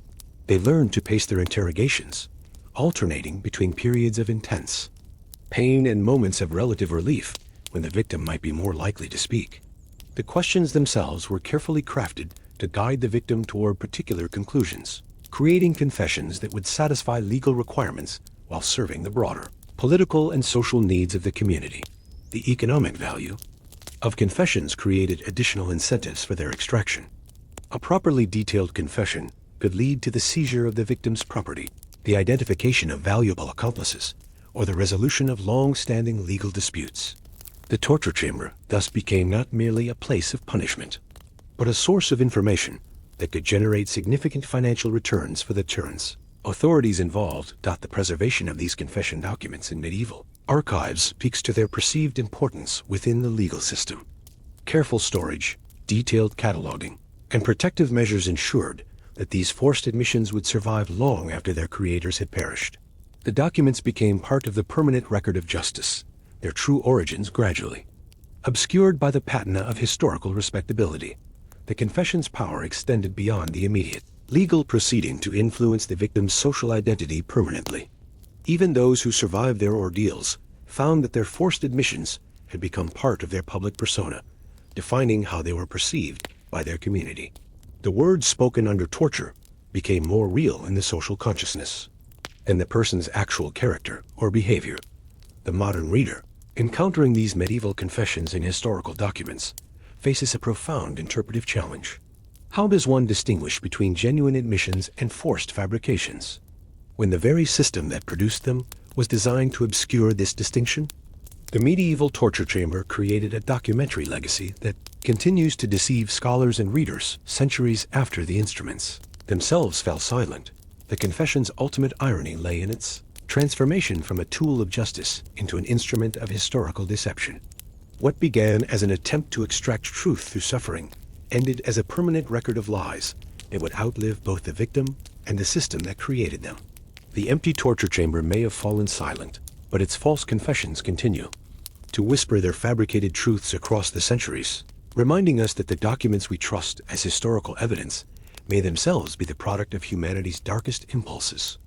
They learned to pace their interrogations, alternating between periods of intense pain and moments of relative relief when the victim might be more likely to speak. The questions themselves were carefully crafted to guide the victim toward particular conclusions, creating confessions that would satisfy legal requirements while serving the broader political and social needs of the community. The economic value of confessions created additional incentives for their extraction. A properly detailed confession could lead to the seizure of the victim's property, the identification of valuable accomplices, or the resolution of long-standing legal disputes. The torture chamber thus became not merely a place of punishment, but a source of information that could generate significant financial returns for the tyrants. Authorities involved thought the preservation of these confession documents in medieval archives speaks to their perceived importance within the legal system. Careful storage, detailed cataloging, and protective measures ensured that these forced admissions would survive long after their creators had perished. The documents became part of the permanent record of justice, their true origins gradually obscured by the patina of historical respectability. The confession's power extended beyond the immediate legal proceeding to influence the victim's social identity permanently. Even those who survived their ordeals found that their forced admissions had become part of their public persona, defining how they were perceived by their community. The words spoken under torture became more real in the social consciousness than the person's actual character or behavior. The modern reader, encountering these medieval confessions in historical documents, faces a profound interpretive challenge. How does one distinguish between genuine admissions and forced fabrications, when the very system that produced them was designed to obscure this distinction? The medieval torture chamber created a documentary legacy that continues to deceive scholars and readers centuries after the instruments themselves fell silent. The confession's ultimate irony lay in its transformation from a tool of justice into an instrument of historical deception. What began as an attempt to extract truth through suffering ended as a permanent record of lies that would outlive both the victim and the system that created them. The empty torture chamber may have fallen silent, but its false confessions continue to whisper their fabricated truths across the centuries, reminding us that the documents we trust as historical evidence may themselves be the product of humanity's darkest impulses.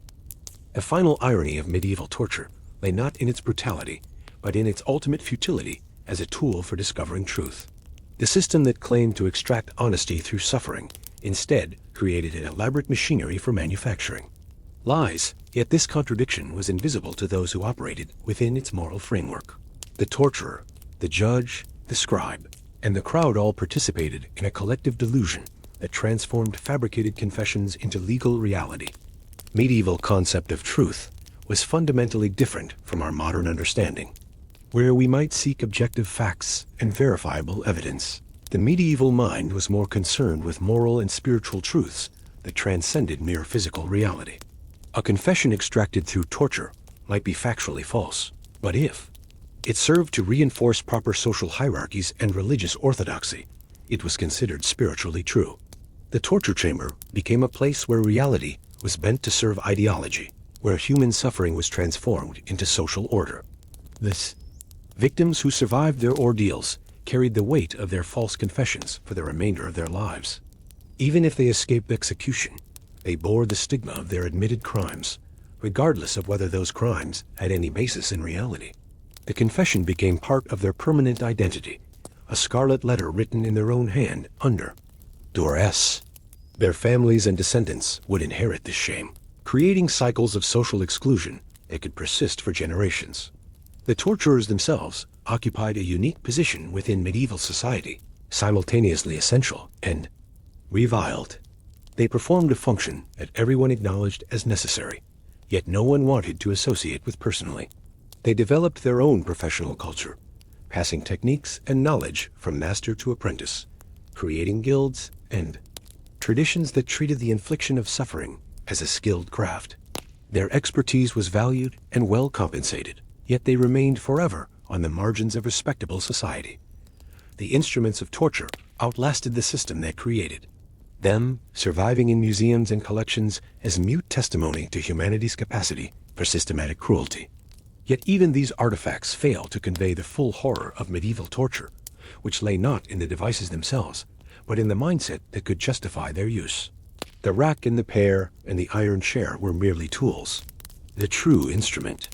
A final irony of medieval torture lay not in its brutality, but in its ultimate futility as a tool for discovering truth. The system that claimed to extract honesty through suffering instead created an elaborate machinery for manufacturing lies, yet this contradiction was invisible to those who operated within its moral framework. The torturer, the judge, the scribe, and the crowd all participated in a collective delusion that transformed fabricated confessions into legal reality. Medieval concept of truth was fundamentally different from our modern understanding, where we might seek objective facts and verifiable evidence. The medieval mind was more concerned with moral and spiritual truths that transcended mere physical reality. A confession extracted through torture might be factually false, but if it served to reinforce proper social hierarchies and religious orthodoxy, it was considered spiritually true. The torture chamber became a place where reality was bent to serve ideology, where human suffering was transformed into social order. Victims who survived their ordeals carried the weight of their false confessions for the remainder of their lives. Even if they escaped execution, they bore the stigma of their admitted crimes, regardless of whether those crimes had any basis in reality. The confession became part of their permanent identity, a scarlet letter written in their own hand under duress. Their families and descendants would inherit this shame, creating cycles of social exclusion that could persist for generations. The torturers themselves occupied a unique position within medieval society, simultaneously essential and reviled. They performed a function that everyone acknowledged as necessary, yet no one wanted to associate with personally. They developed their own professional culture, passing techniques and knowledge from master to apprentice, creating guilds and traditions that treated the infliction of suffering as a skilled craft. Their expertise was valued and well compensated, yet they remained forever on the margins of respectable society. The instruments of torture outlasted the system they created, them surviving in museums and collections as mute testimony to humanity's capacity for systematic cruelty. Yet even these artifacts fail to convey the full horror of medieval torture, which lay not in the devices themselves, but in the mindset that could justify their use. The rack and the pear and the iron chair were merely tools. The true instrument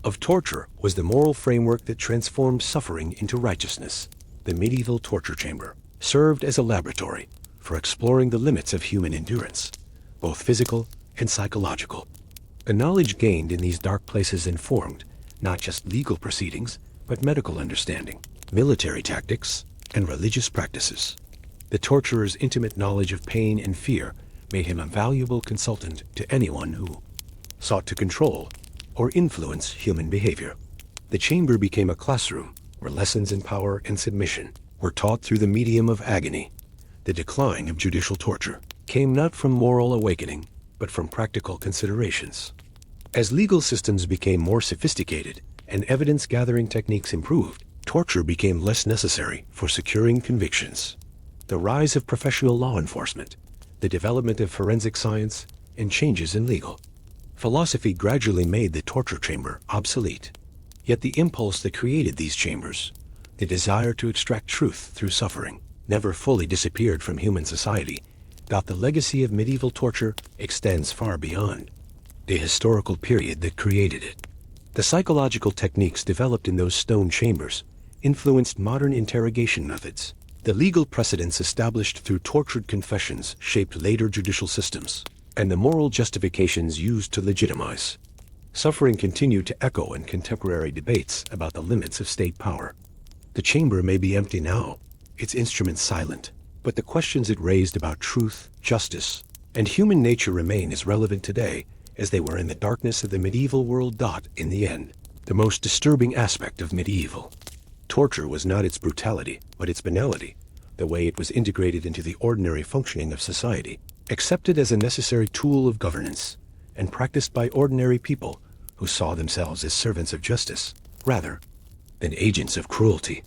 of torture was the moral framework that transformed suffering into righteousness. The medieval torture chamber served as a laboratory for exploring the limits of human endurance, both physical and psychological. The knowledge gained in these dark places informed not just legal proceedings, but medical understanding, military tactics, and religious practices. The torturer's intimate knowledge of pain and fear made him a valuable consultant to anyone who sought to control or influence human behavior. The chamber became a classroom where lessons in power and submission were taught through the medium of agony. The decline of judicial torture came not from moral awakening, but from practical considerations. As legal systems became more sophisticated and evidence-gathering techniques improved, torture became less necessary for securing convictions. The rise of professional law enforcement, the development of forensic science, and changes in legal philosophy gradually made the torture chamber obsolete. Yet the impulse that created these chambers, the desire to extract truth through suffering, never fully disappeared from human society. The legacy of medieval torture extends far beyond the historical period that created it. The psychological techniques developed in those stone chambers influenced modern interrogation methods. The legal precedents established through tortured confessions shaped later judicial systems, and the moral justifications used to legitimize suffering continued to echo in contemporary debates about the limits of state power. The chamber may be empty now, its instruments silent, but the questions it raised about truth, justice, and human nature remain as relevant today as they were in the darkness of the medieval world. In the end, the most disturbing aspect of medieval torture was not its brutality, but its banality, the way it was integrated into the ordinary functioning of society, accepted as a necessary tool of governance, and practiced by ordinary people who saw themselves as servants of justice, rather than agents of cruelty.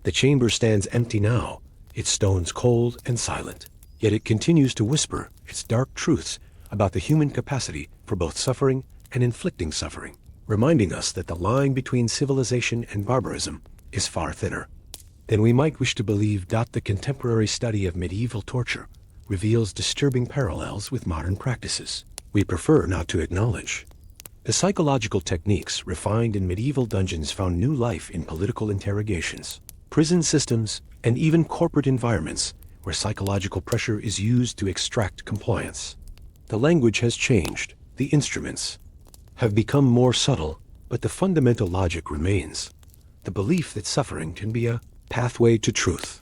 The chamber stands empty now, its stones cold and silent, yet it continues to whisper its dark truths about the human capacity for both suffering and inflicting suffering, reminding us that the line between civilization and barbarism is far thinner than we might wish to believe. The contemporary study of medieval torture reveals disturbing parallels with modern practices we prefer not to acknowledge. The psychological techniques refined in medieval dungeons found new life in political interrogations, prison systems, and even corporate environments where psychological pressure is used to extract compliance. The language has changed, the instruments have become more subtle, but the fundamental logic remains: the belief that suffering can be a pathway to truth.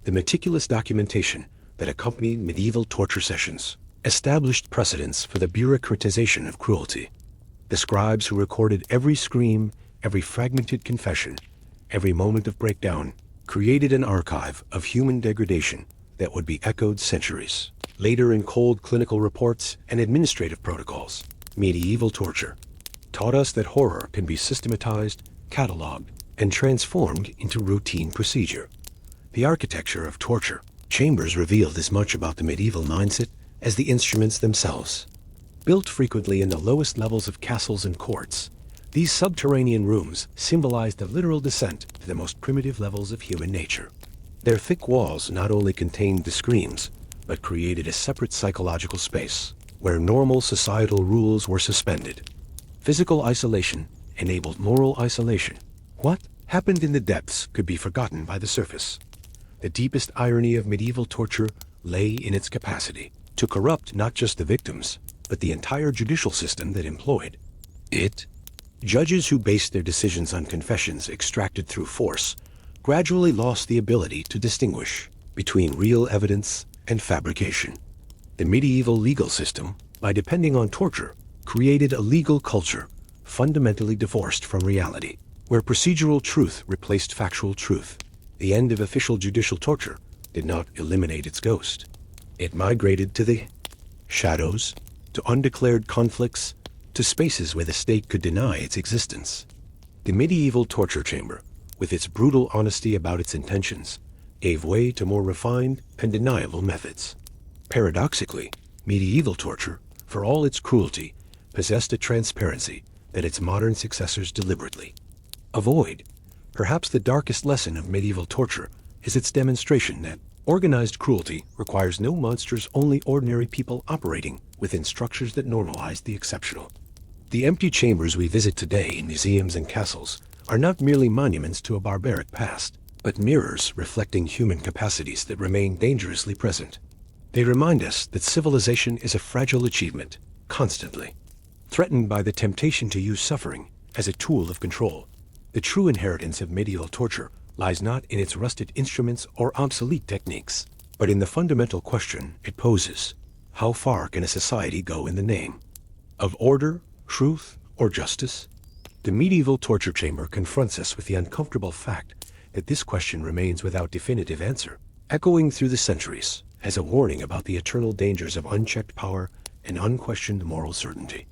The meticulous documentation that accompanied medieval torture sessions established precedents for the bureaucratization of cruelty. The scribes who recorded every scream, every fragmented confession, every moment of breakdown, created an archive of human degradation that would be echoed centuries later in cold clinical reports and administrative protocols. Medieval torture taught us that horror can be systematized, cataloged, and transformed into routine procedure. The architecture of torture chambers revealed as much about the medieval mindset as the instruments themselves. Built frequently in the lowest levels of castles and courts, these subterranean rooms symbolize the literal descent to the most primitive levels of human nature. Their thick walls not only contained the screams, but created a separate psychological space where normal societal rules were suspended. Physical isolation enabled moral isolation. What happened in the depths could be forgotten by the surface. The deepest irony of medieval torture lay in its capacity to corrupt not just the victims, but the entire judicial system that employed it. Judges who based their decisions on confessions extracted through force gradually lost the ability to distinguish between real evidence and fabrication. The medieval legal system, by depending on torture, created a legal culture fundamentally divorced from reality, where procedural truth replaced factual truth. The end of official judicial torture did not eliminate its ghost. It migrated to the shadows, to undeclared conflicts, to spaces where the state could deny its existence. The medieval torture chamber, with its brutal honesty about its intentions, gave way to more refined and deniable methods. Paradoxically, medieval torture, for all its cruelty, possessed a transparency that its modern successors deliberately avoid. Perhaps the darkest lesson of medieval torture is its demonstration that organized cruelty requires no monsters, only ordinary people operating within structures that normalize the exceptional. The empty chambers we visit today in museums and castles are not merely monuments to a barbaric past, but mirrors reflecting human capacities that remain dangerously present. They remind us that civilization is a fragile achievement, constantly threatened by the temptation to use suffering as a tool of control. The true inheritance of medieval torture lies not in its rusted instruments or obsolete techniques, but in the fundamental question it poses: how far can a society go in the name of order, truth, or justice? The medieval torture chamber confronts us with the uncomfortable fact that this question remains without definitive answer, echoing through the centuries as a warning about the eternal dangers of unchecked power and unquestioned moral certainty.